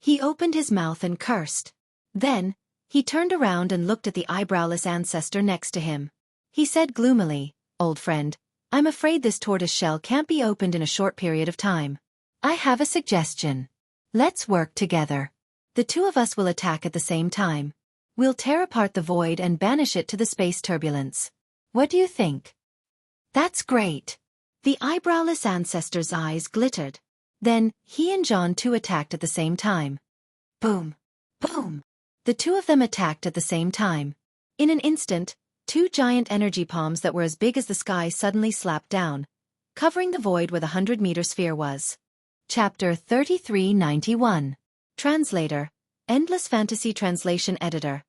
He opened his mouth and cursed. Then, he turned around and looked at the eyebrowless ancestor next to him. He said gloomily, "Old friend, I'm afraid this tortoise shell can't be opened in a short period of time. I have a suggestion. Let's work together. The 2 of us will attack at the same time. We'll tear apart the void and banish it to the space turbulence. What do you think?" "That's great." The eyebrowless ancestor's eyes glittered. Then, he and Zhan Tu attacked at the same time. Boom! Boom! The 2 of them attacked at the same time. In an instant, 2 giant energy palms that were as big as the sky suddenly slapped down, covering the void where the 100-meter sphere was. Chapter 3391. Translator. Endless Fantasy Translation Editor.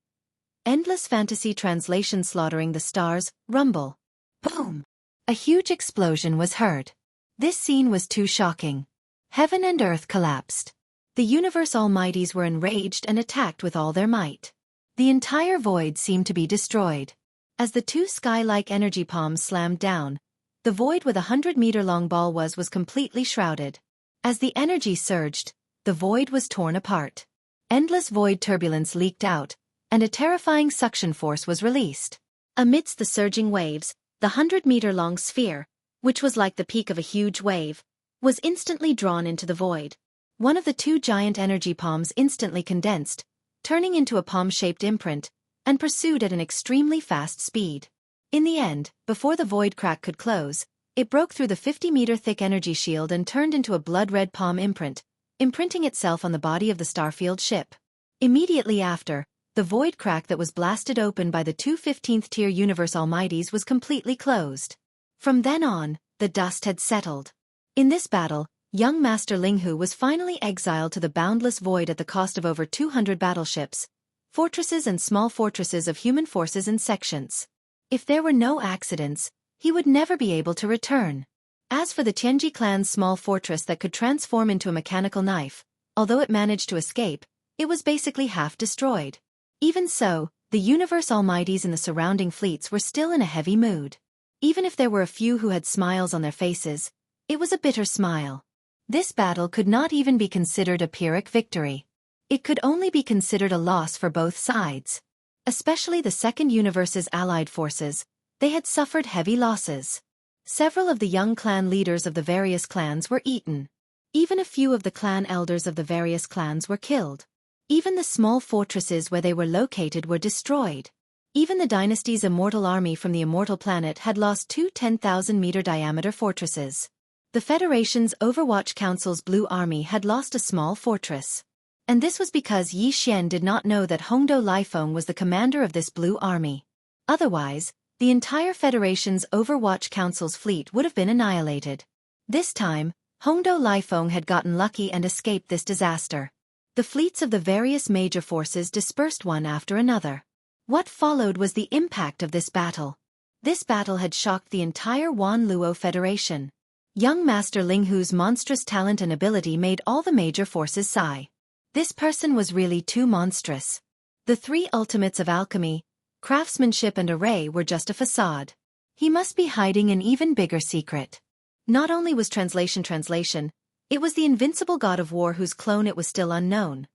Endless Fantasy Translation. Slaughtering the Stars, Rumble. Boom! A huge explosion was heard. This scene was too shocking. Heaven and earth collapsed. The universe almighties were enraged and attacked with all their might. The entire void seemed to be destroyed. As the 2 sky-like energy palms slammed down, the void where the 100-meter-long ball was completely shrouded. As the energy surged, the void was torn apart. Endless void turbulence leaked out, and a terrifying suction force was released. Amidst the surging waves, the 100-meter-long sphere, which was like the peak of a huge wave, was instantly drawn into the void. One of the 2 giant energy palms instantly condensed, turning into a palm-shaped imprint, and pursued at an extremely fast speed. In the end, before the void crack could close, it broke through the 50-meter thick energy shield and turned into a blood-red palm imprint, imprinting itself on the body of the Starfield ship. Immediately after, the void crack that was blasted open by the 2 15th-tier Universe Almighties was completely closed. From then on, the dust had settled. In this battle, young Master Linghu was finally exiled to the boundless void at the cost of over 200 battleships, fortresses and small fortresses of human forces and sections. If there were no accidents, he would never be able to return. As for the Tianji clan's small fortress that could transform into a mechanical knife, although it managed to escape, it was basically half destroyed. Even so, the Universe Almighties in the surrounding fleets were still in a heavy mood. Even if there were a few who had smiles on their faces, it was a bitter smile. This battle could not even be considered a Pyrrhic victory. It could only be considered a loss for both sides. Especially the Second Universe's allied forces, they had suffered heavy losses. Several of the young clan leaders of the various clans were eaten. Even a few of the clan elders of the various clans were killed. Even the small fortresses where they were located were destroyed. Even the dynasty's immortal army from the immortal planet had lost two 10,000-meter diameter fortresses. The Federation's Overwatch Council's Blue Army had lost a small fortress. And this was because Yi Xian did not know that Hongdou Lifeng was the commander of this Blue Army. Otherwise, the entire Federation's Overwatch Council's fleet would have been annihilated. This time, Hongdou Lifeng had gotten lucky and escaped this disaster. The fleets of the various major forces dispersed one after another. What followed was the impact of this battle. This battle had shocked the entire Wan Luo Federation. Young Master Linghu's monstrous talent and ability made all the major forces sigh. This person was really too monstrous. The three ultimates of alchemy, craftsmanship and array were just a facade. He must be hiding an even bigger secret. Not only was translation, it was the invincible god of war whose clone it was still unknown.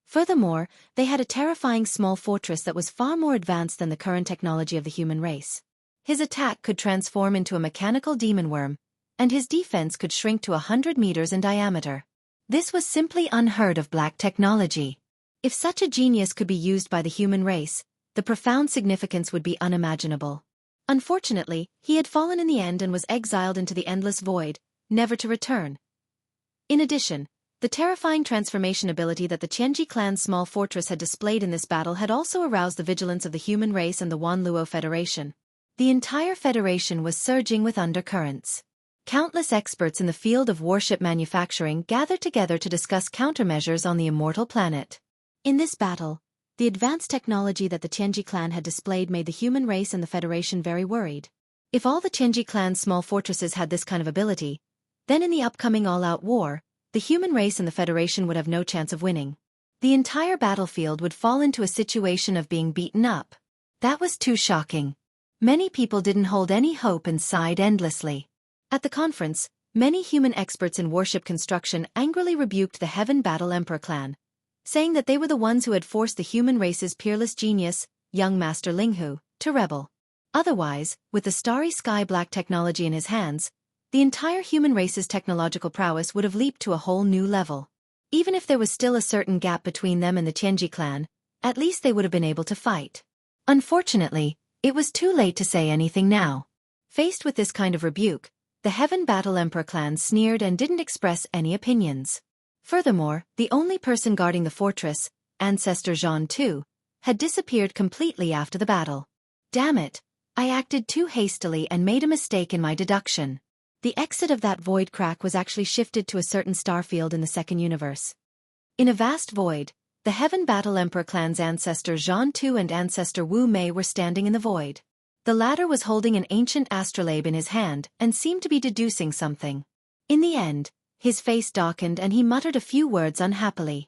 Furthermore, they had a terrifying small fortress that was far more advanced than the current technology of the human race. His attack could transform into a mechanical demon worm, and his defense could shrink to 100 meters in diameter. This was simply unheard of black technology. If such a genius could be used by the human race, the profound significance would be unimaginable. Unfortunately, he had fallen in the end and was exiled into the endless void, never to return. In addition, the terrifying transformation ability that the Qianji clan's small fortress had displayed in this battle had also aroused the vigilance of the human race and the Wan Luo Federation. The entire Federation was surging with undercurrents. Countless experts in the field of warship manufacturing gathered together to discuss countermeasures on the immortal planet. In this battle, the advanced technology that the Qianji clan had displayed made the human race and the Federation very worried. If all the Qianji clan's small fortresses had this kind of ability, then in the upcoming all-out war, the human race and the Federation would have no chance of winning. The entire battlefield would fall into a situation of being beaten up. That was too shocking. Many people didn't hold any hope and sighed endlessly. At the conference, many human experts in warship construction angrily rebuked the Heaven Battle Emperor clan, saying that they were the ones who had forced the human race's peerless genius, young Master Linghu, to rebel. Otherwise, with the starry sky black technology in his hands, the entire human race's technological prowess would have leaped to a whole new level. Even if there was still a certain gap between them and the Qianji clan, at least they would have been able to fight. Unfortunately, it was too late to say anything now. Faced with this kind of rebuke, the Heaven Battle Emperor clan sneered and didn't express any opinions. Furthermore, the only person guarding the fortress, Ancestor Zhan Tu, had disappeared completely after the battle. Damn it, I acted too hastily and made a mistake in my deduction. The exit of that void crack was actually shifted to a certain starfield in the second universe. In a vast void, the Heaven Battle Emperor clan's ancestor Zhan Tu and ancestor Wu Mei were standing in the void. The latter was holding an ancient astrolabe in his hand and seemed to be deducing something. In the end, his face darkened and he muttered a few words unhappily.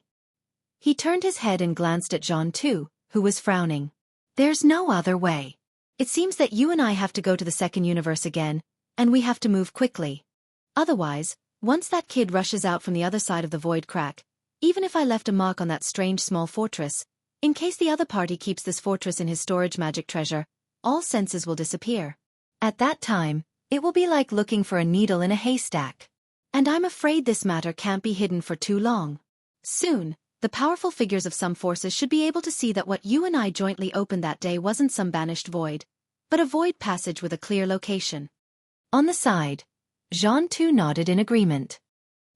He turned his head and glanced at Zhan Tu, who was frowning. There's no other way. It seems that you and I have to go to the second universe again, and we have to move quickly. Otherwise, once that kid rushes out from the other side of the void crack, even if I left a mark on that strange small fortress, in case the other party keeps this fortress in his storage magic treasure, all senses will disappear. At that time, it will be like looking for a needle in a haystack. And I'm afraid this matter can't be hidden for too long. Soon, the powerful figures of some forces should be able to see that what you and I jointly opened that day wasn't some banished void, but a void passage with a clear location. On the side, Zhan Tu nodded in agreement.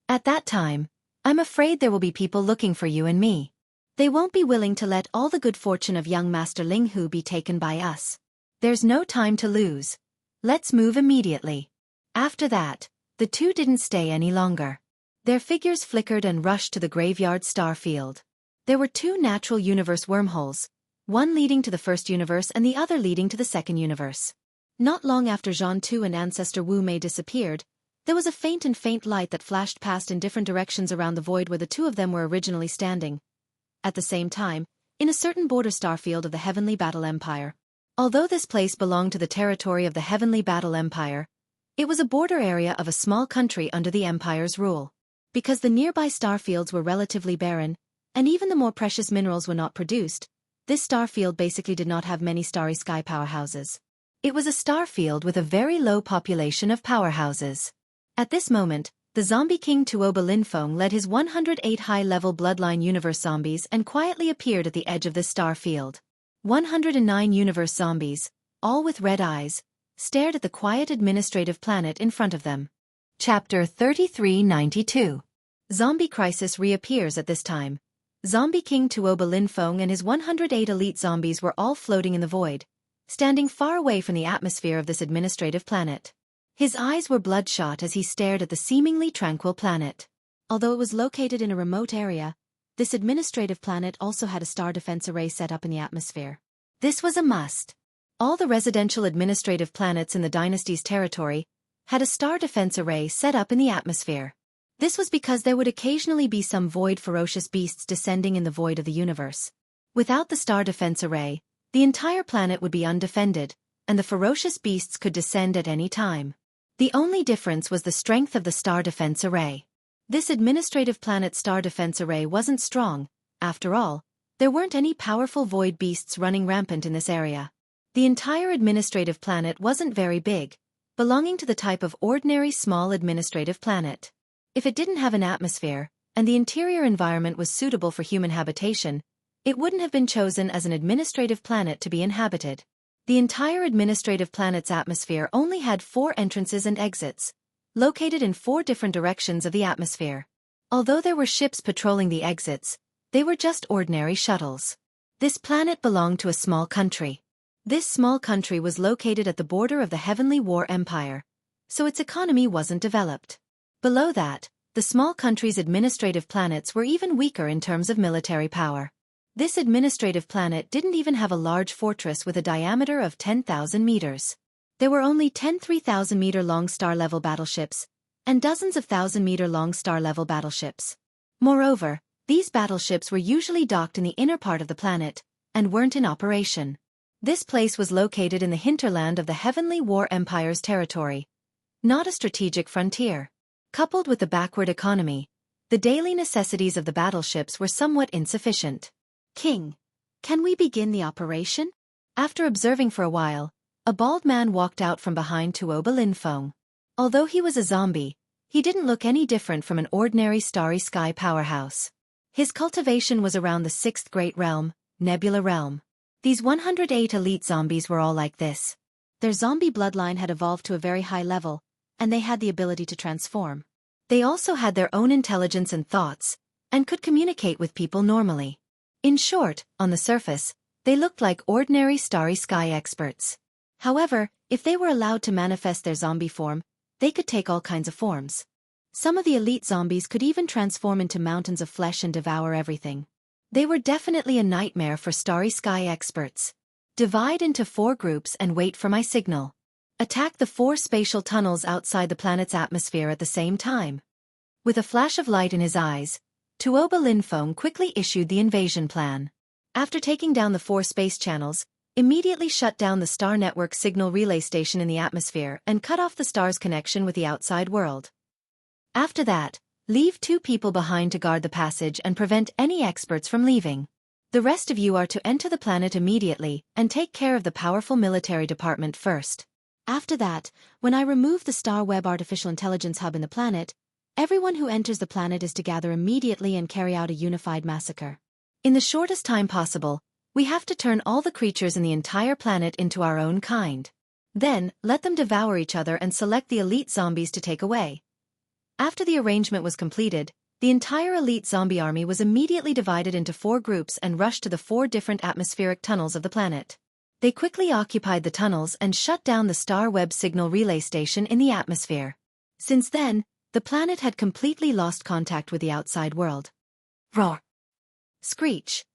At that time, I'm afraid there will be people looking for you and me. They won't be willing to let all the good fortune of young Master Linghu be taken by us. There's no time to lose. Let's move immediately. After that, the two didn't stay any longer. Their figures flickered and rushed to the graveyard starfield. There were two natural universe wormholes, one leading to the first universe and the other leading to the second universe. Not long after Zhan Tu and ancestor Wu Mei disappeared, there was a faint light that flashed past in different directions around the void where the two of them were originally standing. At the same time, in a certain border starfield of the Heavenly Battle Empire. Although this place belonged to the territory of the Heavenly Battle Empire, it was a border area of a small country under the Empire's rule. Because the nearby starfields were relatively barren, and even the more precious minerals were not produced, this starfield basically did not have many starry sky powerhouses. It was a starfield with a very low population of powerhouses. At this moment, the zombie king Tuoba Linfeng led his 108 high-level bloodline universe zombies and quietly appeared at the edge of this star field. 109 universe zombies, all with red eyes, stared at the quiet administrative planet in front of them. Chapter 3392. Zombie Crisis reappears at this time. Zombie King Tuoba Linfeng and his 108 elite zombies were all floating in the void, standing far away from the atmosphere of this administrative planet. His eyes were bloodshot as he stared at the seemingly tranquil planet. Although it was located in a remote area, this administrative planet also had a star defense array set up in the atmosphere. This was a must. All the residential administrative planets in the dynasty's territory had a star defense array set up in the atmosphere. This was because there would occasionally be some void ferocious beasts descending in the void of the universe. Without the star defense array, the entire planet would be undefended, and the ferocious beasts could descend at any time. The only difference was the strength of the star defense array. This administrative planet star defense array wasn't strong. After all, there weren't any powerful void beasts running rampant in this area. The entire administrative planet wasn't very big, belonging to the type of ordinary small administrative planet. If it didn't have an atmosphere, and the interior environment was suitable for human habitation, it wouldn't have been chosen as an administrative planet to be inhabited. The entire administrative planet's atmosphere only had 4 entrances and exits, located in 4 different directions of the atmosphere. Although there were ships patrolling the exits, they were just ordinary shuttles. This planet belonged to a small country. This small country was located at the border of the Heavenly War Empire, so its economy wasn't developed. Below that, the small country's administrative planets were even weaker in terms of military power. This administrative planet didn't even have a large fortress with a diameter of 10,000 meters. There were only 10 3,000-meter-long star-level battleships, and dozens of 1,000-meter-long star-level battleships. Moreover, these battleships were usually docked in the inner part of the planet, and weren't in operation. This place was located in the hinterland of the Heavenly War Empire's territory, not a strategic frontier. Coupled with the backward economy, the daily necessities of the battleships were somewhat insufficient. King, can we begin the operation? After observing for a while, a bald man walked out from behind Tuoba Linfeng. Although he was a zombie, he didn't look any different from an ordinary starry sky powerhouse. His cultivation was around the 6th Great Realm, Nebula Realm. These 108 elite zombies were all like this. Their zombie bloodline had evolved to a very high level, and they had the ability to transform. They also had their own intelligence and thoughts, and could communicate with people normally. In short, on the surface, they looked like ordinary starry sky experts. However, if they were allowed to manifest their zombie form, they could take all kinds of forms. Some of the elite zombies could even transform into mountains of flesh and devour everything. They were definitely a nightmare for starry sky experts. Divide into 4 groups and wait for my signal. Attack the 4 spatial tunnels outside the planet's atmosphere at the same time. With a flash of light in his eyes, Tuoba Linfeng quickly issued the invasion plan. After taking down the 4 space channels, immediately shut down the star network signal relay station in the atmosphere and cut off the star's connection with the outside world. After that, leave 2 people behind to guard the passage and prevent any experts from leaving. The rest of you are to enter the planet immediately and take care of the powerful military department first. After that, when I remove the Star Web Artificial Intelligence Hub in the planet, everyone who enters the planet is to gather immediately and carry out a unified massacre. In the shortest time possible, we have to turn all the creatures in the entire planet into our own kind. Then, let them devour each other and select the elite zombies to take away. After the arrangement was completed, the entire elite zombie army was immediately divided into 4 groups and rushed to the 4 different atmospheric tunnels of the planet. They quickly occupied the tunnels and shut down the star web signal relay station in the atmosphere. Since then, the planet had completely lost contact with the outside world. Roar! Screech!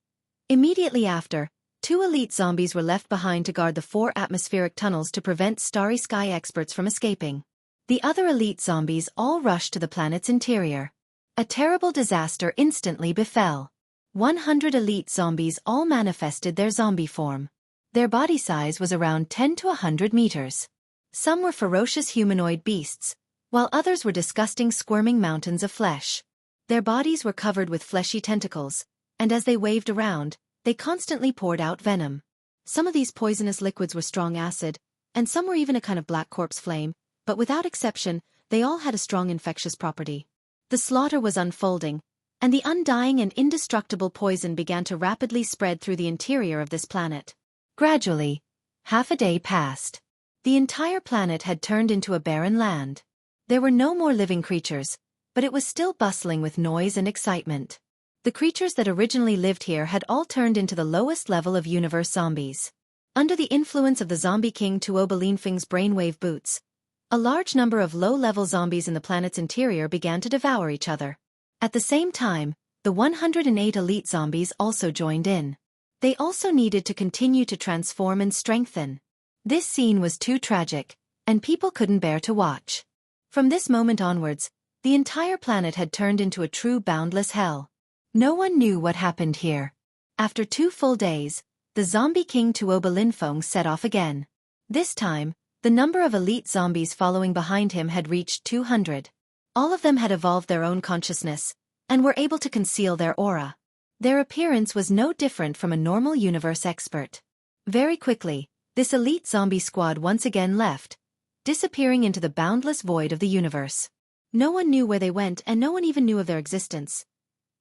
Immediately after, 2 elite zombies were left behind to guard the 4 atmospheric tunnels to prevent starry sky experts from escaping. The other elite zombies all rushed to the planet's interior. A terrible disaster instantly befell. 100 elite zombies all manifested their zombie form. Their body size was around 10 to 100 meters. Some were ferocious humanoid beasts, while others were disgusting squirming mountains of flesh. Their bodies were covered with fleshy tentacles, and as they waved around, they constantly poured out venom. Some of these poisonous liquids were strong acid, and some were even a kind of black corpse flame, but without exception, they all had a strong infectious property. The slaughter was unfolding, and the undying and indestructible poison began to rapidly spread through the interior of this planet. Gradually, half a day passed. The entire planet had turned into a barren land. There were no more living creatures, but it was still bustling with noise and excitement. The creatures that originally lived here had all turned into the lowest level of universe zombies. Under the influence of the zombie king Tuobalinfeng's brainwave boots, a large number of low-level zombies in the planet's interior began to devour each other. At the same time, the 108 elite zombies also joined in. They also needed to continue to transform and strengthen. This scene was too tragic, and people couldn't bear to watch. From this moment onwards, the entire planet had turned into a true boundless hell. No one knew what happened here. After 2 full days, the zombie king Tuobalinfeng set off again. This time, the number of elite zombies following behind him had reached 200. All of them had evolved their own consciousness, and were able to conceal their aura. Their appearance was no different from a normal universe expert. Very quickly, this elite zombie squad once again left, disappearing into the boundless void of the universe. No one knew where they went, and no one even knew of their existence.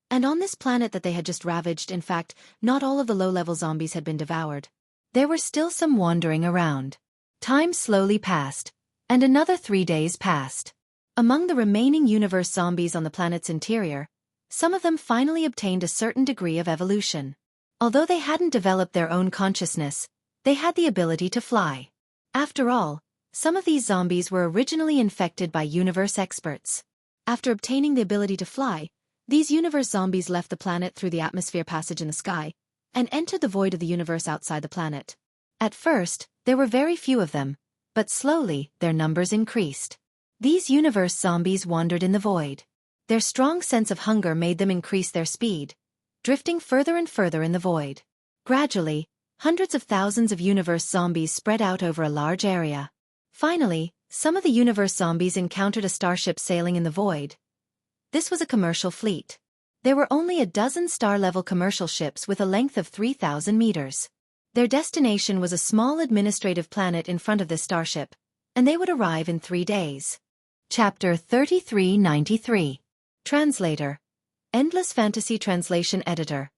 And on this planet that they had just ravaged, in fact, not all of the low-level zombies had been devoured. There were still some wandering around. Time slowly passed, and another 3 days passed. Among the remaining universe zombies on the planet's interior, some of them finally obtained a certain degree of evolution. Although they hadn't developed their own consciousness, they had the ability to fly. After all, some of these zombies were originally infected by universe experts. After obtaining the ability to fly, these universe zombies left the planet through the atmosphere passage in the sky, and entered the void of the universe outside the planet. At first, there were very few of them, but slowly, their numbers increased. These universe zombies wandered in the void. Their strong sense of hunger made them increase their speed, drifting further and further in the void. Gradually, hundreds of thousands of universe zombies spread out over a large area. Finally, some of the universe zombies encountered a starship sailing in the void. This was a commercial fleet. There were only a dozen star-level commercial ships with a length of 3,000 meters. Their destination was a small administrative planet in front of this starship, and they would arrive in 3 days. Chapter 3393. Translator. Endless Fantasy Translation Editor.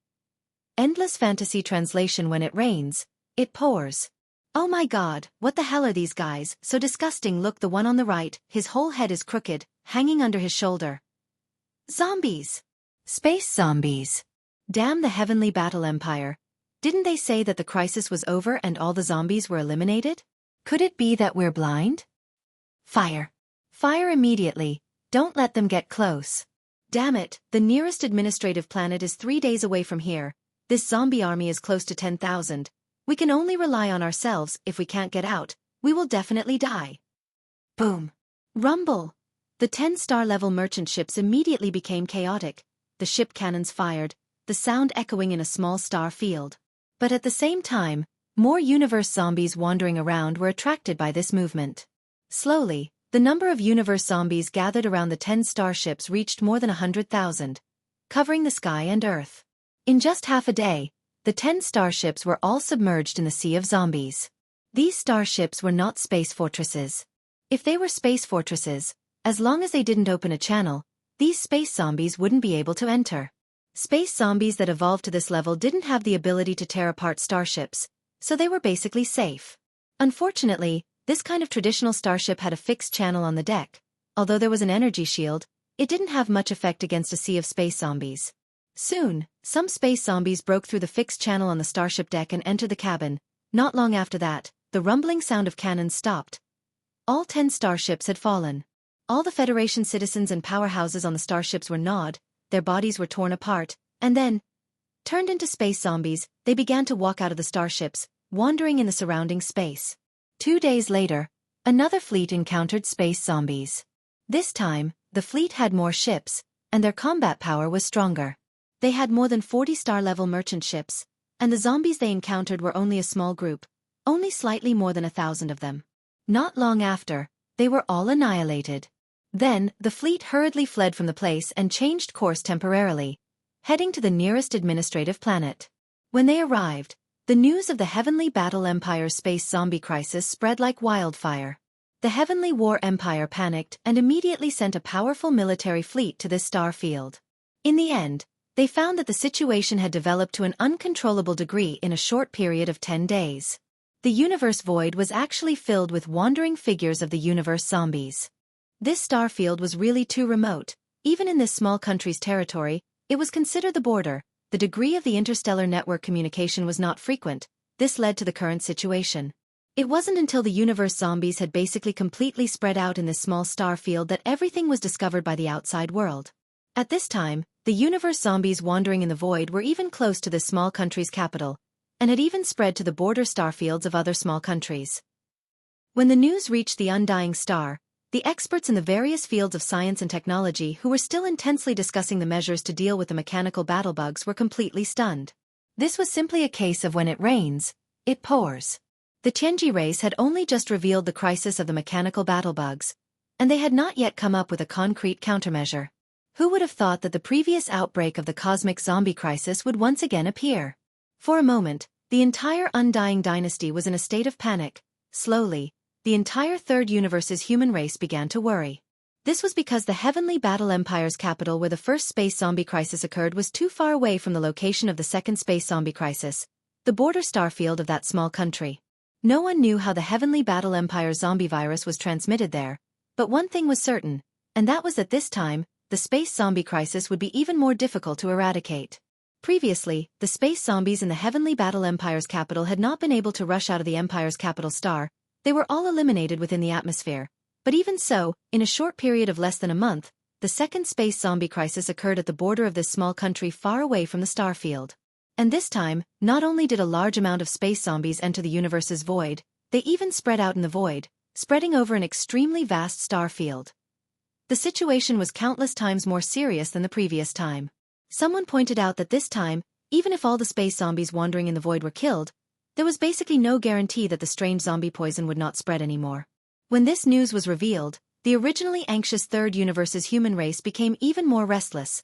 Endless Fantasy Translation. When it rains, it pours. Oh my god, what the hell are these guys, so disgusting. Look, the one on the right, his whole head is crooked, hanging under his shoulder. Zombies. Space zombies. Damn the Heavenly Battle Empire. Didn't they say that the crisis was over and all the zombies were eliminated? Could it be that we're blind? Fire. Fire immediately. Don't let them get close. Damn it, the nearest administrative planet is 3 days away from here. This zombie army is close to 10,000. We can only rely on ourselves. If we can't get out, we will definitely die. Boom. Rumble. The 10-star level merchant ships immediately became chaotic. The ship cannons fired, the sound echoing in a small star field. But at the same time, more universe zombies wandering around were attracted by this movement. Slowly, the number of universe zombies gathered around the 10 starships reached more than 100,000, covering the sky and earth. In just half a day, the 10 starships were all submerged in the sea of zombies. These starships were not space fortresses. If they were space fortresses, as long as they didn't open a channel, these space zombies wouldn't be able to enter. Space zombies that evolved to this level didn't have the ability to tear apart starships, so they were basically safe. Unfortunately, this kind of traditional starship had a fixed channel on the deck. Although there was an energy shield, it didn't have much effect against a sea of space zombies. Soon, some space zombies broke through the fixed channel on the starship deck and entered the cabin. Not long after that, the rumbling sound of cannons stopped. All 10 starships had fallen. All the Federation citizens and powerhouses on the starships were gnawed, their bodies were torn apart, and then, turned into space zombies, they began to walk out of the starships, wandering in the surrounding space. 2 days later, another fleet encountered space zombies. This time, the fleet had more ships, and their combat power was stronger. They had more than 40 star-level merchant ships, and the zombies they encountered were only a small group, only slightly more than 1,000 of them. Not long after, they were all annihilated. Then, the fleet hurriedly fled from the place and changed course temporarily, heading to the nearest administrative planet. When they arrived, the news of the Heavenly Battle Empire's space zombie crisis spread like wildfire. The Heavenly War Empire panicked and immediately sent a powerful military fleet to this star field. In the end, they found that the situation had developed to an uncontrollable degree in a short period of 10 days. The universe void was actually filled with wandering figures of the universe zombies. This star field was really too remote. Even in this small country's territory, it was considered the border. The degree of the interstellar network communication was not frequent. This led to the current situation. It wasn't until the universe zombies had basically completely spread out in this small star field that everything was discovered by the outside world. At this time, the universe zombies wandering in the void were even close to this small country's capital, and had even spread to the border starfields of other small countries. When the news reached the undying star, the experts in the various fields of science and technology who were still intensely discussing the measures to deal with the mechanical battlebugs were completely stunned. This was simply a case of when it rains, it pours. The Tianji race had only just revealed the crisis of the mechanical battlebugs, and they had not yet come up with a concrete countermeasure. Who would have thought that the previous outbreak of the cosmic zombie crisis would once again appear? For a moment, the entire Undying dynasty was in a state of panic. Slowly, the entire Third Universe's human race began to worry. This was because the Heavenly Battle Empire's capital where the first space zombie crisis occurred was too far away from the location of the second space zombie crisis, the border starfield of that small country. No one knew how the Heavenly Battle Empire's zombie virus was transmitted there, but one thing was certain, and that was that this time, the space zombie crisis would be even more difficult to eradicate. Previously, the space zombies in the Heavenly Battle Empire's capital had not been able to rush out of the Empire's capital star. They were all eliminated within the atmosphere. But even so, in a short period of less than a month, the second space zombie crisis occurred at the border of this small country far away from the star field. And this time, not only did a large amount of space zombies enter the universe's void, they even spread out in the void, spreading over an extremely vast star field. The situation was countless times more serious than the previous time. Someone pointed out that this time, even if all the space zombies wandering in the void were killed, there was basically no guarantee that the strange zombie poison would not spread anymore. When this news was revealed, the originally anxious Third Universe's human race became even more restless,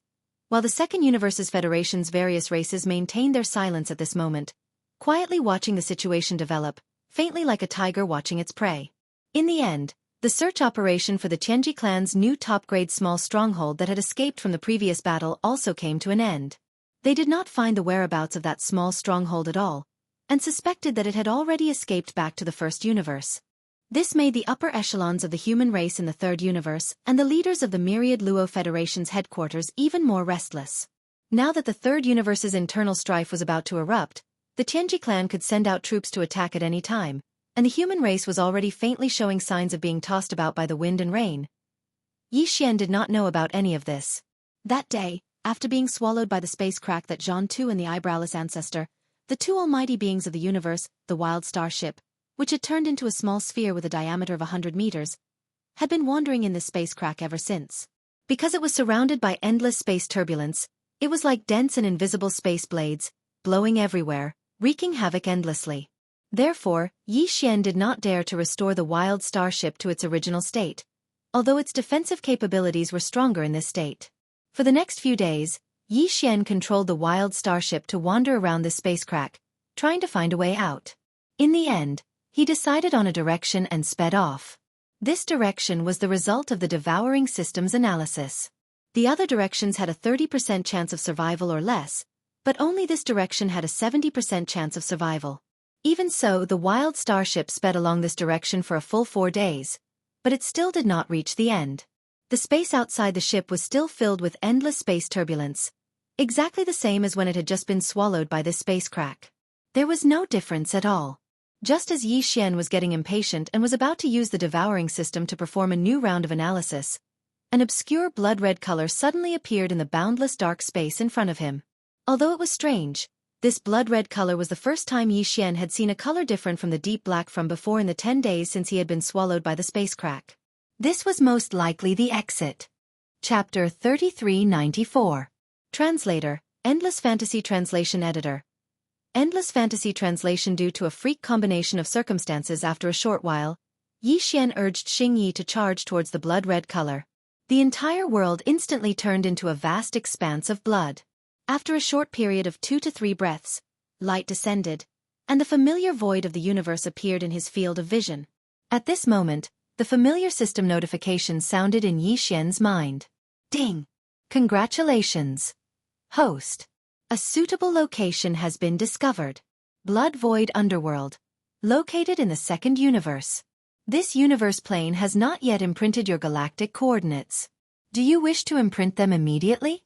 while the Second Universe's Federation's various races maintained their silence at this moment, quietly watching the situation develop, faintly like a tiger watching its prey. In the end, the search operation for the Tianji clan's new top-grade small stronghold that had escaped from the previous battle also came to an end. They did not find the whereabouts of that small stronghold at all, and suspected that it had already escaped back to the First Universe. This made the upper echelons of the human race in the Third Universe and the leaders of the myriad Luo Federation's headquarters even more restless. Now that the Third Universe's internal strife was about to erupt, the Tianji clan could send out troops to attack at any time, and the human race was already faintly showing signs of being tossed about by the wind and rain. Yi Xian did not know about any of this. That day, after being swallowed by the space crack that Zhan Tu and the eyebrowless ancestor, the two almighty beings of the universe, the wild starship, which had turned into a small sphere with a diameter of 100 meters, had been wandering in this space crack ever since. Because it was surrounded by endless space turbulence, it was like dense and invisible space blades, blowing everywhere, wreaking havoc endlessly. Therefore, Yi Xian did not dare to restore the wild starship to its original state, although its defensive capabilities were stronger in this state. For the next few days, Yi Xian controlled the wild starship to wander around this space crack, trying to find a way out. In the end, he decided on a direction and sped off. This direction was the result of the devouring system's analysis. The other directions had a 30% chance of survival or less, but only this direction had a 70% chance of survival. Even so, the wild starship sped along this direction for a full 4 days, but it still did not reach the end. The space outside the ship was still filled with endless space turbulence, exactly the same as when it had just been swallowed by this space crack. There was no difference at all. Just as Yi Xian was getting impatient and was about to use the devouring system to perform a new round of analysis, an obscure blood-red color suddenly appeared in the boundless dark space in front of him. Although it was strange, this blood-red color was the first time Yi Xian had seen a color different from the deep black from before in the 10 days since he had been swallowed by the space crack. This was most likely the exit. Chapter 3394. Translator, Endless Fantasy Translation Editor. Endless Fantasy Translation. Due to a freak combination of circumstances, after a short while, Yi Xian urged Xing Yi to charge towards the blood-red color. The entire world instantly turned into a vast expanse of blood. After a short period of 2 to 3 breaths, light descended, and the familiar void of the universe appeared in his field of vision. At this moment, The familiar system notification sounded in Yi Xian's mind. Ding! Congratulations, host. A suitable location has been discovered. Blood Void Underworld, located in the second universe. This universe plane has not yet imprinted your galactic coordinates. Do you wish to imprint them immediately?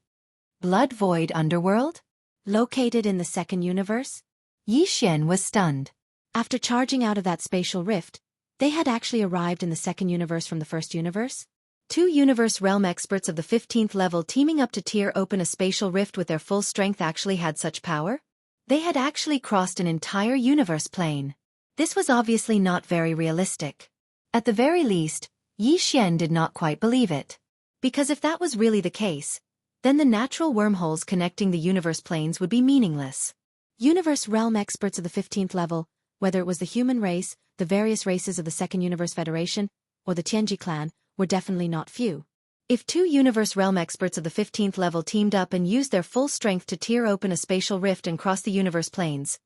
Blood Void Underworld? Located in the second universe? Yi Xian was stunned. After charging out of that spatial rift, they had actually arrived in the second universe from the first universe? 2 universe realm experts of the 15th level teaming up to tear open a spatial rift with their full strength actually had such power? They had actually crossed an entire universe plane. This was obviously not very realistic. At the very least, Yi Xian did not quite believe it. Because if that was really the case, then the natural wormholes connecting the universe planes would be meaningless. Universe realm experts of the 15th level, whether it was the human race, the various races of the Second Universe Federation, or the Tianji clan, were definitely not few. If 2 universe realm experts of the 15th level teamed up and used their full strength to tear open a spatial rift and cross the universe planes,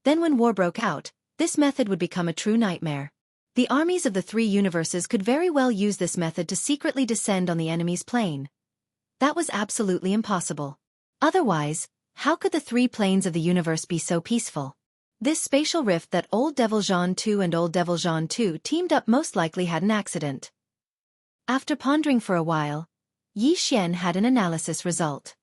then when war broke out, this method would become a true nightmare. The armies of the 3 universes could very well use this method to secretly descend on the enemy's plane. That was absolutely impossible. Otherwise, how could the 3 planes of the universe be so peaceful? This spatial rift that Old Devil Jean 2 and Old Devil Jean 2 teamed up most likely had an accident. After pondering for a while, Yi Xian had an analysis result.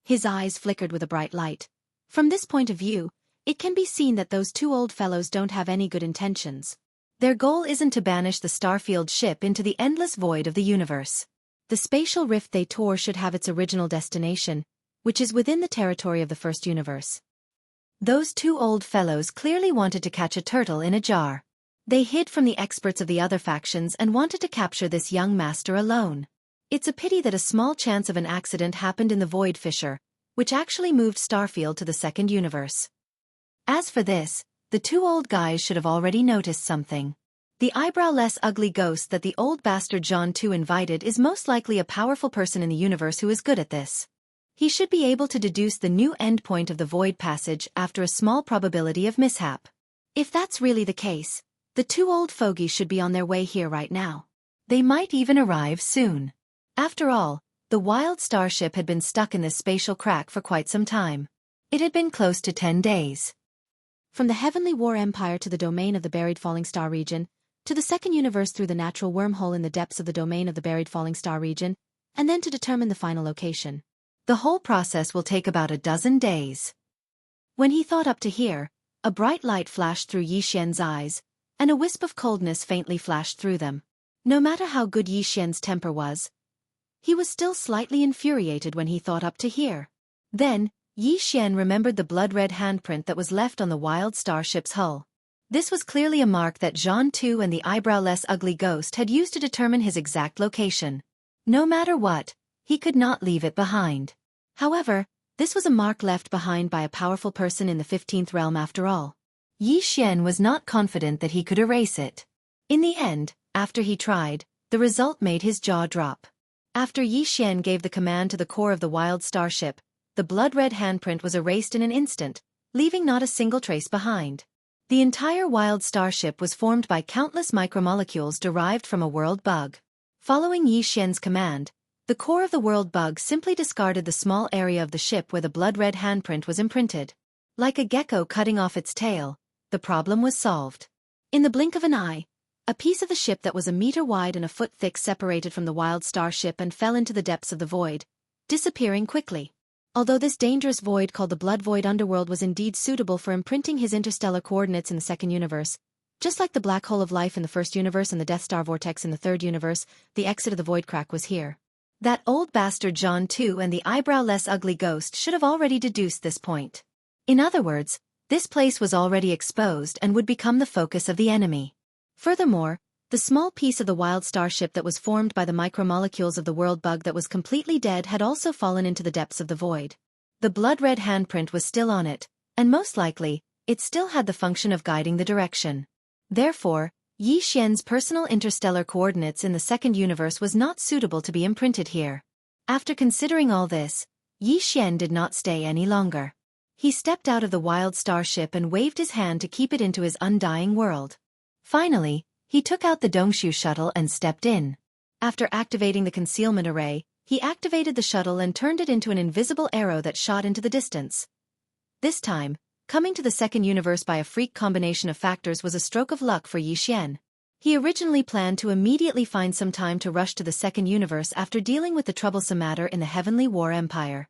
His eyes flickered with a bright light. From this point of view, it can be seen that those 2 old fellows don't have any good intentions. Their goal isn't to banish the Starfield ship into the endless void of the universe. The spatial rift they tore should have its original destination, which is within the territory of the first universe. Those 2 old fellows clearly wanted to catch a turtle in a jar. They hid from the experts of the other factions and wanted to capture this young master alone. It's a pity that a small chance of an accident happened in the Void Fissure, which actually moved Starfield to the second universe. As for this, the 2 old guys should have already noticed something. The eyebrow-less ugly ghost that the old bastard John 2 invited is most likely a powerful person in the universe who is good at this. He should be able to deduce the new endpoint of the Void Passage after a small probability of mishap. If that's really the case, the 2 old fogies should be on their way here right now. They might even arrive soon. After all, the wild starship had been stuck in this spatial crack for quite some time. It had been close to 10 days. From the Heavenly War Empire to the domain of the Buried Falling Star region, to the second universe through the natural wormhole in the depths of the domain of the Buried Falling Star region, and then to determine the final location. The whole process will take about a dozen days. When he thought up to here, a bright light flashed through Yi Xian's eyes, and a wisp of coldness faintly flashed through them. No matter how good Yi Xian's temper was, he was still slightly infuriated when he thought up to here. Then, Yi Xian remembered the blood-red handprint that was left on the wild starship's hull. This was clearly a mark that Jean 2 and the eyebrow-less ugly ghost had used to determine his exact location. No matter what, he could not leave it behind. However, this was a mark left behind by a powerful person in the 15th realm after all. Yi Xian was not confident that he could erase it. In the end, after he tried, the result made his jaw drop. After Yi Xian gave the command to the core of the wild starship, the blood-red handprint was erased in an instant, leaving not a single trace behind. The entire wild starship was formed by countless micromolecules derived from a world bug. Following Yi Xian's command, the core of the world bug simply discarded the small area of the ship where the blood-red handprint was imprinted. Like a gecko cutting off its tail, the problem was solved. In the blink of an eye, a piece of the ship that was a meter wide and a foot thick separated from the wild starship and fell into the depths of the void, disappearing quickly. Although this dangerous void called the Blood Void Underworld was indeed suitable for imprinting his interstellar coordinates in the second universe, just like the black hole of life in the first universe and the Death Star vortex in the third universe, the exit of the void crack was here. That old bastard John 2 and the eyebrow-less ugly ghost should have already deduced this point. In other words, this place was already exposed and would become the focus of the enemy. Furthermore, the small piece of the wild starship that was formed by the micromolecules of the world bug that was completely dead had also fallen into the depths of the void. The blood-red handprint was still on it, and most likely, it still had the function of guiding the direction. Therefore, Yi Xian's personal interstellar coordinates in the second universe was not suitable to be imprinted here. After considering all this, Yi Xian did not stay any longer. He stepped out of the wild starship and waved his hand to keep it into his undying world. Finally, He took out the Dongshu shuttle and stepped in. After activating the concealment array, he activated the shuttle and turned it into an invisible arrow that shot into the distance. This time, coming to the second universe by a freak combination of factors was a stroke of luck for Yi Xian. He originally planned to immediately find some time to rush to the second universe after dealing with the troublesome matter in the Heavenly War Empire.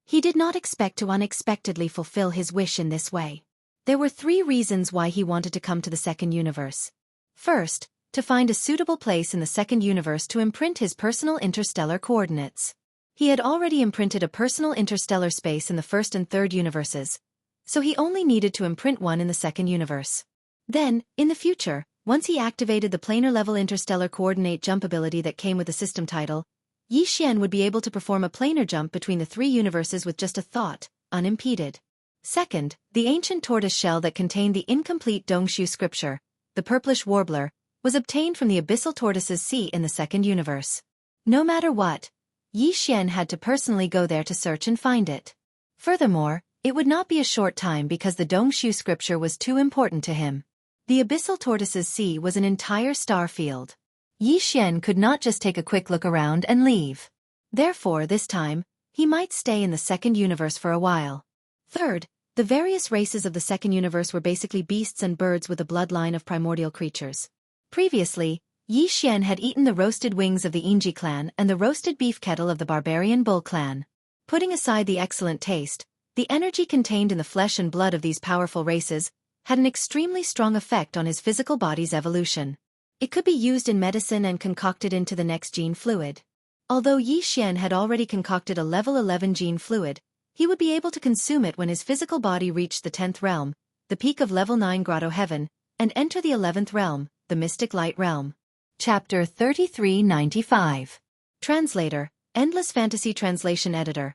He did not expect to unexpectedly fulfill his wish in this way. There were 3 reasons why he wanted to come to the second universe. First, to find a suitable place in the second universe to imprint his personal interstellar coordinates. He had already imprinted a personal interstellar space in the first and third universes, so he only needed to imprint one in the second universe. Then, in the future, once he activated the planar-level interstellar coordinate jump ability that came with the system title, Yi Xian would be able to perform a planar jump between the 3 universes with just a thought, unimpeded. Second, the ancient tortoise shell that contained the incomplete Dongshu scripture, the purplish warbler, was obtained from the abyssal tortoise's sea in the second universe. No matter what, Yi Xian had to personally go there to search and find it. Furthermore, it would not be a short time because the Dongshu scripture was too important to him. The abyssal tortoise's sea was an entire star field. Yi Xian could not just take a quick look around and leave. Therefore, this time, he might stay in the second universe for a while. Third, the various races of the second universe were basically beasts and birds with a bloodline of primordial creatures. Previously, Yi Xian had eaten the roasted wings of the Inji clan and the roasted beef kettle of the barbarian bull clan. Putting aside the excellent taste, the energy contained in the flesh and blood of these powerful races had an extremely strong effect on his physical body's evolution. It could be used in medicine and concocted into the next gene fluid. Although Yi Xian had already concocted a level 11 gene fluid, he would be able to consume it when his physical body reached the 10th realm, the peak of level 9 Grotto Heaven, and enter the 11th realm, the Mystic Light Realm. Chapter 3395. Translator, Endless Fantasy Translation Editor.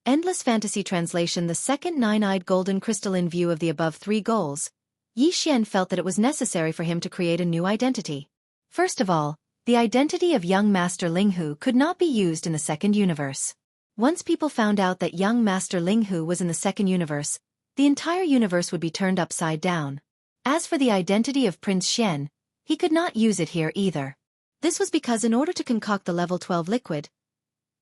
Endless Fantasy Translation. The second nine-eyed golden crystalline view of the above 3 goals, Yi Xian felt that it was necessary for him to create a new identity. First of all, the identity of young Master Linghu could not be used in the second universe. Once people found out that young Master Linghu was in the second universe, the entire universe would be turned upside down. As for the identity of Prince Xian, he could not use it here either. This was because in order to concoct the level 12 liquid,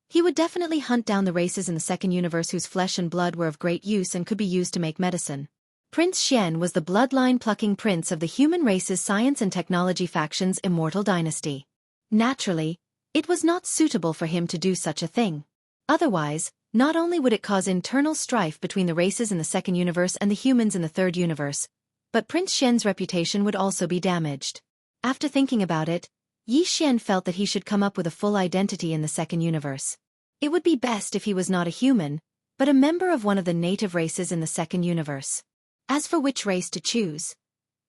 he would definitely hunt down the races in the second universe whose flesh and blood were of great use and could be used to make medicine. Prince Xian was the bloodline-plucking prince of the human race's science and technology faction's immortal dynasty. Naturally, it was not suitable for him to do such a thing. Otherwise, not only would it cause internal strife between the races in the second universe and the humans in the third universe, but Prince Xian's reputation would also be damaged. After thinking about it, Yi Xian felt that he should come up with a full identity in the second universe. It would be best if he was not a human, but a member of one of the native races in the second universe. As for which race to choose,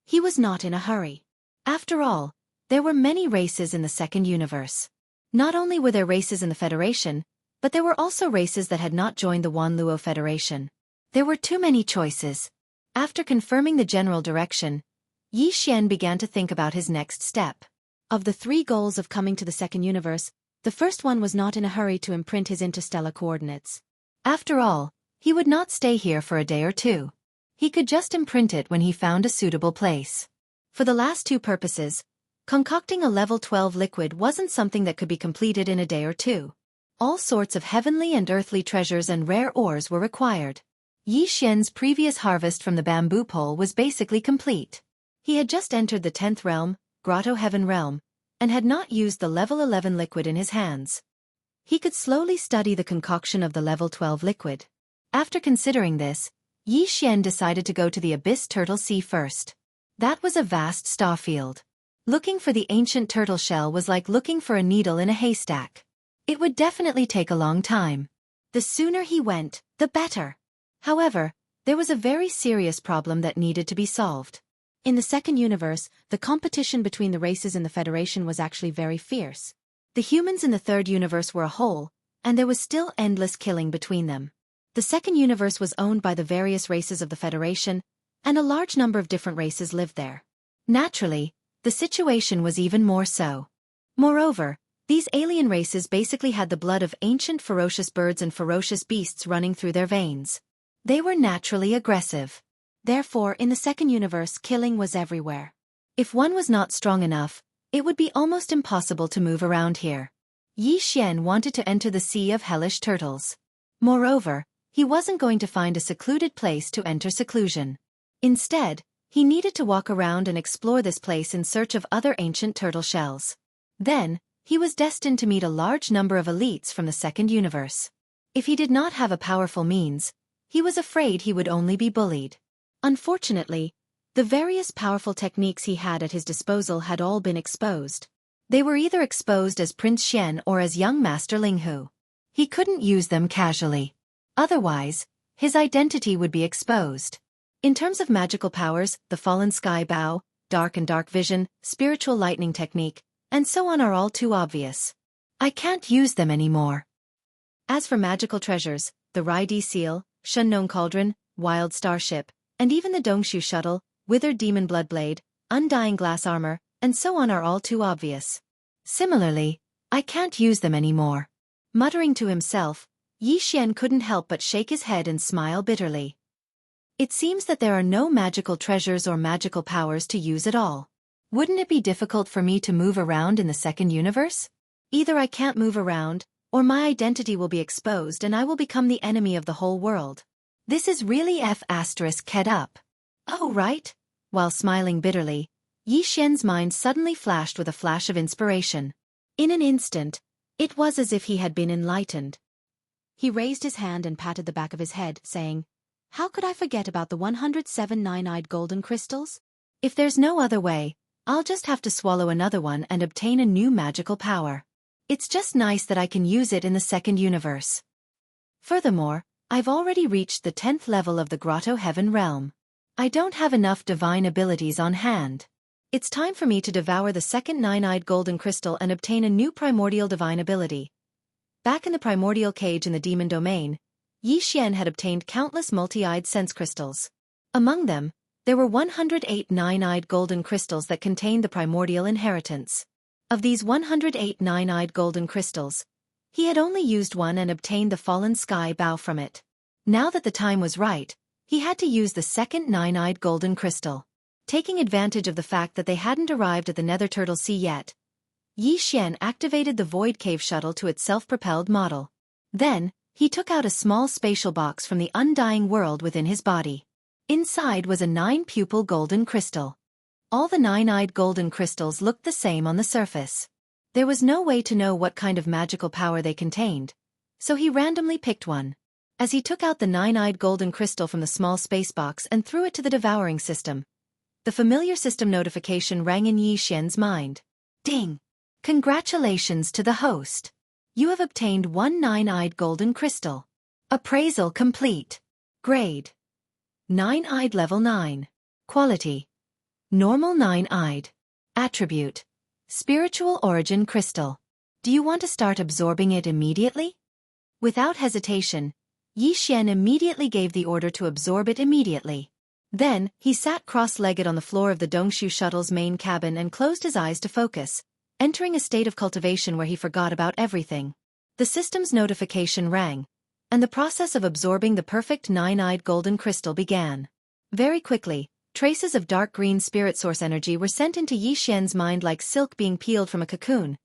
he was not in a hurry. After all, there were many races in the second universe. Not only were there races in the Federation, but there were also races that had not joined the Wanluo Federation. There were too many choices. After confirming the general direction, Yi Xian began to think about his next step. Of the 3 goals of coming to the second universe, the first one was not in a hurry to imprint his interstellar coordinates. After all, he would not stay here for a day or 2. He could just imprint it when he found a suitable place. For the last 2 purposes, concocting a level 12 liquid wasn't something that could be completed in a day or 2. All sorts of heavenly and earthly treasures and rare ores were required. Yi Xian's previous harvest from the bamboo pole was basically complete. He had just entered the 10th realm, Grotto Heaven realm, and had not used the level 11 liquid in his hands. He could slowly study the concoction of the level 12 liquid. After considering this, Yi Xian decided to go to the Abyss Turtle Sea first. That was a vast starfield. Looking for the ancient turtle shell was like looking for a needle in a haystack. It would definitely take a long time. The sooner he went, the better. However, there was a very serious problem that needed to be solved. In the second universe, the competition between the races in the Federation was actually very fierce. The humans in the third universe were a whole, and there was still endless killing between them. The second universe was owned by the various races of the Federation, and a large number of different races lived there. Naturally, the situation was even more so. Moreover, these alien races basically had the blood of ancient ferocious birds and ferocious beasts running through their veins. They were naturally aggressive. Therefore, in the second universe, killing was everywhere. If one was not strong enough, it would be almost impossible to move around here. Yi Xian wanted to enter the sea of hellish turtles. Moreover, he wasn't going to find a secluded place to enter seclusion. Instead, he needed to walk around and explore this place in search of other ancient turtle shells. Then, he was destined to meet a large number of elites from the second universe. If he did not have a powerful means, he was afraid he would only be bullied. Unfortunately, the various powerful techniques he had at his disposal had all been exposed. They were either exposed as Prince Xian or as young Master Linghu. He couldn't use them casually. Otherwise, his identity would be exposed. In terms of magical powers, the Fallen Sky Bow, Dark and Dark Vision, Spiritual Lightning Technique, and so on are all too obvious. I can't use them anymore. As for magical treasures, the Rai-Di Seal, Shunnong Cauldron, Wild Starship, and even the Dongshu Shuttle, Withered Demon Bloodblade, Undying Glass Armor, and so on are all too obvious. Similarly, I can't use them anymore. Muttering to himself, Yi Xian couldn't help but shake his head and smile bitterly. It seems that there are no magical treasures or magical powers to use at all. Wouldn't it be difficult for me to move around in the second universe? Either I can't move around, or my identity will be exposed and I will become the enemy of the whole world. This is really F***ed up. Oh right. While smiling bitterly, Yi Xian's mind suddenly flashed with a flash of inspiration. In an instant, it was as if he had been enlightened. He raised his hand and patted the back of his head, saying, "How could I forget about the 107 nine-eyed golden crystals? If there's no other way, I'll just have to swallow another one and obtain a new magical power. It's just nice that I can use it in the second universe. Furthermore, I've already reached the 10th level of the Grotto Heaven realm. I don't have enough divine abilities on hand. It's time for me to devour the second nine-eyed golden crystal and obtain a new primordial divine ability." Back in the primordial cage in the demon domain, Yi Xian had obtained countless multi-eyed sense crystals. Among them, there were 108 nine-eyed golden crystals that contained the primordial inheritance. Of these 108 nine-eyed golden crystals, he had only used one and obtained the Fallen Sky Bow from it. Now that the time was right, he had to use the second nine-eyed golden crystal. Taking advantage of the fact that they hadn't arrived at the Nether Turtle Sea yet, Yi Xian activated the Void Cave Shuttle to its self-propelled model. Then, he took out a small spatial box from the undying world within his body. Inside was a 9-pupil golden crystal. All the 9-eyed golden crystals looked the same on the surface. There was no way to know what kind of magical power they contained, so he randomly picked one. As he took out the 9-eyed golden crystal from the small space box and threw it to the devouring system, the familiar system notification rang in Yi Xian's mind. Ding! Congratulations to the host. You have obtained one 9-eyed golden crystal. Appraisal complete. Grade: 9-eyed level 9. Quality: normal 9-eyed. Attribute: spiritual origin crystal. Do you want to start absorbing it immediately? Without hesitation, Yi Xian immediately gave the order to absorb it immediately. Then, he sat cross-legged on the floor of the Dongshu Shuttle's main cabin and closed his eyes to focus, entering a state of cultivation where he forgot about everything. The system's notification rang, and the process of absorbing the perfect 9-eyed golden crystal began. Very quickly, traces of dark green spirit source energy were sent into Yi Xian's mind like silk being peeled from a cocoon,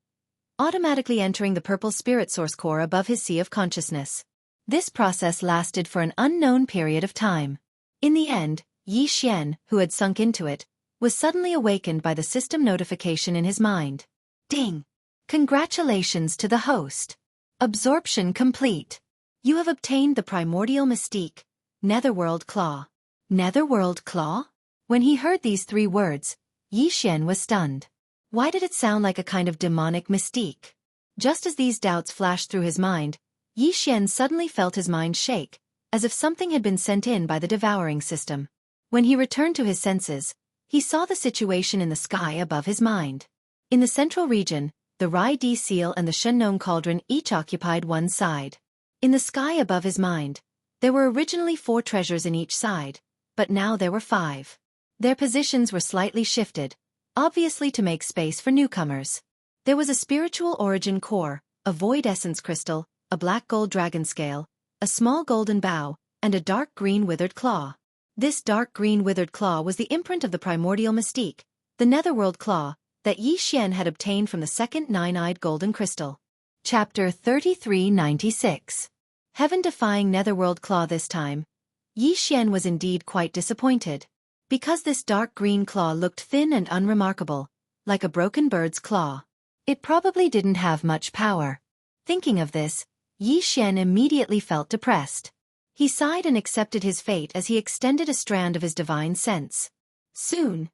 automatically entering the purple spirit source core above his sea of consciousness. This process lasted for an unknown period of time. In the end, Yi Xian, who had sunk into it, was suddenly awakened by the system notification in his mind. Ding! Congratulations to the host. Absorption complete. You have obtained the primordial mystique, Netherworld Claw. Netherworld Claw? When he heard these 3 words, Yi Xian was stunned. Why did it sound like a kind of demonic mystique? Just as these doubts flashed through his mind, Yi Xian suddenly felt his mind shake, as if something had been sent in by the devouring system. When he returned to his senses, he saw the situation in the sky above his mind. In the central region, the Rai-Di Seal and the Shunnong Cauldron each occupied one side. In the sky above his mind, there were originally 4 treasures in each side, but now there were 5. Their positions were slightly shifted, obviously to make space for newcomers. There was a spiritual origin core, a void essence crystal, a black gold dragon scale, a small golden bow, and a dark green withered claw. This dark green withered claw was the imprint of the primordial mystique, the netherworld claw, that Yi Xian had obtained from the second nine-eyed golden crystal. Chapter 3396. Heaven-defying netherworld claw. This time, Yi Xian was indeed quite disappointed. Because this dark green claw looked thin and unremarkable, like a broken bird's claw. It probably didn't have much power. Thinking of this, Yi Xian immediately felt depressed. He sighed and accepted his fate as he extended a strand of his divine sense. Soon,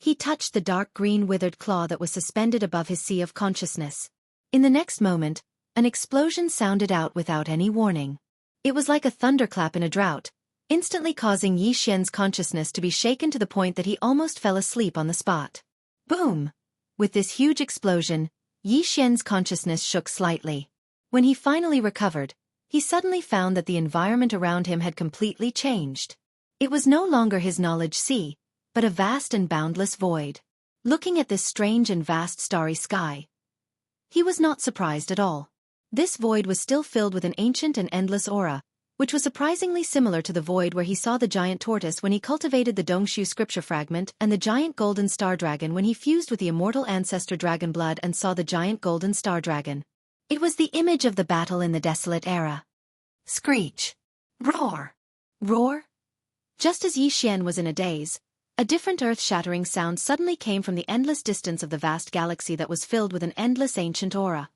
he touched the dark green withered claw that was suspended above his sea of consciousness. In the next moment, an explosion sounded out without any warning. It was like a thunderclap in a drought, instantly causing Yi Xian's consciousness to be shaken to the point that he almost fell asleep on the spot. Boom! With this huge explosion, Yi Xian's consciousness shook slightly. When he finally recovered, he suddenly found that the environment around him had completely changed. It was no longer his knowledge sea, but a vast and boundless void. Looking at this strange and vast starry sky, he was not surprised at all. This void was still filled with an ancient and endless aura, which was surprisingly similar to the void where he saw the giant tortoise when he cultivated the Dongshu scripture fragment and the giant golden star dragon when he fused with the immortal ancestor dragon blood and saw the giant golden star dragon. It was the image of the battle in the desolate era. Screech. Roar. Roar. Just as Yi Xian was in a daze, a different earth-shattering sound suddenly came from the endless distance of the vast galaxy that was filled with an endless ancient aura.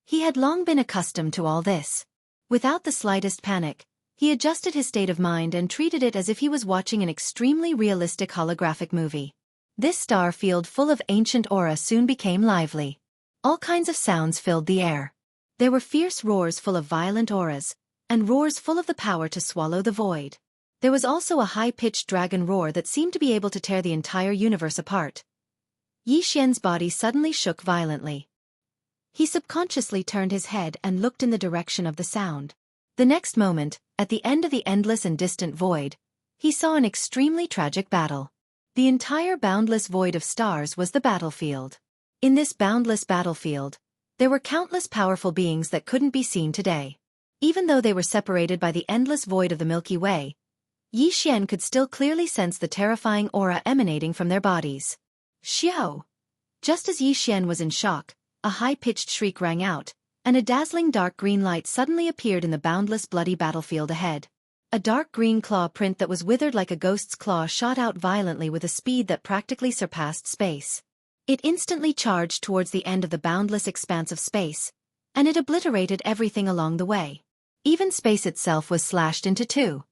He had long been accustomed to all this. Without the slightest panic, he adjusted his state of mind and treated it as if he was watching an extremely realistic holographic movie. This star field full of ancient aura soon became lively. All kinds of sounds filled the air. There were fierce roars full of violent auras, and roars full of the power to swallow the void. There was also a high-pitched dragon roar that seemed to be able to tear the entire universe apart. Yi Xian's body suddenly shook violently. He subconsciously turned his head and looked in the direction of the sound. The next moment, at the end of the endless and distant void, he saw an extremely tragic battle. The entire boundless void of stars was the battlefield. In this boundless battlefield, there were countless powerful beings that couldn't be seen today. Even though they were separated by the endless void of the Milky Way, Yi Xian could still clearly sense the terrifying aura emanating from their bodies. Xiao! Just as Yi Xian was in shock, a high-pitched shriek rang out, and a dazzling dark green light suddenly appeared in the boundless bloody battlefield ahead. A dark green claw print that was withered like a ghost's claw shot out violently with a speed that practically surpassed space. It instantly charged towards the end of the boundless expanse of space, and it obliterated everything along the way. Even space itself was slashed into two.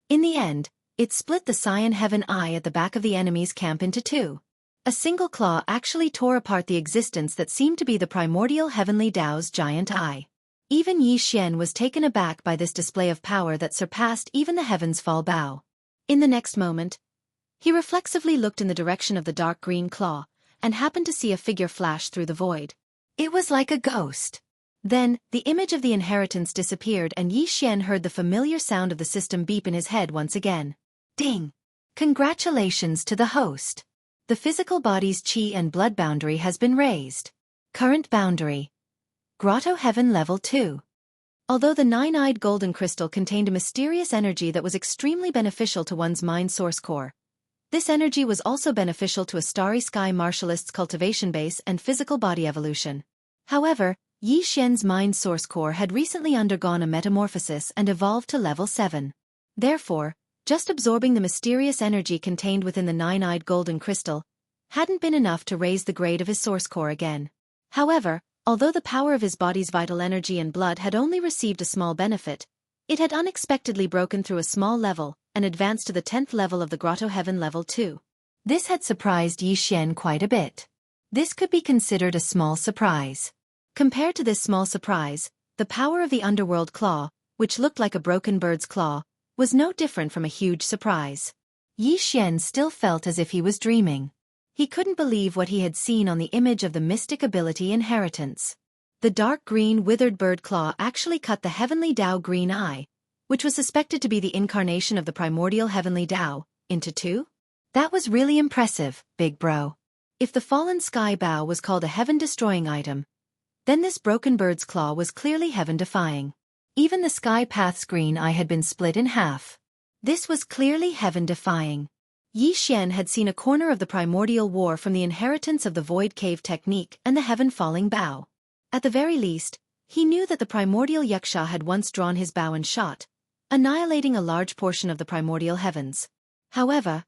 In the end, it split the Cyan Heaven Eye at the back of the enemy's camp into two. A single claw actually tore apart the existence that seemed to be the primordial heavenly Tao's giant eye. Even Yi Xian was taken aback by this display of power that surpassed even the heavens' fall bow. In the next moment, he reflexively looked in the direction of the dark green claw, and happened to see a figure flash through the void. It was like a ghost. Then, the image of the inheritance disappeared and Yi Xian heard the familiar sound of the system beep in his head once again. Ding! Congratulations to the host. The physical body's chi and blood boundary has been raised. Current boundary: Grotto Heaven Level 2. Although the nine-eyed golden crystal contained a mysterious energy that was extremely beneficial to one's mind source core, this energy was also beneficial to a starry sky martialist's cultivation base and physical body evolution. However, Yi Xian's mind source core had recently undergone a metamorphosis and evolved to level 7. Therefore, just absorbing the mysterious energy contained within the nine-eyed golden crystal hadn't been enough to raise the grade of his source core again. However, although the power of his body's vital energy and blood had only received a small benefit, it had unexpectedly broken through a small level and advanced to the 10th level of the Grotto Heaven Level 2. This had surprised Yi Xian quite a bit. This could be considered a small surprise. Compared to this small surprise, the power of the underworld claw, which looked like a broken bird's claw, was no different from a huge surprise. Yi Xian still felt as if he was dreaming. He couldn't believe what he had seen on the image of the mystic ability inheritance. The dark green withered bird claw actually cut the heavenly Tao green eye, which was suspected to be the incarnation of the primordial heavenly Tao, into two? That was really impressive, big bro. If the fallen sky bow was called a heaven-destroying item, then this broken bird's claw was clearly heaven-defying. Even the sky path's green eye had been split in half. This was clearly heaven-defying. Yi Xian had seen a corner of the primordial war from the inheritance of the Void Cave technique and the heaven-falling bow. At the very least, he knew that the primordial Yaksha had once drawn his bow and shot, annihilating a large portion of the primordial heavens. However,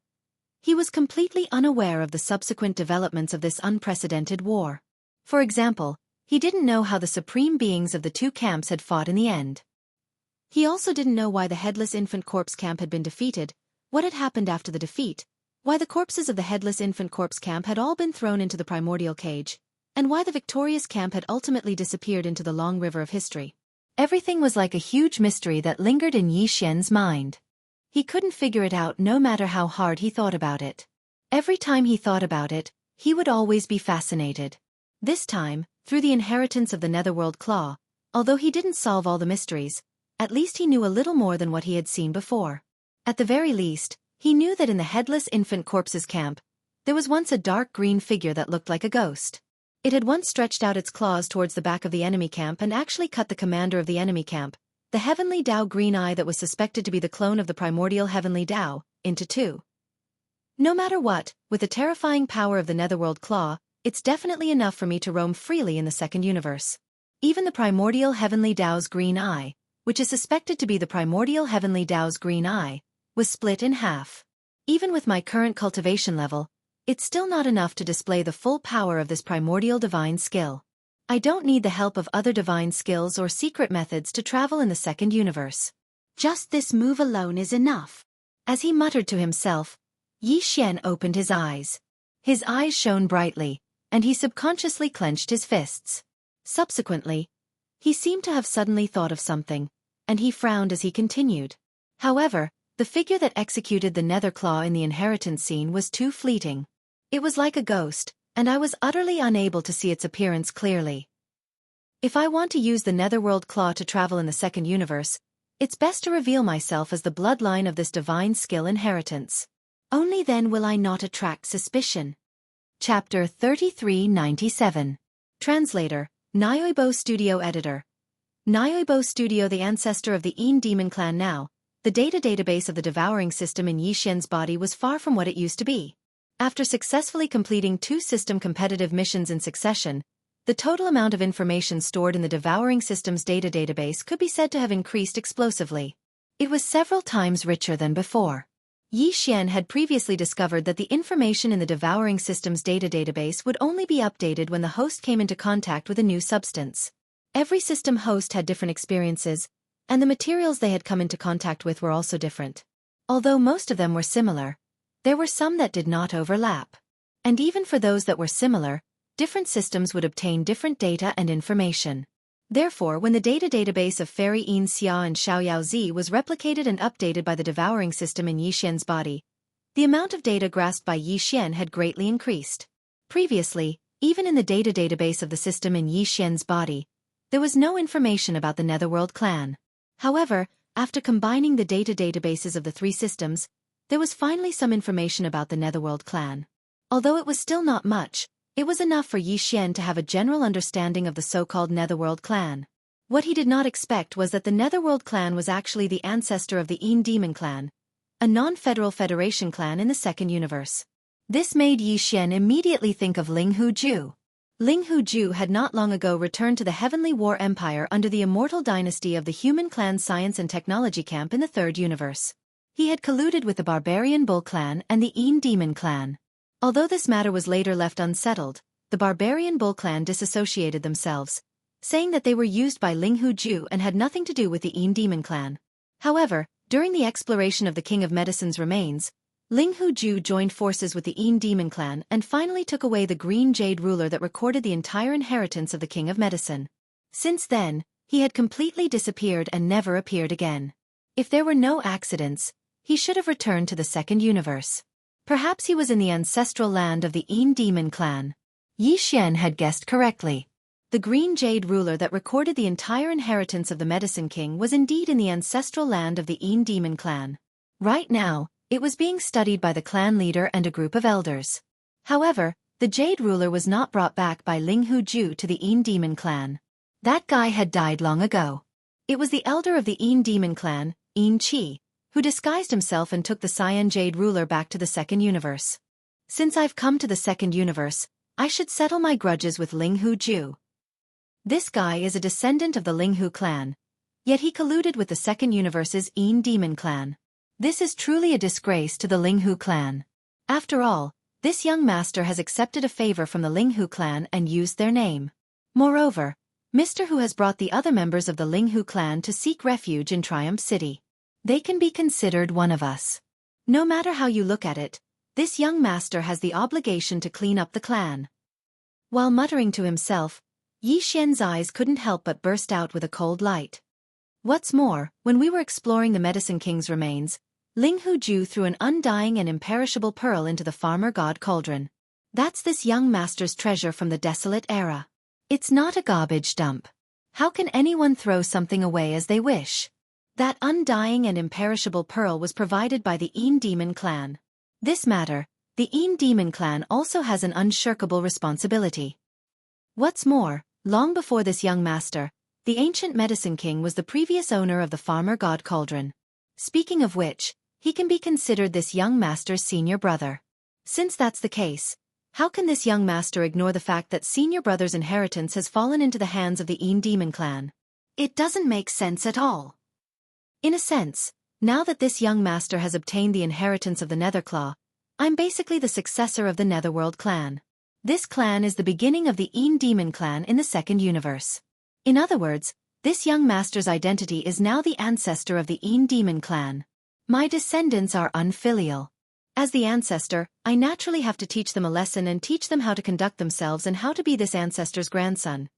he was completely unaware of the subsequent developments of this unprecedented war. For example, he didn't know how the supreme beings of the two camps had fought in the end. He also didn't know why the Headless Infant Corpse camp had been defeated, what had happened after the defeat, why the corpses of the Headless Infant Corpse camp had all been thrown into the primordial cage, and why the victorious camp had ultimately disappeared into the long river of history. Everything was like a huge mystery that lingered in Yi Xian's mind. He couldn't figure it out no matter how hard he thought about it. Every time he thought about it, he would always be fascinated. This time, through the inheritance of the Netherworld Claw, although he didn't solve all the mysteries, at least he knew a little more than what he had seen before. At the very least, he knew that in the Headless Infant Corpse's camp, there was once a dark green figure that looked like a ghost. It had once stretched out its claws towards the back of the enemy camp and actually cut the commander of the enemy camp, the Heavenly Dao Green Eye that was suspected to be the clone of the primordial Heavenly Dao, into two. No matter what, with the terrifying power of the Netherworld Claw, it's definitely enough for me to roam freely in the second universe. Even the primordial Heavenly Dao's Green Eye, which is suspected to be the primordial Heavenly Dao's Green Eye, was split in half. Even with my current cultivation level, it's still not enough to display the full power of this primordial divine skill. I don't need the help of other divine skills or secret methods to travel in the second universe. Just this move alone is enough. As he muttered to himself, Yi Xian opened his eyes. His eyes shone brightly, and he subconsciously clenched his fists. Subsequently, he seemed to have suddenly thought of something, and he frowned as he continued. However, the figure that executed the Netherclaw in the inheritance scene was too fleeting. It was like a ghost, and I was utterly unable to see its appearance clearly. If I want to use the Netherworld Claw to travel in the second universe, it's best to reveal myself as the bloodline of this divine skill inheritance. Only then will I not attract suspicion. Chapter 3397. Translator, Nyoibo Studio Editor. Nyoibo Studio, the ancestor of the Een Demon clan now, the data database of the devouring system in Yi Xian's body was far from what it used to be. After successfully completing 2 system competitive missions in succession, the total amount of information stored in the devouring system's data database could be said to have increased explosively. It was several times richer than before. Yi Xian had previously discovered that the information in the devouring system's data database would only be updated when the host came into contact with a new substance. Every system host had different experiences, and the materials they had come into contact with were also different. Although most of them were similar, there were some that did not overlap. And even for those that were similar, different systems would obtain different data and information. Therefore, when the data database of Fairy Een Xia and Xiaoyao Zi was replicated and updated by the devouring system in Yi Xian's body, the amount of data grasped by Yi Xian had greatly increased. Previously, even in the data database of the system in Yi Xian's body, there was no information about the Netherworld clan. However, after combining the data databases of the 3 systems, there was finally some information about the Netherworld clan. Although it was still not much, it was enough for Yi Xian to have a general understanding of the so-called Netherworld clan. What he did not expect was that the Netherworld clan was actually the ancestor of the Een Demon clan, a non-federal federation clan in the second universe. This made Yi Xian immediately think of Ling Huju. Ling Huju had not long ago returned to the Heavenly War Empire under the immortal dynasty of the Human Clan Science and Technology Camp in the third universe. He had colluded with the Barbarian Bull clan and the Een Demon clan. Although this matter was later left unsettled, the Barbarian Bull clan disassociated themselves, saying that they were used by Ling Huju and had nothing to do with the Een Demon clan. However, during the exploration of the King of Medicine's remains, Ling Huju joined forces with the Een Demon clan and finally took away the green jade ruler that recorded the entire inheritance of the King of Medicine. Since then, he had completely disappeared and never appeared again. If there were no accidents, he should have returned to the second universe. Perhaps he was in the ancestral land of the Een Demon clan. Yi Xian had guessed correctly. The green jade ruler that recorded the entire inheritance of the Medicine King was indeed in the ancestral land of the Een Demon clan. Right now, it was being studied by the clan leader and a group of elders. However, the Jade Ruler was not brought back by Ling Huju to the Een Demon clan. That guy had died long ago. It was the elder of the Een Demon clan, Een Chi, who disguised himself and took the cyan jade ruler back to the second universe. Since I've come to the second universe, I should settle my grudges with Ling Hu Ju. This guy is a descendant of the Ling Hu clan, yet he colluded with the second universe's Een Demon clan. This is truly a disgrace to the Ling Hu clan. After all, this young master has accepted a favor from the Ling Hu clan and used their name. Moreover, Mr. Hu has brought the other members of the Ling Hu clan to seek refuge in Triumph City. They can be considered one of us. No matter how you look at it, this young master has the obligation to clean up the clan. While muttering to himself, Yi Xian's eyes couldn't help but burst out with a cold light. What's more, when we were exploring the Medicine King's remains, Ling Hu Ju threw an undying and imperishable pearl into the farmer god cauldron. That's this young master's treasure from the desolate era. It's not a garbage dump. How can anyone throw something away as they wish? That undying and imperishable pearl was provided by the Een Demon clan. This matter, the Een Demon clan also has an unshirkable responsibility. What's more, long before this young master, the ancient Medicine King was the previous owner of the farmer god cauldron. Speaking of which, he can be considered this young master's senior brother. Since that's the case, how can this young master ignore the fact that senior brother's inheritance has fallen into the hands of the Een Demon clan? It doesn't make sense at all. In a sense, now that this young master has obtained the inheritance of the Netherclaw, I'm basically the successor of the Netherworld clan. This clan is the beginning of the Een Demon clan in the second universe. In other words, this young master's identity is now the ancestor of the Een Demon clan. My descendants are unfilial. As the ancestor, I naturally have to teach them a lesson and teach them how to conduct themselves and how to be this ancestor's grandson.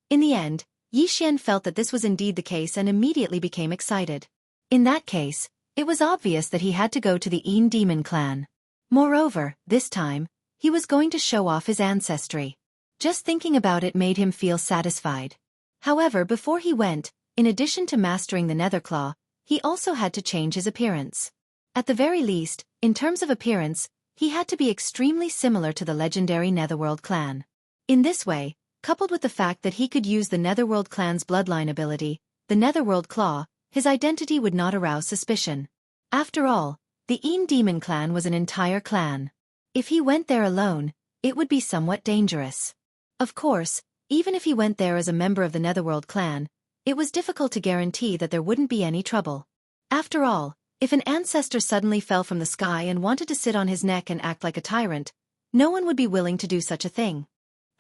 In the end, Yi Xian felt that this was indeed the case and immediately became excited. In that case, it was obvious that he had to go to the Een Demon clan. Moreover, this time, he was going to show off his ancestry. Just thinking about it made him feel satisfied. However, before he went, in addition to mastering the Netherclaw, he also had to change his appearance. At the very least, in terms of appearance, he had to be extremely similar to the legendary Netherworld clan. In this way, coupled with the fact that he could use the Netherworld clan's bloodline ability, the Netherworld Claw, his identity would not arouse suspicion. After all, the Een Demon clan was an entire clan. If he went there alone, it would be somewhat dangerous. Of course, even if he went there as a member of the Netherworld clan, it was difficult to guarantee that there wouldn't be any trouble. After all, if an ancestor suddenly fell from the sky and wanted to sit on his neck and act like a tyrant, no one would be willing to do such a thing.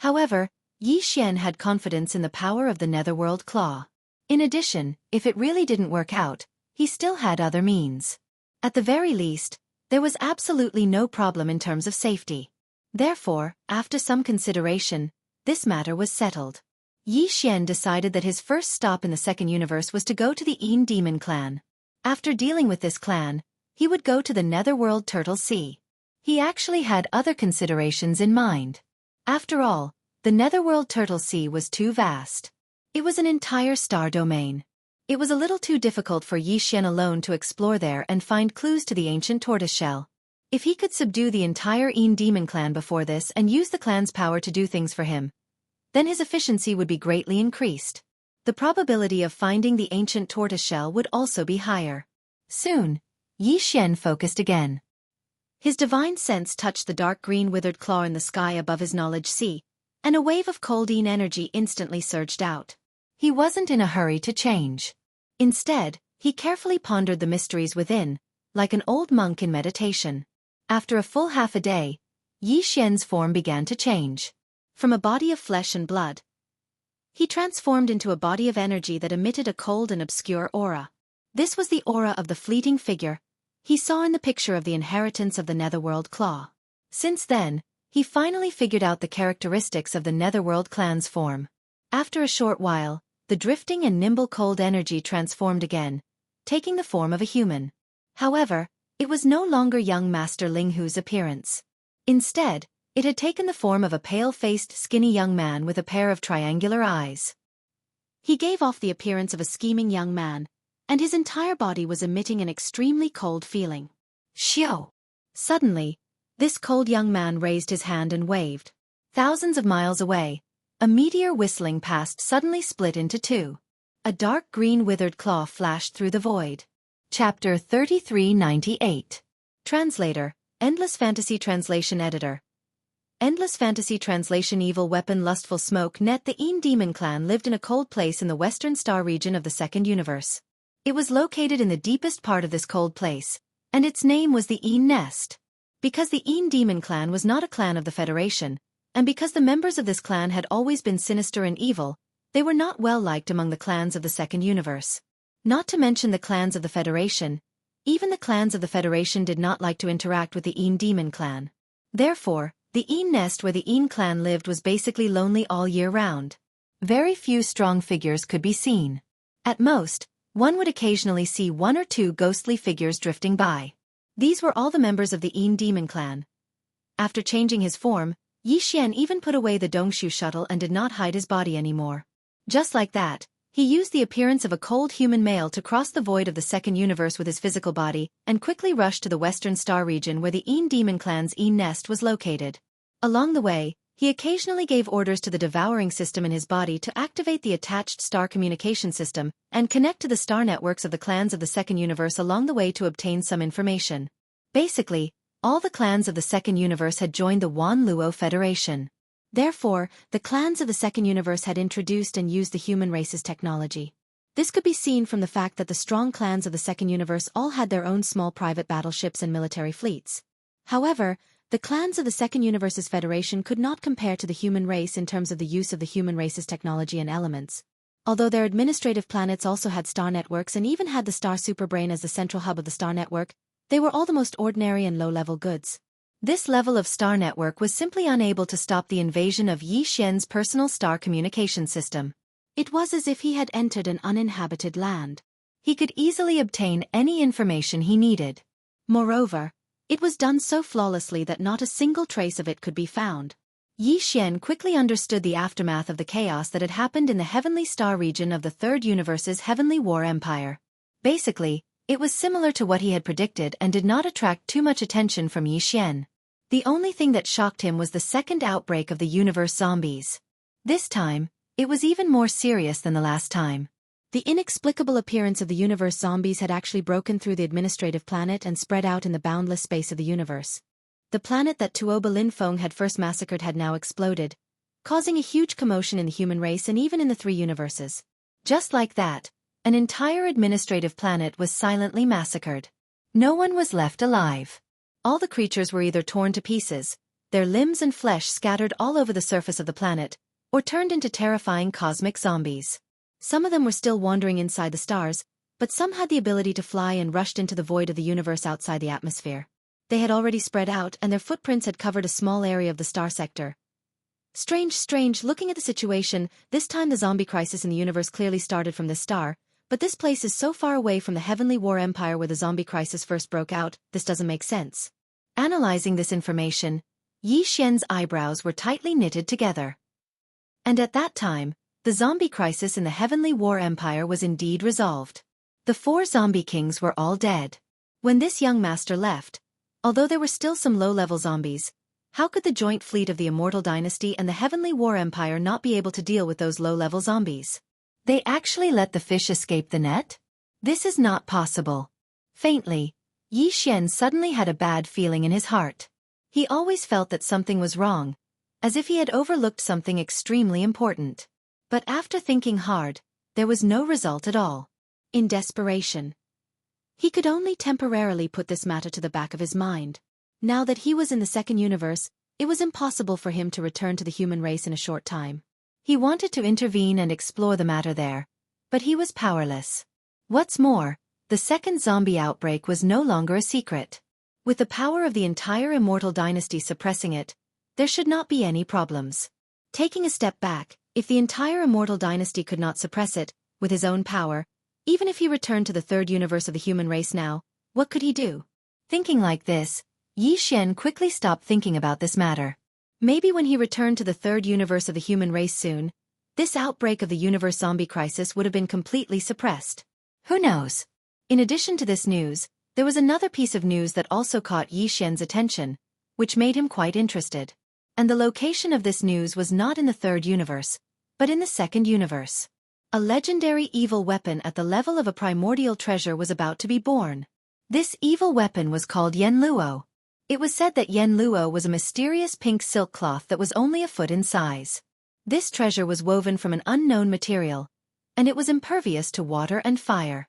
However, Yi Xian had confidence in the power of the Netherworld Claw. In addition, if it really didn't work out, he still had other means. At the very least, there was absolutely no problem in terms of safety. Therefore, after some consideration, this matter was settled. Yi Xian decided that his first stop in the second universe was to go to the Een Demon clan. After dealing with this clan, he would go to the Netherworld Turtle Sea. He actually had other considerations in mind. After all, the Netherworld Turtle Sea was too vast. It was an entire star domain. It was a little too difficult for Yi Xian alone to explore there and find clues to the ancient tortoiseshell. If he could subdue the entire Een Demon clan before this and use the clan's power to do things for him, then his efficiency would be greatly increased. The probability of finding the ancient tortoiseshell would also be higher. Soon, Yi Xian focused again. His divine sense touched the dark green withered claw in the sky above his knowledge sea, and a wave of cold Een energy instantly surged out. He wasn't in a hurry to change. Instead, he carefully pondered the mysteries within, like an old monk in meditation. After a full half a day, Yi Xian's form began to change. From a body of flesh and blood, he transformed into a body of energy that emitted a cold and obscure aura. This was the aura of the fleeting figure he saw in the picture of the inheritance of the Netherworld Claw. Since then, he finally figured out the characteristics of the Netherworld clan's form. After a short while, the drifting and nimble cold energy transformed again, taking the form of a human. However, it was no longer young Master Ling Hu's appearance. Instead, it had taken the form of a pale-faced, skinny young man with a pair of triangular eyes. He gave off the appearance of a scheming young man, and his entire body was emitting an extremely cold feeling. Xiao! Suddenly, this cold young man raised his hand and waved. Thousands of miles away, a meteor whistling past suddenly split into two. A dark green withered claw flashed through the void. Chapter 3398. Translator, Endless Fantasy Translation Editor. Endless Fantasy Translation. Evil Weapon Lustful Smoke Net. The Demon Clan lived in a cold place in the western star region of the second universe. It was located in the deepest part of this cold place, and its name was the Nest. Because the Demon Clan was not a clan of the Federation, and because the members of this clan had always been sinister and evil, they were not well liked among the clans of the second universe. Not to mention the clans of the Federation, even the clans of the Federation did not like to interact with the Demon Clan. Therefore, the Nest where the clan lived was basically lonely all year round. Very few strong figures could be seen. At most, one would occasionally see one or two ghostly figures drifting by. These were all the members of the Demon Clan. After changing his form, Yi Xian even put away the Dongshu shuttle and did not hide his body anymore. Just like that, he used the appearance of a cold human male to cross the void of the second universe with his physical body and quickly rushed to the western star region where the Demon Clan's Nest was located. Along the way, he occasionally gave orders to the devouring system in his body to activate the attached star communication system and connect to the star networks of the clans of the second universe along the way to obtain some information. Basically, all the clans of the second universe had joined the Wan Luo Federation. Therefore, the clans of the second universe had introduced and used the human race's technology. This could be seen from the fact that the strong clans of the second universe all had their own small private battleships and military fleets. However, the clans of the second universe's federation could not compare to the human race in terms of the use of the human race's technology and elements. Although their administrative planets also had star networks and even had the star superbrain as the central hub of the star network, they were all the most ordinary and low-level goods. This level of star network was simply unable to stop the invasion of Yi Xian's personal star communication system. It was as if he had entered an uninhabited land. He could easily obtain any information he needed. Moreover, it was done so flawlessly that not a single trace of it could be found. Yi Xian quickly understood the aftermath of the chaos that had happened in the heavenly star region of the third universe's heavenly war empire. Basically, it was similar to what he had predicted and did not attract too much attention from Yi Xian. The only thing that shocked him was the second outbreak of the universe zombies. This time, it was even more serious than the last time. The inexplicable appearance of the universe zombies had actually broken through the administrative planet and spread out in the boundless space of the universe. The planet that Tuoba Linfeng had first massacred had now exploded, causing a huge commotion in the human race and even in the three universes. Just like that, an entire administrative planet was silently massacred. No one was left alive. All the creatures were either torn to pieces, their limbs and flesh scattered all over the surface of the planet, or turned into terrifying cosmic zombies. Some of them were still wandering inside the stars, but some had the ability to fly and rushed into the void of the universe outside the atmosphere. They had already spread out and their footprints had covered a small area of the star sector. Strange, looking at the situation, this time the zombie crisis in the universe clearly started from this star, but this place is so far away from the heavenly war empire where the zombie crisis first broke out, this doesn't make sense. Analyzing this information, Yi Xian's eyebrows were tightly knitted together. And at that time, the zombie crisis in the heavenly war empire was indeed resolved. The 4 zombie kings were all dead. When this young master left, although there were still some low-level zombies, how could the joint fleet of the Immortal Dynasty and the heavenly war empire not be able to deal with those low-level zombies? They actually let the fish escape the net? This is not possible. Faintly, Yi Xian suddenly had a bad feeling in his heart. He always felt that something was wrong, as if he had overlooked something extremely important. But after thinking hard, there was no result at all. In desperation, he could only temporarily put this matter to the back of his mind. Now that he was in the second universe, it was impossible for him to return to the human race in a short time. He wanted to intervene and explore the matter there, but he was powerless. What's more, the second zombie outbreak was no longer a secret. With the power of the entire Immortal Dynasty suppressing it, there should not be any problems. Taking a step back, if the entire Immortal Dynasty could not suppress it, with his own power, even if he returned to the third universe of the human race now, what could he do? Thinking like this, Yi Xian quickly stopped thinking about this matter. Maybe when he returned to the third universe of the human race soon, this outbreak of the universe zombie crisis would have been completely suppressed. Who knows? In addition to this news, there was another piece of news that also caught Yi Xian's attention, which made him quite interested. And the location of this news was not in the third universe, but in the second universe. A legendary evil weapon at the level of a primordial treasure was about to be born. This evil weapon was called Yenluo. It was said that Yenluo was a mysterious pink silk cloth that was only a foot in size. This treasure was woven from an unknown material, and it was impervious to water and fire.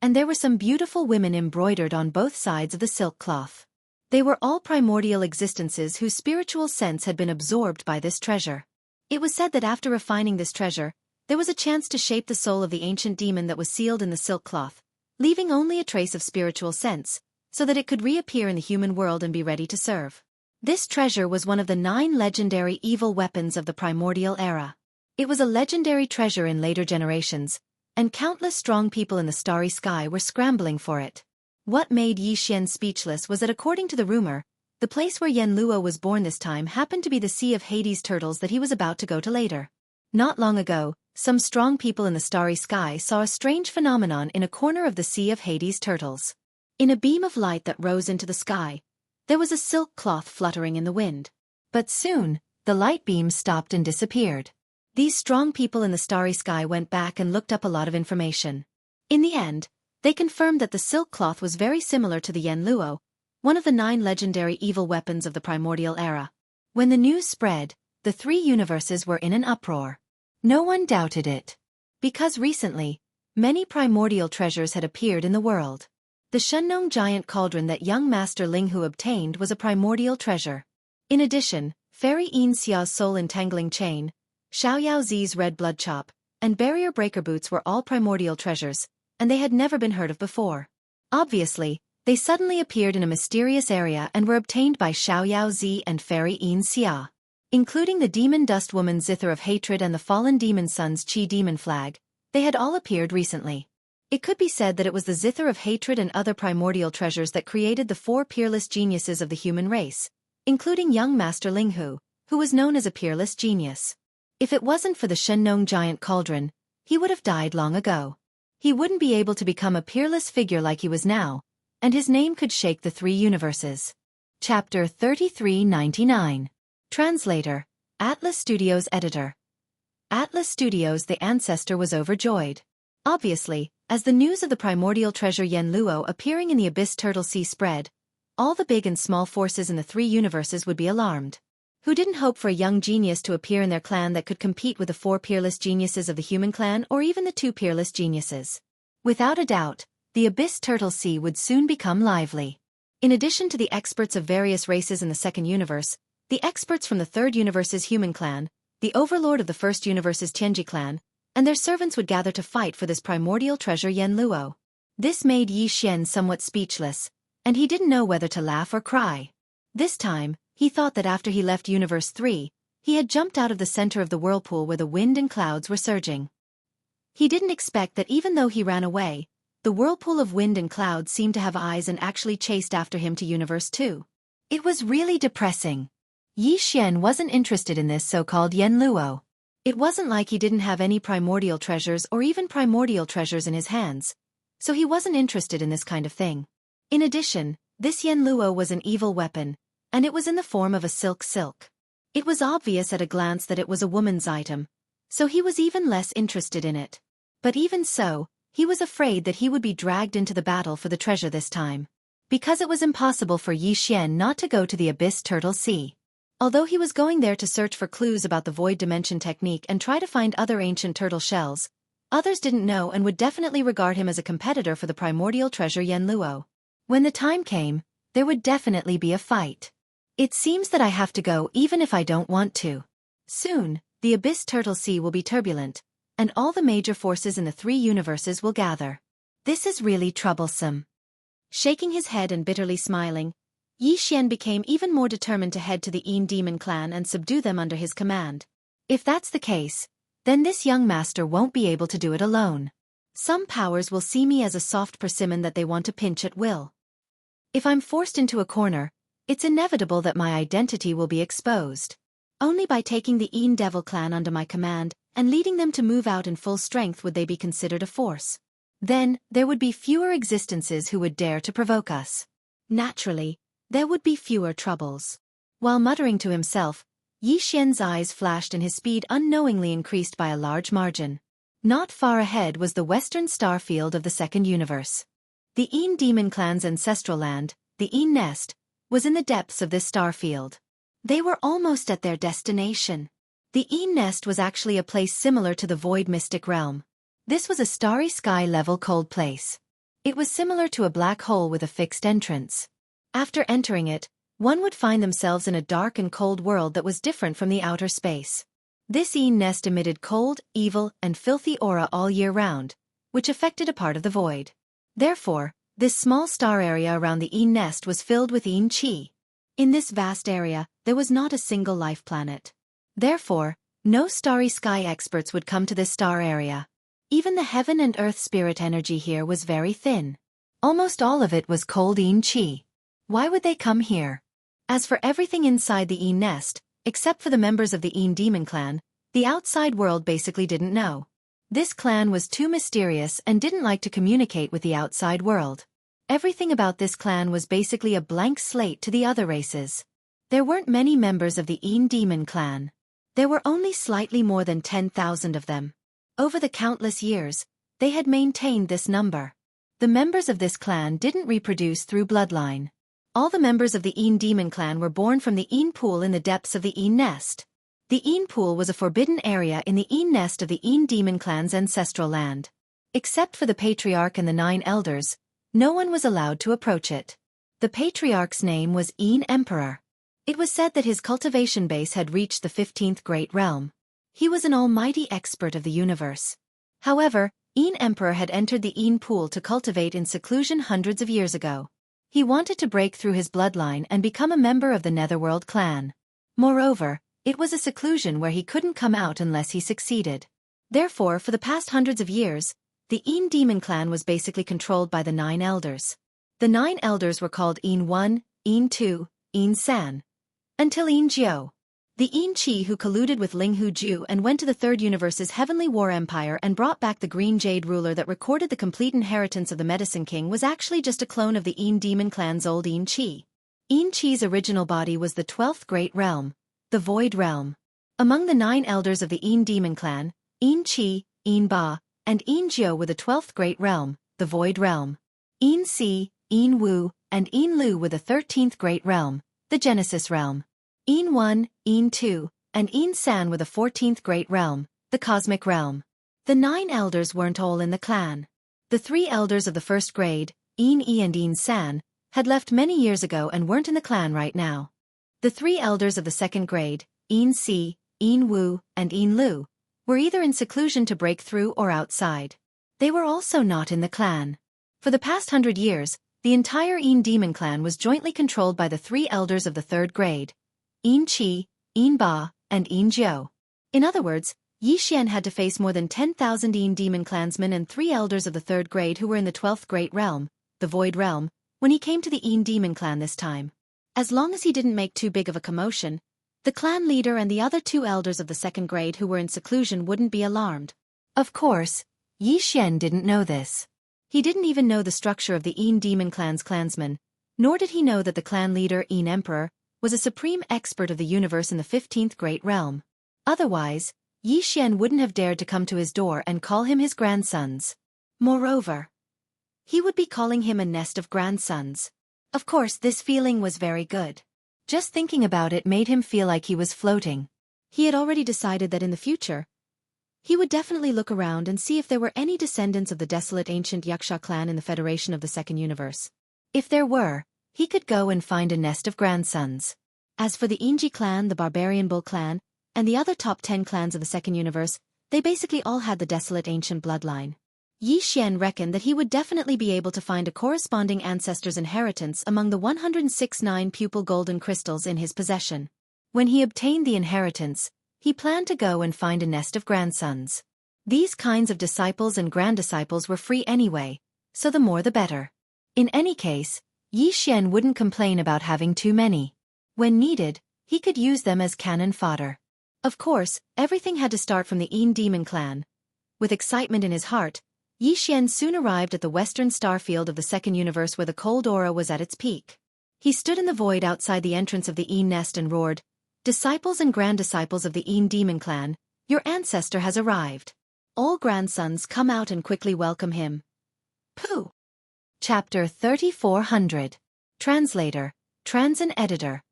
And there were some beautiful women embroidered on both sides of the silk cloth. They were all primordial existences whose spiritual sense had been absorbed by this treasure. It was said that after refining this treasure, there was a chance to shape the soul of the ancient demon that was sealed in the silk cloth, leaving only a trace of spiritual sense, so that it could reappear in the human world and be ready to serve. This treasure was one of the 9 legendary evil weapons of the primordial era. It was a legendary treasure in later generations, and countless strong people in the starry sky were scrambling for it. What made Yi Xian speechless was that according to the rumor, the place where Yenluo was born this time happened to be the Sea of Hades turtles that he was about to go to later. Not long ago, some strong people in the starry sky saw a strange phenomenon in a corner of the Sea of Hades turtles. In a beam of light that rose into the sky, there was a silk cloth fluttering in the wind. But soon, the light beam stopped and disappeared. These strong people in the starry sky went back and looked up a lot of information. In the end, they confirmed that the silk cloth was very similar to the Yenluo, one of the 9 legendary evil weapons of the primordial era. When the news spread, the 3 universes were in an uproar. No one doubted it. Because recently, many primordial treasures had appeared in the world. The Shenong giant cauldron that young Master Linghu obtained was a primordial treasure. In addition, Fairy Yin Xiao's soul entangling chain, Xiaoyao Zi's red blood chop, and barrier breaker boots were all primordial treasures, and they had never been heard of before. Obviously, they suddenly appeared in a mysterious area and were obtained by Xiaoyao Zi and Fairy Yin Xia. Including the demon dust woman's zither of hatred and the fallen demon son's chi demon flag, they had all appeared recently. It could be said that it was the zither of hatred and other primordial treasures that created the 4 peerless geniuses of the human race, including young Master Linghu, who was known as a peerless genius. If it wasn't for the Shenong giant cauldron, he would have died long ago. He wouldn't be able to become a peerless figure like he was now, and his name could shake the 3 universes. Chapter 3399. Translator, Atlas Studios Editor. Atlas Studios. The ancestor was overjoyed. Obviously, as the news of the primordial treasure Yenluo appearing in the Abyss Turtle Sea spread, all the big and small forces in the 3 universes would be alarmed. Who didn't hope for a young genius to appear in their clan that could compete with the 4 peerless geniuses of the human clan or even the 2 peerless geniuses? Without a doubt, the Abyss Turtle Sea would soon become lively. In addition to the experts of various races in the 2nd universe, the experts from the 3rd universe's human clan, the overlord of the 1st universe's Tianji clan, and their servants would gather to fight for this primordial treasure Yenluo. This made Yi Xian somewhat speechless, and he didn't know whether to laugh or cry. This time, he thought that after he left Universe 3, he had jumped out of the center of the whirlpool where the wind and clouds were surging. He didn't expect that even though he ran away, the whirlpool of wind and clouds seemed to have eyes and actually chased after him to Universe 2. It was really depressing. Yi Xian wasn't interested in this so-called Yenluo. It wasn't like he didn't have any primordial treasures or even primordial treasures in his hands, so he wasn't interested in this kind of thing. In addition, this Yenluo was an evil weapon, and it was in the form of a silk. It was obvious at a glance that it was a woman's item, so he was even less interested in it. But even so, he was afraid that he would be dragged into the battle for the treasure this time, because it was impossible for Yi Xian not to go to the Abyss Turtle Sea. Although he was going there to search for clues about the void dimension technique and try to find other ancient turtle shells, others didn't know and would definitely regard him as a competitor for the primordial treasure Yenluo. When the time came, there would definitely be a fight. It seems that I have to go even if I don't want to. Soon, the Abyss Turtle Sea will be turbulent, and all the major forces in the 3 universes will gather. This is really troublesome. Shaking his head and bitterly smiling, Yi Xian became even more determined to head to the Yin Demon clan and subdue them under his command. If that's the case, then this young master won't be able to do it alone. Some powers will see me as a soft persimmon that they want to pinch at will. If I'm forced into a corner, it's inevitable that my identity will be exposed. Only by taking the Yin Devil clan under my command and leading them to move out in full strength would they be considered a force. Then, there would be fewer existences who would dare to provoke us. Naturally, there would be fewer troubles. While muttering to himself, Yi Xian's eyes flashed and his speed unknowingly increased by a large margin. Not far ahead was the western star field of the second universe. The Een Demon Clan's ancestral land, the Een Nest, was in the depths of this star field. They were almost at their destination. The Een Nest was actually a place similar to the Void Mystic Realm. This was a starry sky-level cold place. It was similar to a black hole with a fixed entrance. After entering it, one would find themselves in a dark and cold world that was different from the outer space. This Een Nest emitted cold, evil, and filthy aura all year round, which affected a part of the void. Therefore, this small star area around the Een Nest was filled with Een Chi. In this vast area, there was not a single life planet. Therefore, no starry sky experts would come to this star area. Even the heaven and earth spirit energy here was very thin. Almost all of it was cold Een Chi. Why would they come here? As for everything inside the Een Nest, except for the members of the Een Demon Clan, the outside world basically didn't know. This clan was too mysterious and didn't like to communicate with the outside world. Everything about this clan was basically a blank slate to the other races. There weren't many members of the Een Demon Clan. There were only slightly more than 10,000 of them. Over the countless years, they had maintained this number. The members of this clan didn't reproduce through bloodline. All the members of the Een Demon Clan were born from the Een Pool in the depths of the Een Nest. The Een Pool was a forbidden area in the Een Nest of the Een Demon Clan's ancestral land. Except for the Patriarch and the 9 elders, no one was allowed to approach it. The Patriarch's name was Een Emperor. It was said that his cultivation base had reached the 15th Great Realm. He was an almighty expert of the universe. However, Een Emperor had entered the Een Pool to cultivate in seclusion hundreds of years ago. He wanted to break through his bloodline and become a member of the Netherworld clan. Moreover, it was a seclusion where he couldn't come out unless he succeeded. Therefore, for the past hundreds of years, the Een Demon Clan was basically controlled by the 9 elders. The 9 elders were called Een 1, Een 2, Een San, until Een Jiao. The Een Chi who colluded with Ling Hu Ju and went to the Third Universe's Heavenly War Empire and brought back the Green Jade ruler that recorded the complete inheritance of the Medicine King was actually just a clone of the Een Demon Clan's old Een Chi. Een Chi's original body was the 12th Great Realm, the Void Realm. Among the 9 elders of the Een Demon Clan, Een Chi, Een Ba, and Een Jiao were the 12th Great Realm, the Void Realm. Een Si, Een Wu, and Een Lu were the 13th Great Realm, the Genesis Realm. Een 1, Een 2, and Een San were the 14th Great Realm, the Cosmic Realm. The 9 elders weren't all in the clan. The 3 elders of the first grade, Een E and Een San, had left many years ago and weren't in the clan right now. The 3 elders of the second grade, Een Si, Een Wu, and Een Lu, were either in seclusion to break through or outside. They were also not in the clan. For the past 100 years, the entire Een Demon Clan was jointly controlled by the 3 elders of the third grade, Een Chi, Een Ba, and Een Jiao. In other words, Yi Xian had to face more than 10,000 Een Demon Clansmen and 3 elders of the third grade who were in the 12th Great Realm, the Void Realm, when he came to the Een Demon Clan this time. As long as he didn't make too big of a commotion, the clan leader and the other 2 elders of the second grade who were in seclusion wouldn't be alarmed. Of course, Yi Xian didn't know this. He didn't even know the structure of the Een Demon Clan's clansmen, nor did he know that the clan leader, Een Emperor, was a supreme expert of the universe in the 15th Great Realm. Otherwise, Yi Xian wouldn't have dared to come to his door and call him his grandsons. Moreover, he would be calling him a nest of grandsons. Of course, this feeling was very good. Just thinking about it made him feel like he was floating. He had already decided that in the future, he would definitely look around and see if there were any descendants of the desolate ancient Yaksha clan in the Federation of the Second Universe. If there were, he could go and find a nest of grandsons. As for the Enji clan, the Barbarian Bull clan, and the other top 10 clans of the Second Universe, they basically all had the desolate ancient bloodline. Yi Xian reckoned that he would definitely be able to find a corresponding ancestor's inheritance among the 106 9-pupil golden crystals in his possession. When he obtained the inheritance, he planned to go and find a nest of grandsons. These kinds of disciples and granddisciples were free anyway, so the more the better. In any case, Yi Xian wouldn't complain about having too many. When needed, he could use them as cannon fodder. Of course, everything had to start from the Een Demon Clan. With excitement in his heart, Yi Xian soon arrived at the western star field of the second universe where the cold aura was at its peak. He stood in the void outside the entrance of the Een Nest and roared, "Disciples and grand disciples of the Een Demon Clan, your ancestor has arrived." all grandsons come out and quickly welcome him. Pooh! Chapter 3400. Translator, Transin Editor.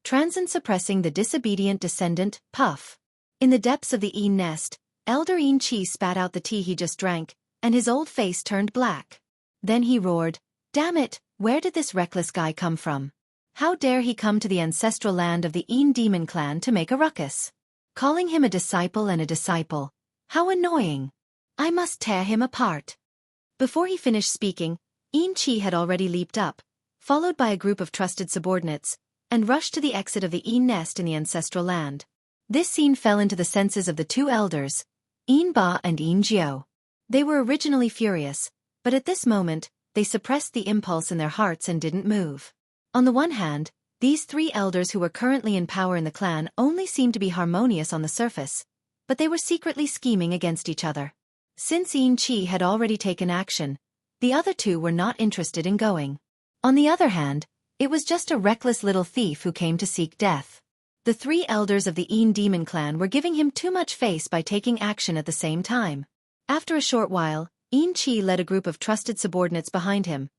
Transin suppressing the disobedient descendant, Puff. In the depths of the Een nest, Elder Een Chi spat out the tea he just drank, and his old face turned black. Then he roared, "Damn it, where did this reckless guy come from? How dare he come to the ancestral land of the Een demon clan to make a ruckus? Calling him a disciple and a disciple. How annoying! I must tear him apart." Before he finished speaking, Een Chi had already leaped up, followed by a group of trusted subordinates, and rushed to the exit of the Een nest in the ancestral land. This scene fell into the senses of the two elders, Een Ba and Een Jiao. They were originally furious, but at this moment, they suppressed the impulse in their hearts and didn't move. On the one hand, these three elders who were currently in power in the clan only seemed to be harmonious on the surface, but they were secretly scheming against each other. Since Een Chi had already taken action, the other two were not interested in going. On the other hand, it was just a reckless little thief who came to seek death. The three elders of the Een demon clan were giving him too much face by taking action at the same time. After a short while, Een Chi led a group of trusted subordinates behind him,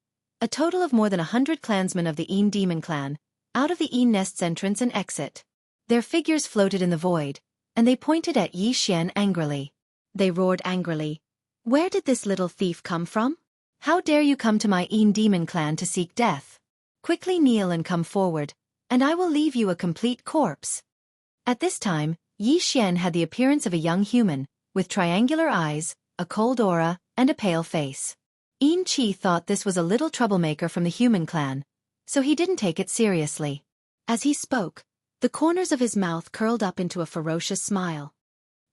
a total of more than 100 clansmen of the Een demon clan, out of the Een nest's entrance and exit. Their figures floated in the void, and they pointed at Yi Xian angrily. They roared angrily, "Where did this little thief come from? How dare you come to my Een demon clan to seek death? Quickly kneel and come forward, and I will leave you a complete corpse." At this time, Yi Xian had the appearance of a young human, with triangular eyes, a cold aura, and a pale face. Een Chi thought this was a little troublemaker from the human clan, so he didn't take it seriously. As he spoke, the corners of his mouth curled up into a ferocious smile.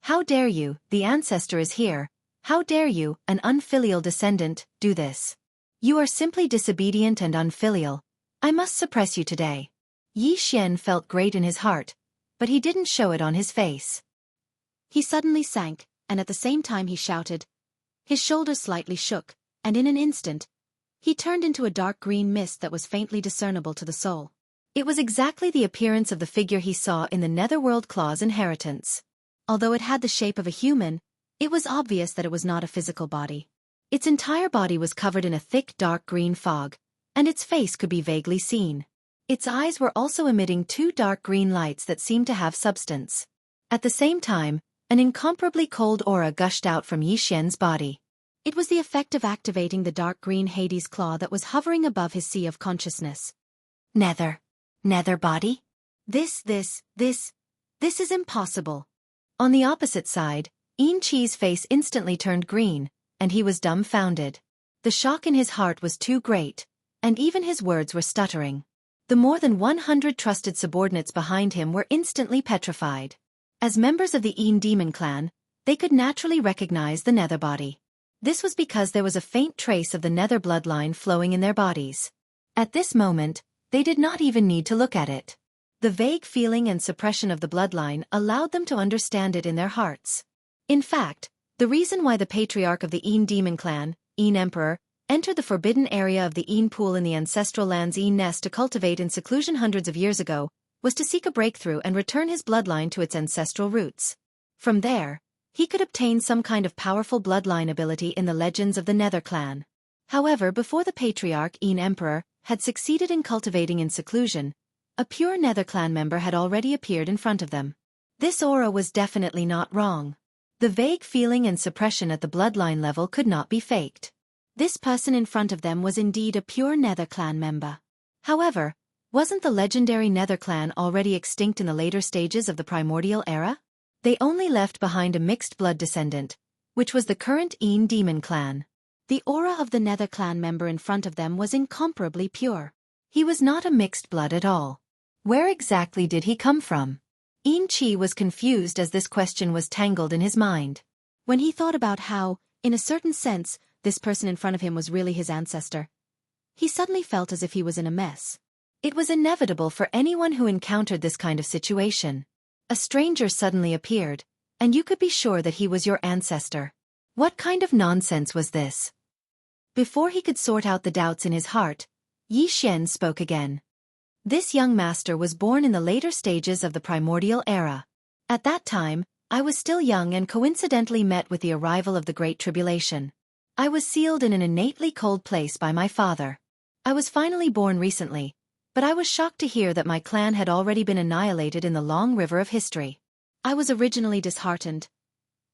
"How dare you, the ancestor is here, how dare you, an unfilial descendant, do this? You are simply disobedient and unfilial. I must suppress you today." Yi Xian felt great in his heart, but he didn't show it on his face. He suddenly sank, and at the same time he shouted. His shoulders slightly shook, and in an instant, he turned into a dark green mist that was faintly discernible to the soul. It was exactly the appearance of the figure he saw in the Netherworld Claw's inheritance. Although it had the shape of a human, it was obvious that it was not a physical body. Its entire body was covered in a thick dark green fog, and its face could be vaguely seen. Its eyes were also emitting two dark green lights that seemed to have substance. At the same time, an incomparably cold aura gushed out from Yi Xian's body. It was the effect of activating the dark green Hades claw that was hovering above his sea of consciousness. Nether body? This is impossible. On the opposite side, Een Chi's face instantly turned green, and he was dumbfounded. The shock in his heart was too great, and even his words were stuttering. The more than 100 trusted subordinates behind him were instantly petrified. As members of the Een demon clan, they could naturally recognize the nether body. This was because there was a faint trace of the nether bloodline flowing in their bodies. At this moment, they did not even need to look at it. The vague feeling and suppression of the bloodline allowed them to understand it in their hearts. In fact, the reason why the patriarch of the Een demon clan, Een Emperor, entered the forbidden area of the Een pool in the ancestral land's Een nest to cultivate in seclusion hundreds of years ago, was to seek a breakthrough and return his bloodline to its ancestral roots. From there, he could obtain some kind of powerful bloodline ability in the legends of the Nether clan. However, before the patriarch, Een Emperor, had succeeded in cultivating in seclusion, a pure Nether clan member had already appeared in front of them. This aura was definitely not wrong. The vague feeling and suppression at the bloodline level could not be faked. This person in front of them was indeed a pure Nether clan member. However, wasn't the legendary Nether clan already extinct in the later stages of the primordial era? They only left behind a mixed blood descendant, which was the current Een demon clan. The aura of the Nether clan member in front of them was incomparably pure. He was not a mixed blood at all. Where exactly did he come from? Een Chi was confused as this question was tangled in his mind. When he thought about how, in a certain sense, this person in front of him was really his ancestor, he suddenly felt as if he was in a mess. It was inevitable for anyone who encountered this kind of situation. A stranger suddenly appeared, and you could be sure that he was your ancestor. What kind of nonsense was this? Before he could sort out the doubts in his heart, Yi Xian spoke again. This young master was born in the later stages of the primordial era. At that time, I was still young and coincidentally met with the arrival of the Great Tribulation. I was sealed in an innately cold place by my father. I was finally born recently, but I was shocked to hear that my clan had already been annihilated in the long river of history. I was originally disheartened.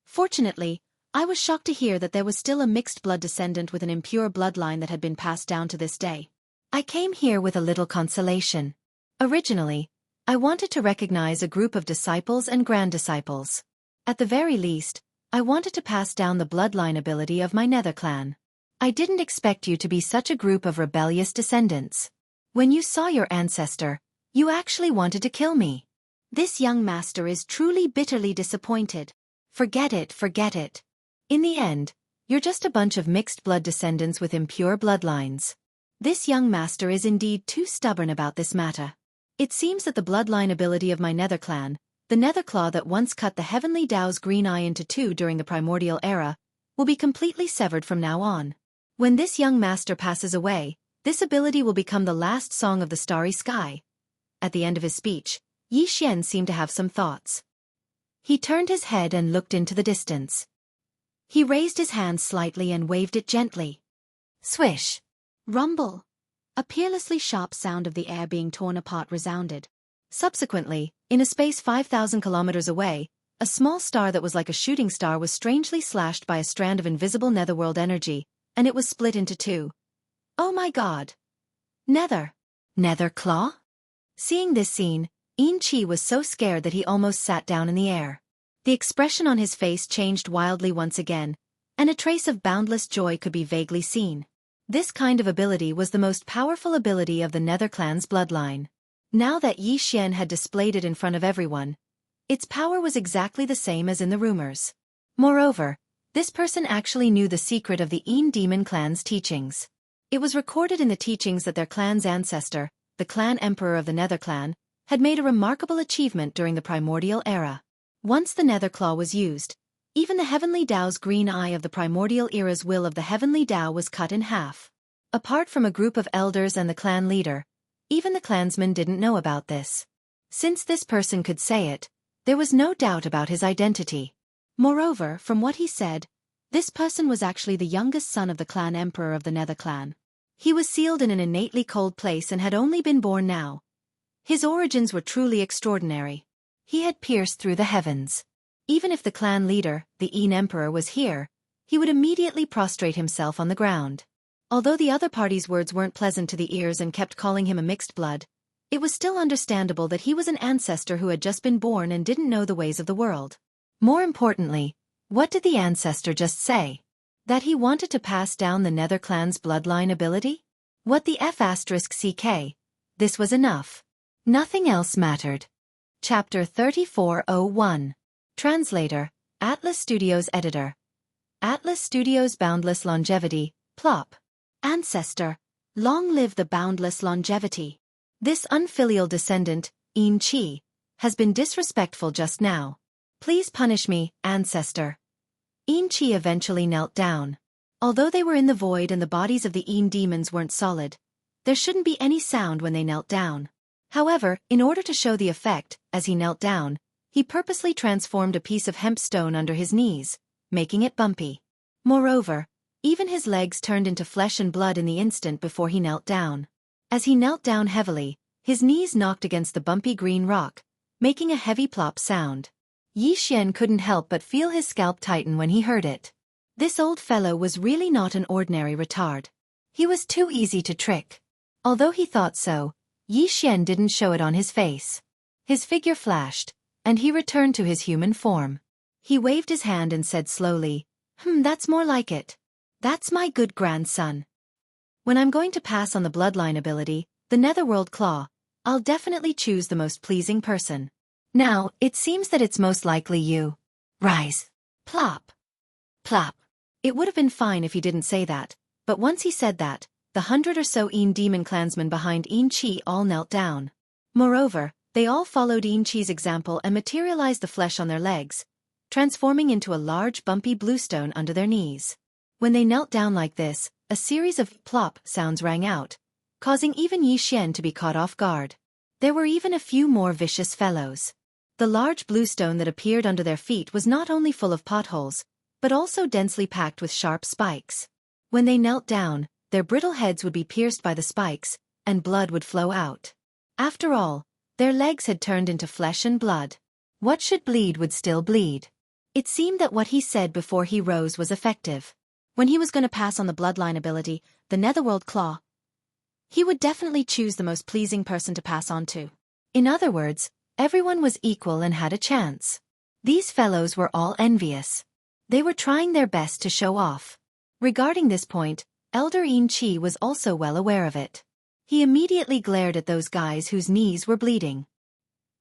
Fortunately, I was shocked to hear that there was still a mixed-blood descendant with an impure bloodline that had been passed down to this day. I came here with a little consolation. Originally, I wanted to recognize a group of disciples and grand-disciples. At the very least, I wanted to pass down the bloodline ability of my nether clan. I didn't expect you to be such a group of rebellious descendants. When you saw your ancestor, you actually wanted to kill me. This young master is truly bitterly disappointed. Forget it, forget it. In the end, you're just a bunch of mixed-blood descendants with impure bloodlines. This young master is indeed too stubborn about this matter. It seems that the bloodline ability of my nether clan, the nether claw that once cut the heavenly Tao's green eye into two during the primordial era, will be completely severed from now on. When this young master passes away, this ability will become the last song of the starry sky. At the end of his speech, Yi Xian seemed to have some thoughts. He turned his head and looked into the distance. He raised his hand slightly and waved it gently. Swish! Rumble! A peerlessly sharp sound of the air being torn apart resounded. Subsequently, in a space 5,000 kilometers away, a small star that was like a shooting star was strangely slashed by a strand of invisible netherworld energy, and it was split into two. Oh my god! Nether! Nether claw? Seeing this scene, Enrich was so scared that he almost sat down in the air. The expression on his face changed wildly once again, and a trace of boundless joy could be vaguely seen. This kind of ability was the most powerful ability of the Nether clan's bloodline. Now that Yi Xian had displayed it in front of everyone, its power was exactly the same as in the rumors. Moreover, this person actually knew the secret of the Demon clan's teachings. It was recorded in the teachings that their clan's ancestor, the clan emperor of the Nether clan, had made a remarkable achievement during the primordial era. Once the Nether claw was used, even the heavenly Tao's green eye of the primordial era's will of the heavenly Tao was cut in half. Apart from a group of elders and the clan leader, even the clansmen didn't know about this. Since this person could say it, there was no doubt about his identity. Moreover, from what he said, this person was actually the youngest son of the clan emperor of the Nether clan. He was sealed in an innately cold place and had only been born now. His origins were truly extraordinary. He had pierced through the heavens. Even if the clan leader, the emperor, was here, he would immediately prostrate himself on the ground. Although the other party's words weren't pleasant to the ears and kept calling him a mixed blood, it was still understandable that he was an ancestor who had just been born and didn't know the ways of the world. More importantly, what did the ancestor just say? That he wanted to pass down the Nether clan's bloodline ability? What the F***ck? This was enough. Nothing else mattered. Chapter 3401. Translator, Atlas Studios Editor. Atlas Studios Boundless Longevity, plop. Ancestor, long live the boundless longevity. This unfilial descendant, Enrich, has been disrespectful just now. Please punish me, ancestor. Enrich eventually knelt down. Although they were in the void and the bodies of the demons weren't solid, there shouldn't be any sound when they knelt down. However, in order to show the effect, as he knelt down, he purposely transformed a piece of hemp stone under his knees, making it bumpy. Moreover, even his legs turned into flesh and blood in the instant before he knelt down. As he knelt down heavily, his knees knocked against the bumpy green rock, making a heavy plop sound. Yi Xian couldn't help but feel his scalp tighten when he heard it. This old fellow was really not an ordinary retard. He was too easy to trick. Although he thought so, Yi Xian didn't show it on his face. His figure flashed, and he returned to his human form. He waved his hand and said slowly, that's more like it. That's my good grandson. When I'm going to pass on the bloodline ability, the Netherworld Claw, I'll definitely choose the most pleasing person. Now, it seems that it's most likely you. Rise. Plop. Plop. It would have been fine if he didn't say that, but once he said that, the 100 or so demon clansmen behind Enrich all knelt down. Moreover, they all followed Enrich's example and materialized the flesh on their legs, transforming into a large bumpy bluestone under their knees. When they knelt down like this, a series of plop sounds rang out, causing even Yi Xian to be caught off guard. There were even a few more vicious fellows. The large blue stone that appeared under their feet was not only full of potholes, but also densely packed with sharp spikes. When they knelt down, their brittle heads would be pierced by the spikes, and blood would flow out. After all, their legs had turned into flesh and blood. What should bleed would still bleed. It seemed that what he said before he rose was effective. When he was going to pass on the bloodline ability, the Netherworld Claw, he would definitely choose the most pleasing person to pass on to. In other words, everyone was equal and had a chance. These fellows were all envious. They were trying their best to show off. Regarding this point, Elder Enchi was also well aware of it. He immediately glared at those guys whose knees were bleeding.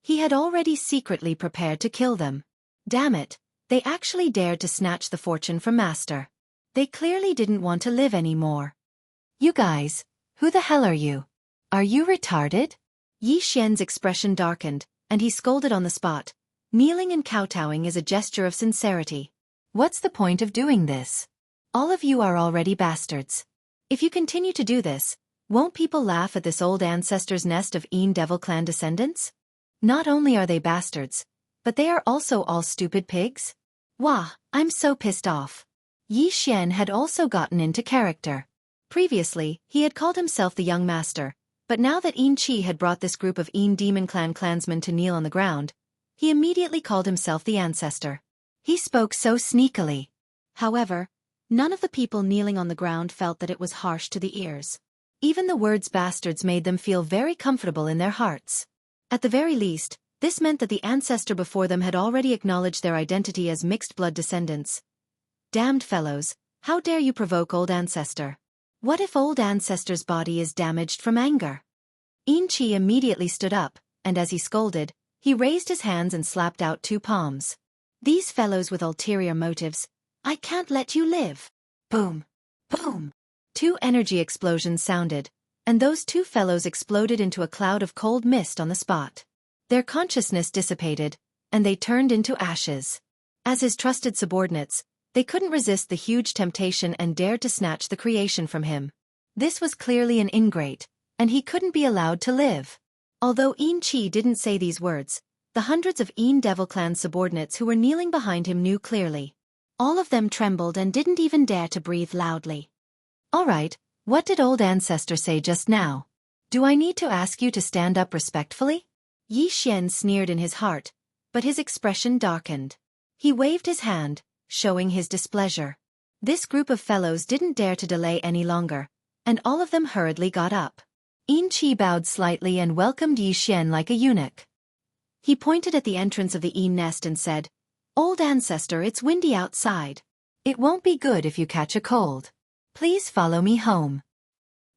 He had already secretly prepared to kill them. Damn it, they actually dared to snatch the fortune from Master. They clearly didn't want to live anymore. You guys, who the hell are you? Are you retarded? Yi Xian's expression darkened, and he scolded on the spot. Kneeling and kowtowing is a gesture of sincerity. What's the point of doing this? All of you are already bastards. If you continue to do this, won't people laugh at this old ancestor's nest of Devil clan descendants? Not only are they bastards, but they are also all stupid pigs? Wah, I'm so pissed off. Yi Xian had also gotten into character. Previously, he had called himself the young master, but now that Enchi had brought this group of Demon Clan clansmen to kneel on the ground, he immediately called himself the ancestor. He spoke so sneakily. However, none of the people kneeling on the ground felt that it was harsh to the ears. Even the words bastards made them feel very comfortable in their hearts. At the very least, this meant that the ancestor before them had already acknowledged their identity as mixed-blood descendants. Damned fellows, how dare you provoke old ancestor? What if old ancestor's body is damaged from anger? Enchi immediately stood up, and as he scolded, he raised his hands and slapped out 2 palms. These fellows with ulterior motives, I can't let you live. Boom. Boom. 2 energy explosions sounded, and those 2 fellows exploded into a cloud of cold mist on the spot. Their consciousness dissipated, and they turned into ashes. As his trusted subordinates, they couldn't resist the huge temptation and dared to snatch the creation from him. This was clearly an ingrate, and he couldn't be allowed to live. Although Enchi didn't say these words, the hundreds of Devil clan subordinates who were kneeling behind him knew clearly. All of them trembled and didn't even dare to breathe loudly. All right, what did old ancestor say just now? Do I need to ask you to stand up respectfully? Yi Xian sneered in his heart, but his expression darkened. He waved his hand, showing his displeasure. This group of fellows didn't dare to delay any longer, and all of them hurriedly got up. Enchi bowed slightly and welcomed Yi Xian like a eunuch. He pointed at the entrance of the nest and said, Old ancestor, it's windy outside. It won't be good if you catch a cold. Please follow me home.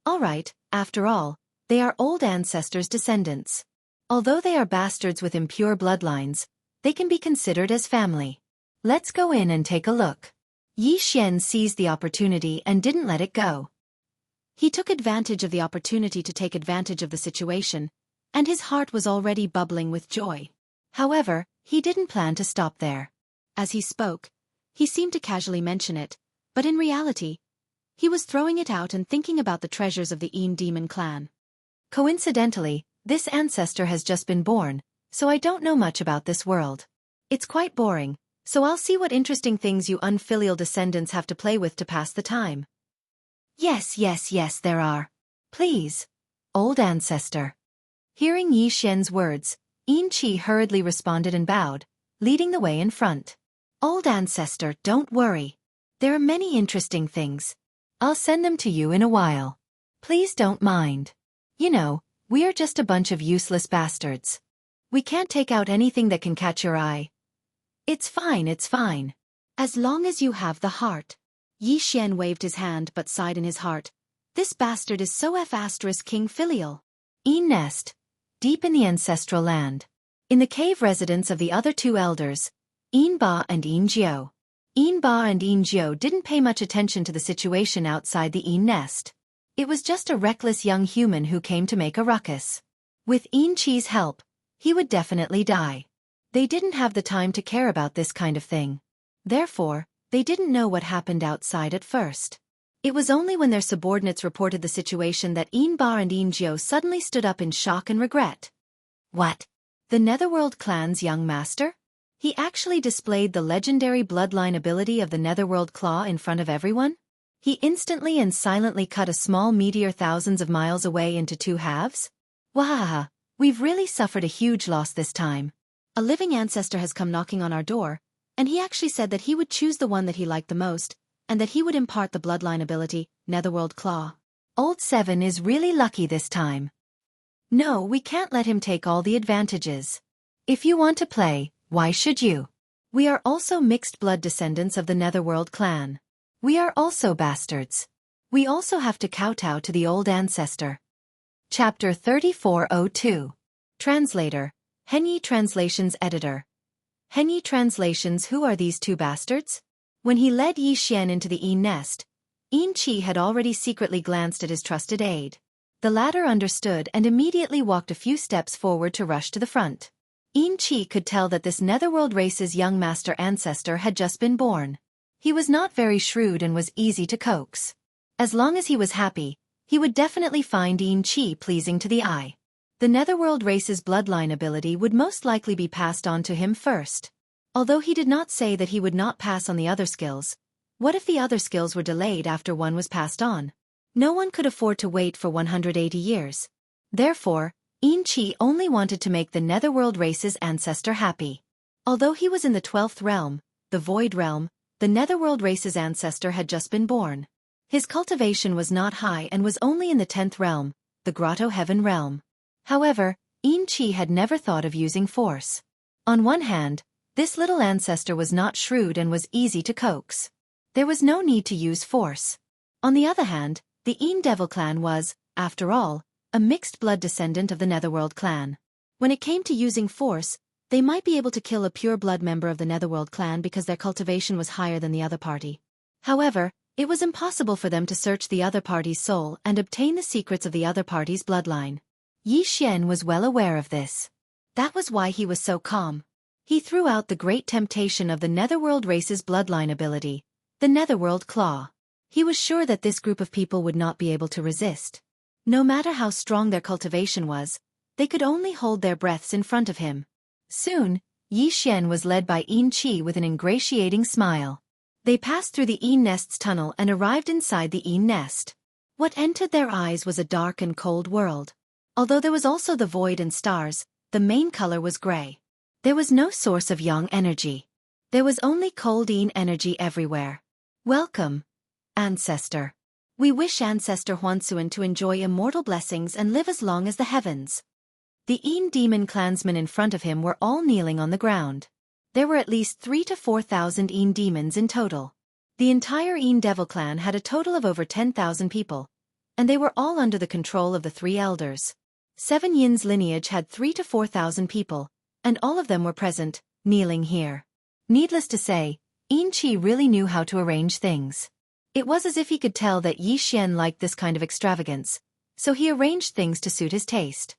All right, after all, they are old ancestors' descendants. Although they are bastards with impure bloodlines, they can be considered as family. Let's go in and take a look. Yi Xian seized the opportunity and didn't let it go. He took advantage of the opportunity to take advantage of the situation, and his heart was already bubbling with joy. However, he didn't plan to stop there. As he spoke, he seemed to casually mention it, but in reality, he was throwing it out and thinking about the treasures of the Demon clan. Coincidentally, this ancestor has just been born, so I don't know much about this world. It's quite boring, so I'll see what interesting things you unfilial descendants have to play with to pass the time. Yes, there are. Please, old ancestor. Hearing Yi Xian's words, Enchi hurriedly responded and bowed, leading the way in front. Old ancestor, don't worry. There are many interesting things. I'll send them to you in a while. Please don't mind. You know, we are just a bunch of useless bastards. We can't take out anything that can catch your eye. It's fine. As long as you have the heart. Yi Xian waved his hand but sighed in his heart. This bastard is so *king filial. Nest. Deep in the ancestral land. In the cave residence of the other 2 elders, Ba and Jiao. Ba and Jiao didn't pay much attention to the situation outside the nest. It was just a reckless young human who came to make a ruckus. With Chi's help, he would definitely die. They didn't have the time to care about this kind of thing. Therefore, they didn't know what happened outside at first. It was only when their subordinates reported the situation that Ba and Jiao suddenly stood up in shock and regret. What? The Netherworld clan's young master? He actually displayed the legendary bloodline ability of the Netherworld Claw in front of everyone? He instantly and silently cut a small meteor thousands of miles away into two halves? Wahaha, we've really suffered a huge loss this time. A living ancestor has come knocking on our door, and he actually said that he would choose the one that he liked the most, and that he would impart the bloodline ability, Netherworld Claw. Old Seven is really lucky this time. No, we can't let him take all the advantages. If you want to play, why should you? We are also mixed blood descendants of the Netherworld clan. We are also bastards. We also have to kowtow to the old ancestor. Chapter 3402. Translator, Henyi Translations Editor. Henyi Translations. Who are these two bastards? When he led Yi Xian into the Yin nest, Yin Qi had already secretly glanced at his trusted aide. The latter understood and immediately walked a few steps forward to rush to the front. Yin Qi could tell that this Netherworld race's young master ancestor had just been born. He was not very shrewd and was easy to coax. As long as he was happy, he would definitely find Yin Qi pleasing to the eye. The Netherworld race's bloodline ability would most likely be passed on to him first. Although he did not say that he would not pass on the other skills, what if the other skills were delayed after one was passed on? No one could afford to wait for 180 years. Therefore, Yin Qi only wanted to make the Netherworld race's ancestor happy. Although he was in the 12th realm, the Void realm, the Netherworld race's ancestor had just been born. His cultivation was not high and was only in the 10th realm, the Grotto Heaven realm. However, Yin Qi had never thought of using force. On one hand, this little ancestor was not shrewd and was easy to coax. There was no need to use force. On the other hand, the Yin Devil clan was, after all, a mixed blood descendant of the Netherworld clan. When it came to using force, they might be able to kill a pure blood member of the Netherworld clan because their cultivation was higher than the other party. However, it was impossible for them to search the other party's soul and obtain the secrets of the other party's bloodline. Yi Xian was well aware of this. That was why he was so calm. He threw out the great temptation of the Netherworld race's bloodline ability, the Netherworld Claw. He was sure that this group of people would not be able to resist. No matter how strong their cultivation was, they could only hold their breaths in front of him. Soon, Yi Xian was led by Yin Qi with an ingratiating smile. They passed through the Yin Nest's tunnel and arrived inside the Yin Nest. What entered their eyes was a dark and cold world. Although there was also the void and stars, the main color was gray. There was no source of yang energy. There was only cold Yin energy everywhere. Welcome, Ancestor. We wish Ancestor Huansuan to enjoy immortal blessings and live as long as the heavens. The Yin demon clansmen in front of him were all kneeling on the ground. There were at least 3,000 to 4,000 Yin demons in total. The entire Yin Devil clan had a total of over 10,000 people, and they were all under the control of the three elders. 7 Yin's lineage had 3,000 to 4,000 people, and all of them were present, kneeling here. Needless to say, Yin Qi really knew how to arrange things. It was as if he could tell that Yi Xian liked this kind of extravagance, so he arranged things to suit his taste.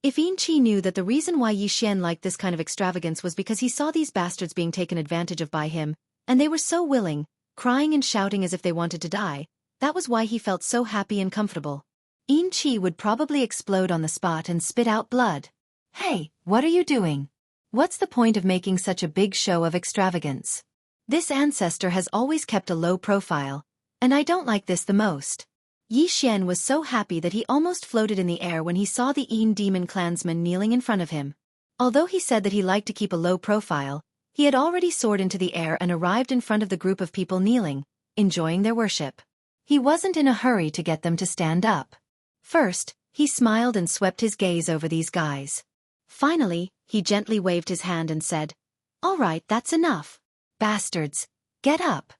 If Yin Qi knew that the reason why Yi Xian liked this kind of extravagance was because he saw these bastards being taken advantage of by him, and they were so willing, crying and shouting as if they wanted to die, that was why he felt so happy and comfortable. Yin Qi would probably explode on the spot and spit out blood. Hey, what are you doing? What's the point of making such a big show of extravagance? This ancestor has always kept a low profile, and I don't like this the most. Yi Xian was so happy that he almost floated in the air when he saw the Yin demon clansmen kneeling in front of him. Although he said that he liked to keep a low profile, he had already soared into the air and arrived in front of the group of people kneeling, enjoying their worship. He wasn't in a hurry to get them to stand up. First, he smiled and swept his gaze over these guys. Finally, he gently waved his hand and said, "All right, that's enough. Bastards, get up."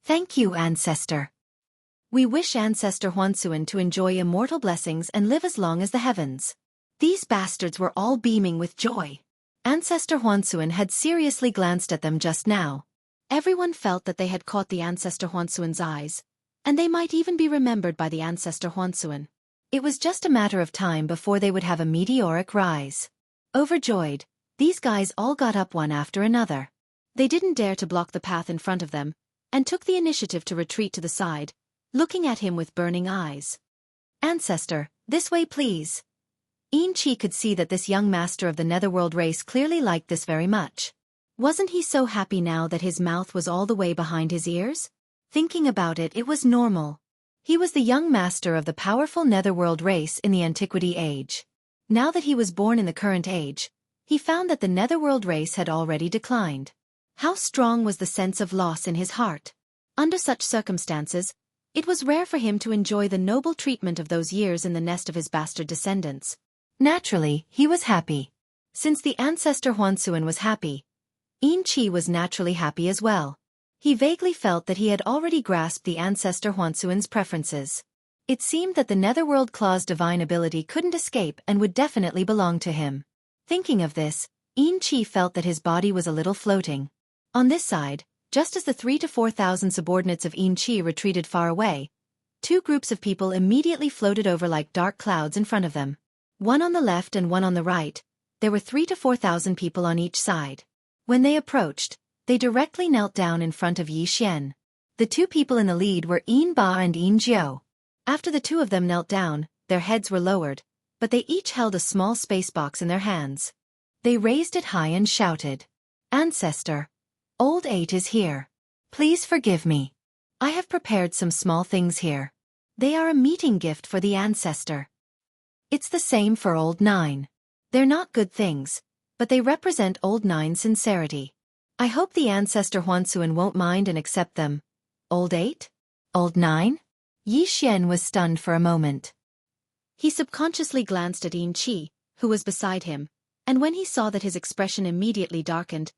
Thank you, Ancestor. We wish Ancestor Huansuan to enjoy immortal blessings and live as long as the heavens. These bastards were all beaming with joy. Ancestor Huansuan had seriously glanced at them just now. Everyone felt that they had caught the Ancestor Huansuan's eyes, and they might even be remembered by the Ancestor Huansuan. It was just a matter of time before they would have a meteoric rise. Overjoyed, these guys all got up one after another. They didn't dare to block the path in front of them, and took the initiative to retreat to the side, looking at him with burning eyes. "Ancestor, this way please." Enchi could see that this young master of the Netherworld race clearly liked this very much. Wasn't he so happy now that his mouth was all the way behind his ears? Thinking about it, it was normal. He was the young master of the powerful Netherworld race in the Antiquity Age. Now that he was born in the current age, he found that the Netherworld race had already declined. How strong was the sense of loss in his heart? Under such circumstances, it was rare for him to enjoy the noble treatment of those years in the nest of his bastard descendants. Naturally, he was happy. Since the ancestor Huansuan was happy, Enchi was naturally happy as well. He vaguely felt that he had already grasped the ancestor Huansuan's preferences. It seemed that the Netherworld Claw's divine ability couldn't escape and would definitely belong to him. Thinking of this, Enchi felt that his body was a little floating. On this side, just as the 3,000 to 4,000 subordinates of Enchi retreated far away, two groups of people immediately floated over like dark clouds in front of them. One on the left and one on the right, there were 3,000 to 4,000 people on each side. When they approached, they directly knelt down in front of Yi Xian. The two people in the lead were Yin Ba and Yin Jiu. After the two of them knelt down, their heads were lowered, but they each held a small space box in their hands. They raised it high and shouted, "Ancestor, Old 8 is here. Please forgive me. I have prepared some small things here. They are a meeting gift for the ancestor. It's the same for Old 9. They're not good things, but they represent Old 9's sincerity. I hope the ancestor Huansuan won't mind and accept them. Old 8? Old 9? Yi Xian was stunned for a moment. He subconsciously glanced at Yin Qi, who was beside him, and when he saw that his expression immediately darkened,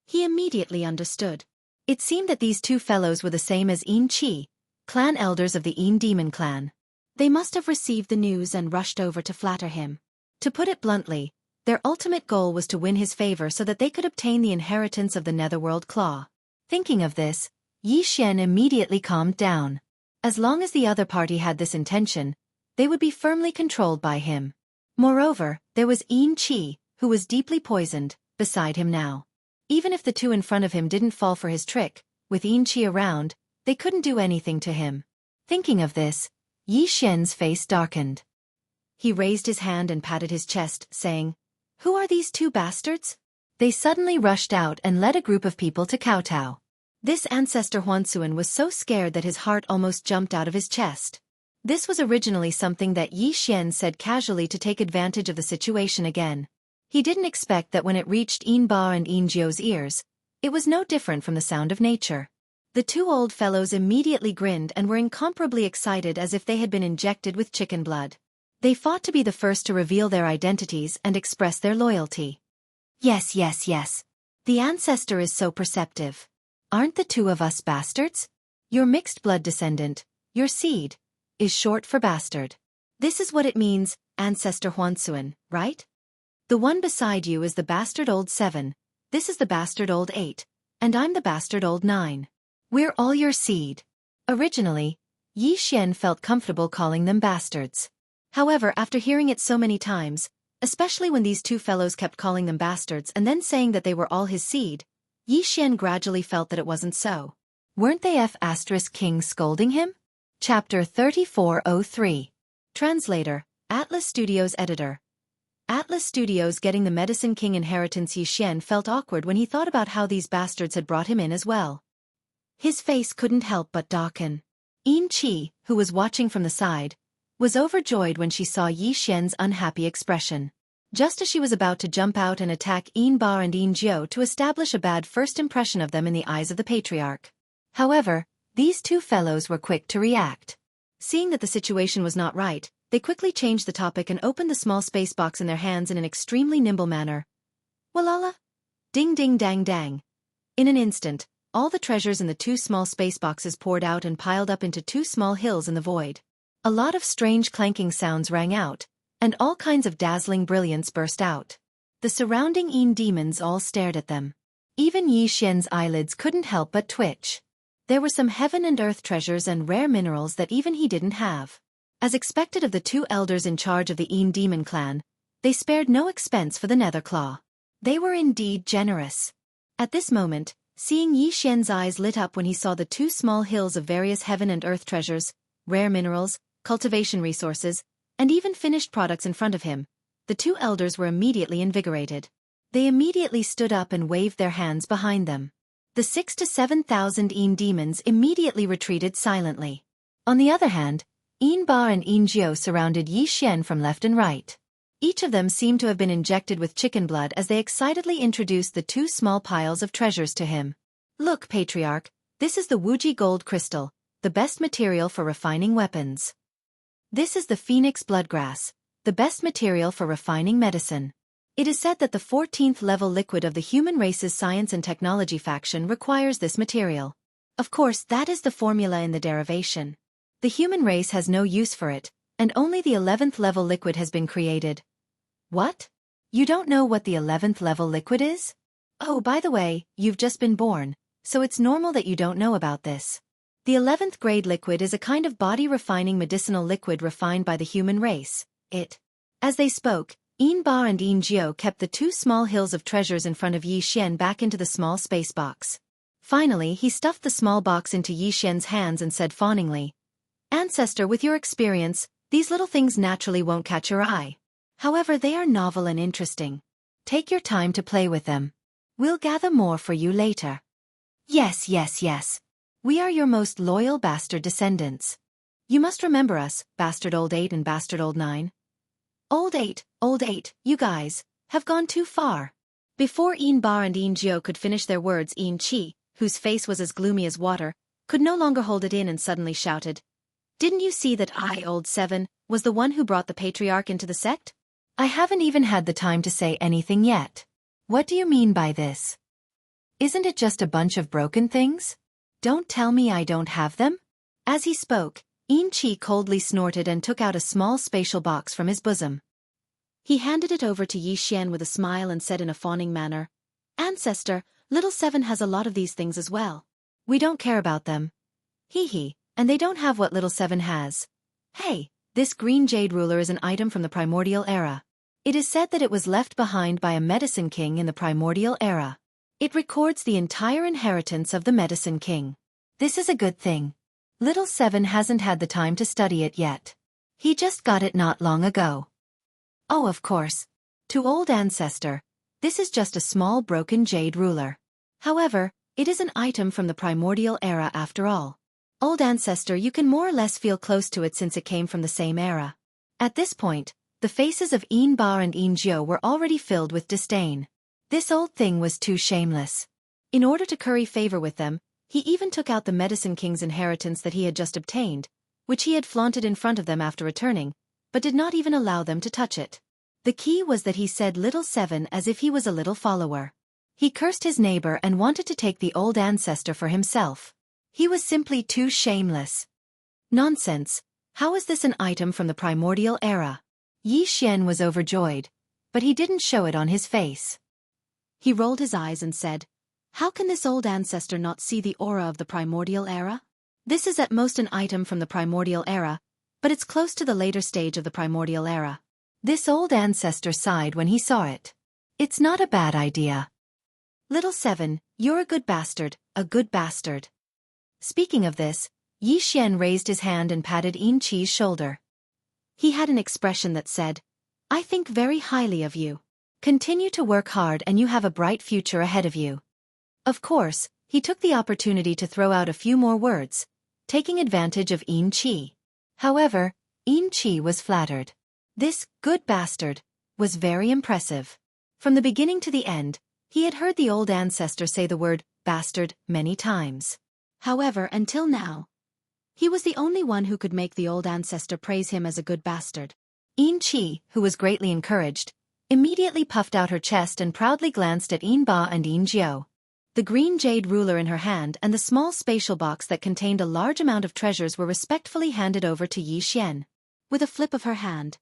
he immediately understood. It seemed that these two fellows were the same as Yin Qi, clan elders of the Yin Demon clan. They must have received the news and rushed over to flatter him. To put it bluntly, their ultimate goal was to win his favor so that they could obtain the inheritance of the Netherworld Claw. Thinking of this, Yi Xian immediately calmed down. As long as the other party had this intention, they would be firmly controlled by him. Moreover, there was Yin Qi, who was deeply poisoned, beside him now. Even if the two in front of him didn't fall for his trick, with Yin Qi around, they couldn't do anything to him. Thinking of this, Yi Xian's face darkened. He raised his hand and patted his chest, saying, "Who are these two bastards?" They suddenly rushed out and led a group of people to kowtow. This ancestor Huansuan was so scared that his heart almost jumped out of his chest. This was originally something that Yi Xian said casually to take advantage of the situation again. He didn't expect that when it reached Yin Ba and Yin Jiu's ears, it was no different from the sound of nature. The two old fellows immediately grinned and were incomparably excited as if they had been injected with chicken blood. They fought to be the first to reveal their identities and express their loyalty. Yes, yes, yes. The ancestor is so perceptive. Aren't the two of us bastards? Your mixed blood descendant, your seed, is short for bastard. This is what it means, ancestor Huansuan, right? The one beside you is the bastard old 7, this is the bastard old 8, and I'm the bastard old 9. We're all your seed. Originally, Yi Xian felt comfortable calling them bastards. However, after hearing it so many times, especially when these two fellows kept calling them bastards and then saying that they were all his seed, Yi Xian gradually felt that it wasn't so. Weren't they King scolding him? Chapter 3403. Translator, Atlas Studios Editor. Atlas Studios getting the Medicine King inheritance. Yi Xian felt awkward when he thought about how these bastards had brought him in as well. His face couldn't help but darken. Yin Qi, who was watching from the side, was overjoyed when she saw Yi Xian's unhappy expression. Just as she was about to jump out and attack Yin Ba and Yin Jiu to establish a bad first impression of them in the eyes of the patriarch. However, these two fellows were quick to react. Seeing that the situation was not right, they quickly changed the topic and opened the small space box in their hands in an extremely nimble manner. Walala! Ding ding dang dang. In an instant, all the treasures in the two small space boxes poured out and piled up into two small hills in the void. A lot of strange clanking sounds rang out, and all kinds of dazzling brilliance burst out. The surrounding Yin demons all stared at them. Even Yi Xian's eyelids couldn't help but twitch. There were some heaven and earth treasures and rare minerals that even he didn't have. As expected of the two elders in charge of the Yin demon clan, they spared no expense for the Netherclaw. They were indeed generous. At this moment, seeing Yi Xian's eyes lit up when he saw the two small hills of various heaven and earth treasures, rare minerals, cultivation resources, and even finished products in front of him, the two elders were immediately invigorated. They immediately stood up and waved their hands behind them. The 6,000 to 7,000 demons immediately retreated silently. On the other hand, Ba and Jiao surrounded Yi Xian from left and right. Each of them seemed to have been injected with chicken blood as they excitedly introduced the two small piles of treasures to him. Look, Patriarch, this is the Wuji gold crystal, the best material for refining weapons. This is the Phoenix bloodgrass, the best material for refining medicine. It is said that the 14th level liquid of the human race's science and technology faction requires this material. Of course, that is the formula in the derivation. The human race has no use for it, and only the 11th level liquid has been created. What? You don't know what the 11th level liquid is? Oh, by the way, you've just been born, so it's normal that you don't know about this. The 11th grade liquid is a kind of body-refining medicinal liquid refined by the human race. As they spoke, Ba and Jiao kept the two small hills of treasures in front of Yi Xian back into the small space box. Finally, he stuffed the small box into Yi Xian's hands and said fawningly, "Ancestor, with your experience, these little things naturally won't catch your eye. However, they are novel and interesting. Take your time to play with them. We'll gather more for you later." Yes. We are your most loyal bastard descendants. You must remember us, Bastard Old 8 and Bastard Old 9. Old 8, you guys, have gone too far. Before Ba and Jiao could finish their words, Qi, whose face was as gloomy as water, could no longer hold it in and suddenly shouted, "Didn't you see that I, Old 7, was the one who brought the Patriarch into the sect? I haven't even had the time to say anything yet. What do you mean by this? Isn't it just a bunch of broken things? Don't tell me I don't have them?" As he spoke, Qi coldly snorted and took out a small spatial box from his bosom. He handed it over to Yi Xian with a smile and said in a fawning manner, "Ancestor, little 7 has a lot of these things as well. We don't care about them. Hee, and they don't have what little 7 has. Hey, this green jade ruler is an item from the primordial era. It is said that it was left behind by a medicine king in the primordial era. It records the entire inheritance of the medicine king. This is a good thing. Little 7 hasn't had the time to study it yet. He just got it not long ago. Oh, of course. To Old Ancestor, this is just a small broken jade ruler. However, it is an item from the primordial era after all. Old Ancestor, you can more or less feel close to it since it came from the same era." At this point, the faces of Ba and Jiao were already filled with disdain. This old thing was too shameless. In order to curry favor with them, he even took out the Medicine King's inheritance that he had just obtained, which he had flaunted in front of them after returning, but did not even allow them to touch it. The key was that he said little 7 as if he was a little follower. He cursed his neighbor and wanted to take the Old Ancestor for himself. He was simply too shameless. Nonsense. How is this an item from the primordial era? Yi Xian was overjoyed, but he didn't show it on his face. He rolled his eyes and said, "How can this Old Ancestor not see the aura of the primordial era? This is at most an item from the primordial era, but it's close to the later stage of the primordial era." This Old Ancestor sighed when he saw it. "It's not a bad idea. Little 7, you're a good bastard, a good bastard." Speaking of this, Yi Xian raised his hand and patted Qi's shoulder. He had an expression that said, "I think very highly of you. Continue to work hard and you have a bright future ahead of you." Of course, he took the opportunity to throw out a few more words, taking advantage of Qi. However, Qi was flattered. This good bastard was very impressive. From the beginning to the end, he had heard the Old Ancestor say the word bastard many times. However, until now, he was the only one who could make the Old Ancestor praise him as a good bastard. Qi, who was greatly encouraged, immediately puffed out her chest and proudly glanced at Ba and Jiao. The green jade ruler in her hand and the small spatial box that contained a large amount of treasures were respectfully handed over to Yi Xian. With a flip of her hand,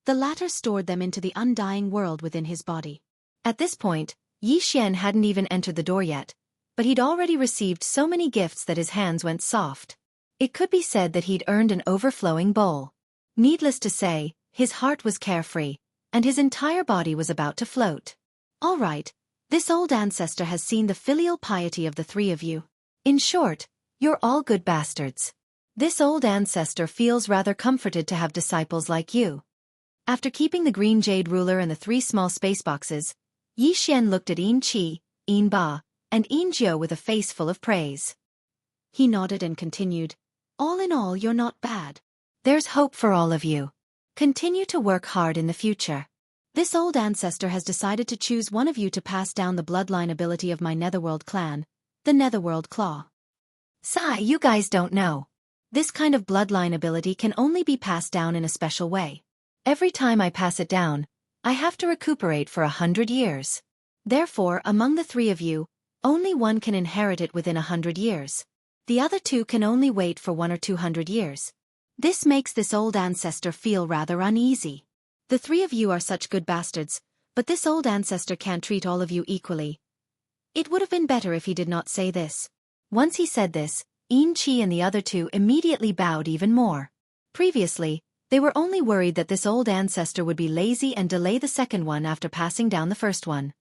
the latter stored them into the undying world within his body. At this point, Yi Xian hadn't even entered the door yet, but he'd already received so many gifts that his hands went soft. It could be said that he'd earned an overflowing bowl. Needless to say, his heart was carefree, and his entire body was about to float. All right, this Old Ancestor has seen the filial piety of the three of you. In short, you're all good bastards. This Old Ancestor feels rather comforted to have disciples like you. After keeping the green jade ruler and the 3 small space boxes, Yi Xian looked at Yin Qi, Yin Ba, and Yin Jiu with a face full of praise. He nodded and continued, "All in all, you're not bad. There's hope for all of you. Continue to work hard in the future. This old ancestor has decided to choose one of you to pass down the bloodline ability of my Netherworld clan, the Netherworld Claw. Sigh, you guys don't know. This kind of bloodline ability can only be passed down in a special way. Every time I pass it down, I have to recuperate for 100 years. Therefore, among the 3 of you, only one can inherit it within 100 years. The other 2 can only wait for 1 or 200 years. This makes this old ancestor feel rather uneasy. The 3 of you are such good bastards, but this old ancestor can't treat all of you equally. It would have been better if he did not say this." Once he said this, Yin Qi and the other 2 immediately bowed even more. Previously, they were only worried that this old ancestor would be lazy and delay the second one after passing down the first one.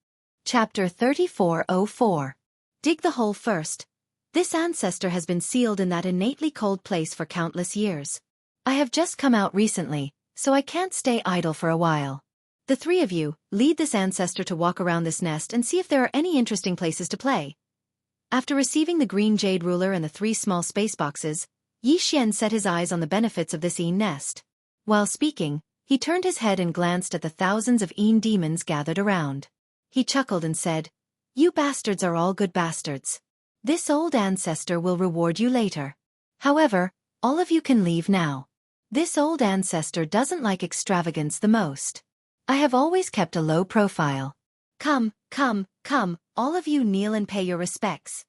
Chapter 3404. Dig the hole first. This ancestor has been sealed in that innately cold place for countless years. I have just come out recently, so I can't stay idle for a while. The 3 of you, lead this ancestor to walk around this nest and see if there are any interesting places to play. After receiving the green jade ruler and the 3 small space boxes, Yi Xian set his eyes on the benefits of this Yin nest. While speaking, he turned his head and glanced at the thousands of Yin demons gathered around. He chuckled and said, "You bastards are all good bastards. This old ancestor will reward you later. However, all of you can leave now. This old ancestor doesn't like extravagance the most. I have always kept a low profile. Come, all of you kneel and pay your respects."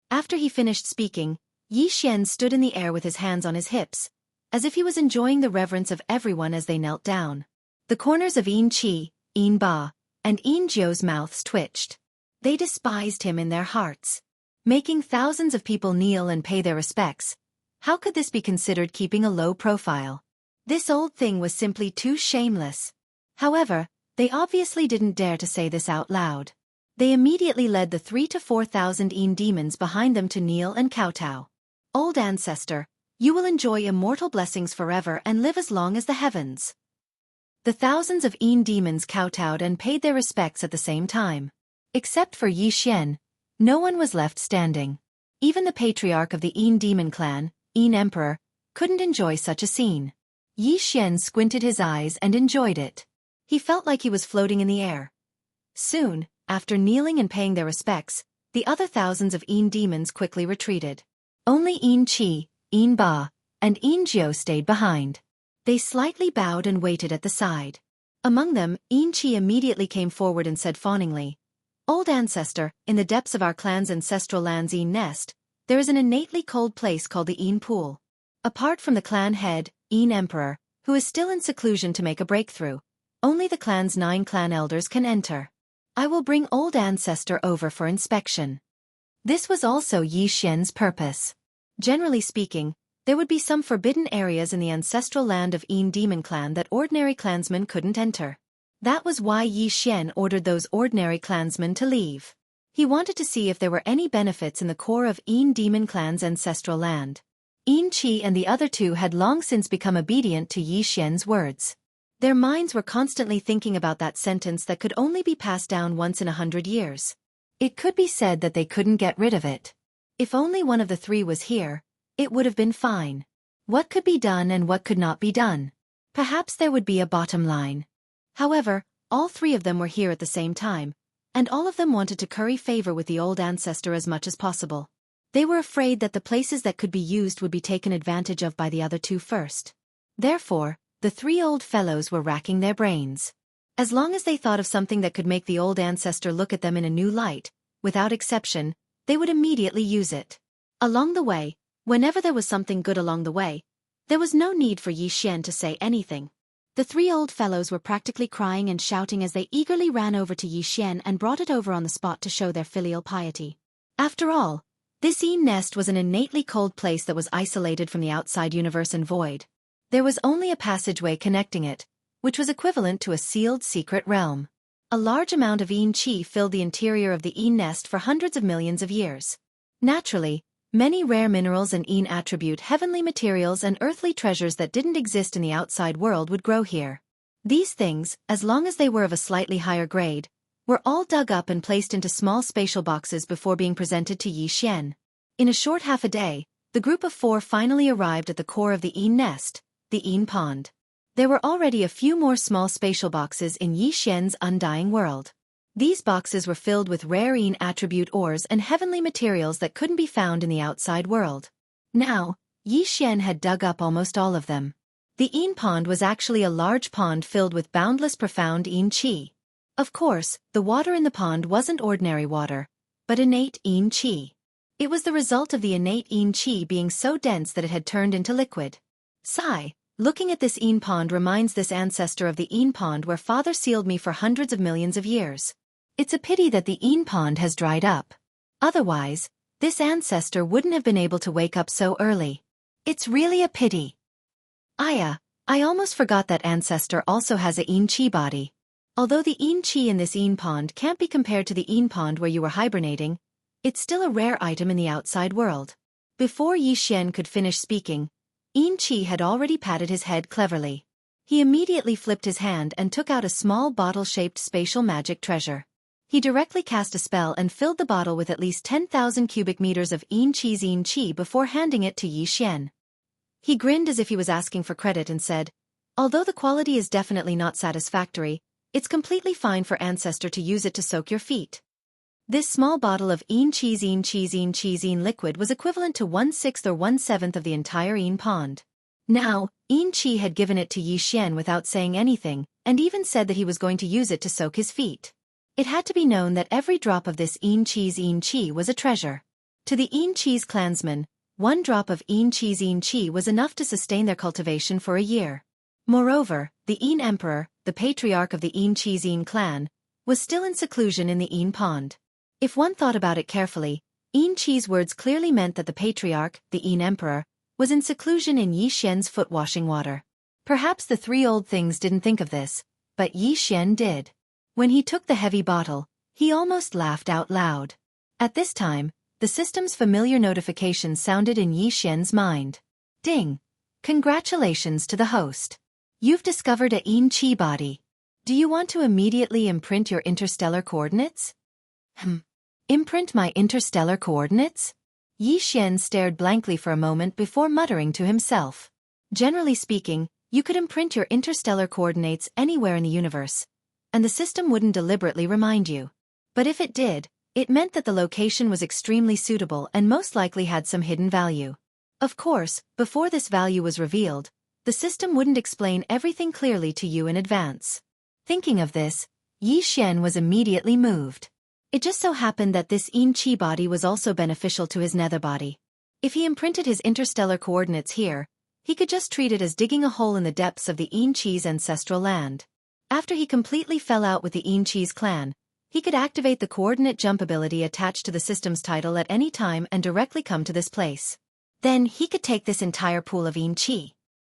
After he finished speaking, Yi Xian stood in the air with his hands on his hips, as if he was enjoying the reverence of everyone as they knelt down. The corners of Yin Qi, Yin Ba, and Yin Jiu's mouths twitched. They despised him in their hearts. Making thousands of people kneel and pay their respects. How could this be considered keeping a low profile? This old thing was simply too shameless. However, they obviously didn't dare to say this out loud. They immediately led the 3,000 to 4,000 Yin demons behind them to kneel and kowtow. "Old ancestor, you will enjoy immortal blessings forever and live as long as the heavens." The thousands of Yin demons kowtowed and paid their respects at the same time. Except for Yi Xian, no one was left standing. Even the patriarch of the Yin demon clan, Yin Emperor, couldn't enjoy such a scene. Yi Xian squinted his eyes and enjoyed it. He felt like he was floating in the air. Soon, after kneeling and paying their respects, the other thousands of Yin demons quickly retreated. Only Yin Qi, Yin Ba, and Yin Jiu stayed behind. They slightly bowed and waited at the side. Among them, Yin Qi immediately came forward and said fawningly, "Old ancestor, in the depths of our clan's ancestral land's Yin nest, there is an innately cold place called the Yin Pool. Apart from the clan head, Yin Emperor, who is still in seclusion to make a breakthrough, only the clan's 9 clan elders can enter. I will bring old ancestor over for inspection." This was also Yi Xian's purpose. Generally speaking, there would be some forbidden areas in the ancestral land of Yin Demon Clan that ordinary clansmen couldn't enter. That was why Yi Xian ordered those ordinary clansmen to leave. He wanted to see if there were any benefits in the core of Yin Demon Clan's ancestral land. Yin Qi and the other 2 had long since become obedient to Yi Xian's words. Their minds were constantly thinking about that sentence that could only be passed down once in 100 years. It could be said that they couldn't get rid of it. If only one of the 3 was here, it would have been fine. What could be done and what could not be done? Perhaps there would be a bottom line. However, all 3 of them were here at the same time, and all of them wanted to curry favor with the old ancestor as much as possible. They were afraid that the places that could be used would be taken advantage of by the other 2 first. Therefore, the 3 old fellows were racking their brains. As long as they thought of something that could make the old ancestor look at them in a new light, without exception, they would immediately use it. Along the way, whenever there was something good along the way, there was no need for Yi Xian to say anything. The 3 old fellows were practically crying and shouting as they eagerly ran over to Yi Xian and brought it over on the spot to show their filial piety. After all, this Yin nest was an innately cold place that was isolated from the outside universe and void. There was only a passageway connecting it, which was equivalent to a sealed secret realm. A large amount of Yin Qi filled the interior of the Yin nest for hundreds of millions of years. Naturally, many rare minerals and Yin attribute heavenly materials and earthly treasures that didn't exist in the outside world would grow here. These things, as long as they were of a slightly higher grade, were all dug up and placed into small spatial boxes before being presented to Yi Xian. In a short half a day, the group of 4 finally arrived at the core of the Een nest, the Een pond. There were already a few more small spatial boxes in Yi Xian's undying world. These boxes were filled with rare Een attribute ores and heavenly materials that couldn't be found in the outside world. Now, Yi Xian had dug up almost all of them. The Een pond was actually a large pond filled with boundless profound Een chi. Of course, the water in the pond wasn't ordinary water, but innate Een chi. It was the result of the innate Een chi being so dense that it had turned into liquid. Sigh, looking at this Een pond reminds this ancestor of the Een pond where Father sealed me for hundreds of millions of years. It's a pity that the Een pond has dried up. Otherwise, this ancestor wouldn't have been able to wake up so early. It's really a pity. I almost forgot that ancestor also has a Een chi body. Although the Een chi in this Een pond can't be compared to the Een pond where you were hibernating, it's still a rare item in the outside world. Before Yi Xian could finish speaking, Een chi had already patted his head cleverly. He immediately flipped his hand and took out a small bottle-shaped spatial magic treasure. He directly cast a spell and filled the bottle with at least 10,000 cubic meters of Een chi before handing it to Yi Xian. He grinned as if he was asking for credit and said, "Although the quality is definitely not satisfactory, it's completely fine for Ancestor to use it to soak your feet." This small bottle of Een chi liquid was equivalent to 1/6 or 1/7 of the entire Een pond. Now, Een chi had given it to Yi Xian without saying anything, and even said that he was going to use it to soak his feet. It had to be known that every drop of this Een chi was a treasure. To the Een chi's clansmen, 1 drop of Een chi was enough to sustain their cultivation for a year. Moreover, the Een Emperor, the patriarch of the Een chi clan, was still in seclusion in the Een pond. If one thought about it carefully, Een chi's words clearly meant that the patriarch, the Een Emperor, was in seclusion in Yi Xian's foot-washing water. Perhaps the 3 old things didn't think of this, but Yi Xian did. When he took the heavy bottle, he almost laughed out loud. At this time, the system's familiar notification sounded in Yi Xian's mind. Ding! Congratulations to the host. You've discovered a Een chi body. Do you want to immediately imprint your interstellar coordinates? Imprint my interstellar coordinates? Yi Xian stared blankly for a moment before muttering to himself. Generally speaking, you could imprint your interstellar coordinates anywhere in the universe, and the system wouldn't deliberately remind you. But if it did, it meant that the location was extremely suitable and most likely had some hidden value. Of course, before this value was revealed, the system wouldn't explain everything clearly to you in advance. Thinking of this, Yi Xian was immediately moved. It just so happened that this Een chi body was also beneficial to his nether body. If he imprinted his interstellar coordinates here, he could just treat it as digging a hole in the depths of the Een chi's ancestral land. After he completely fell out with the Een chi's clan, he could activate the coordinate jump ability attached to the system's title at any time and directly come to this place. Then he could take this entire pool of Een chi.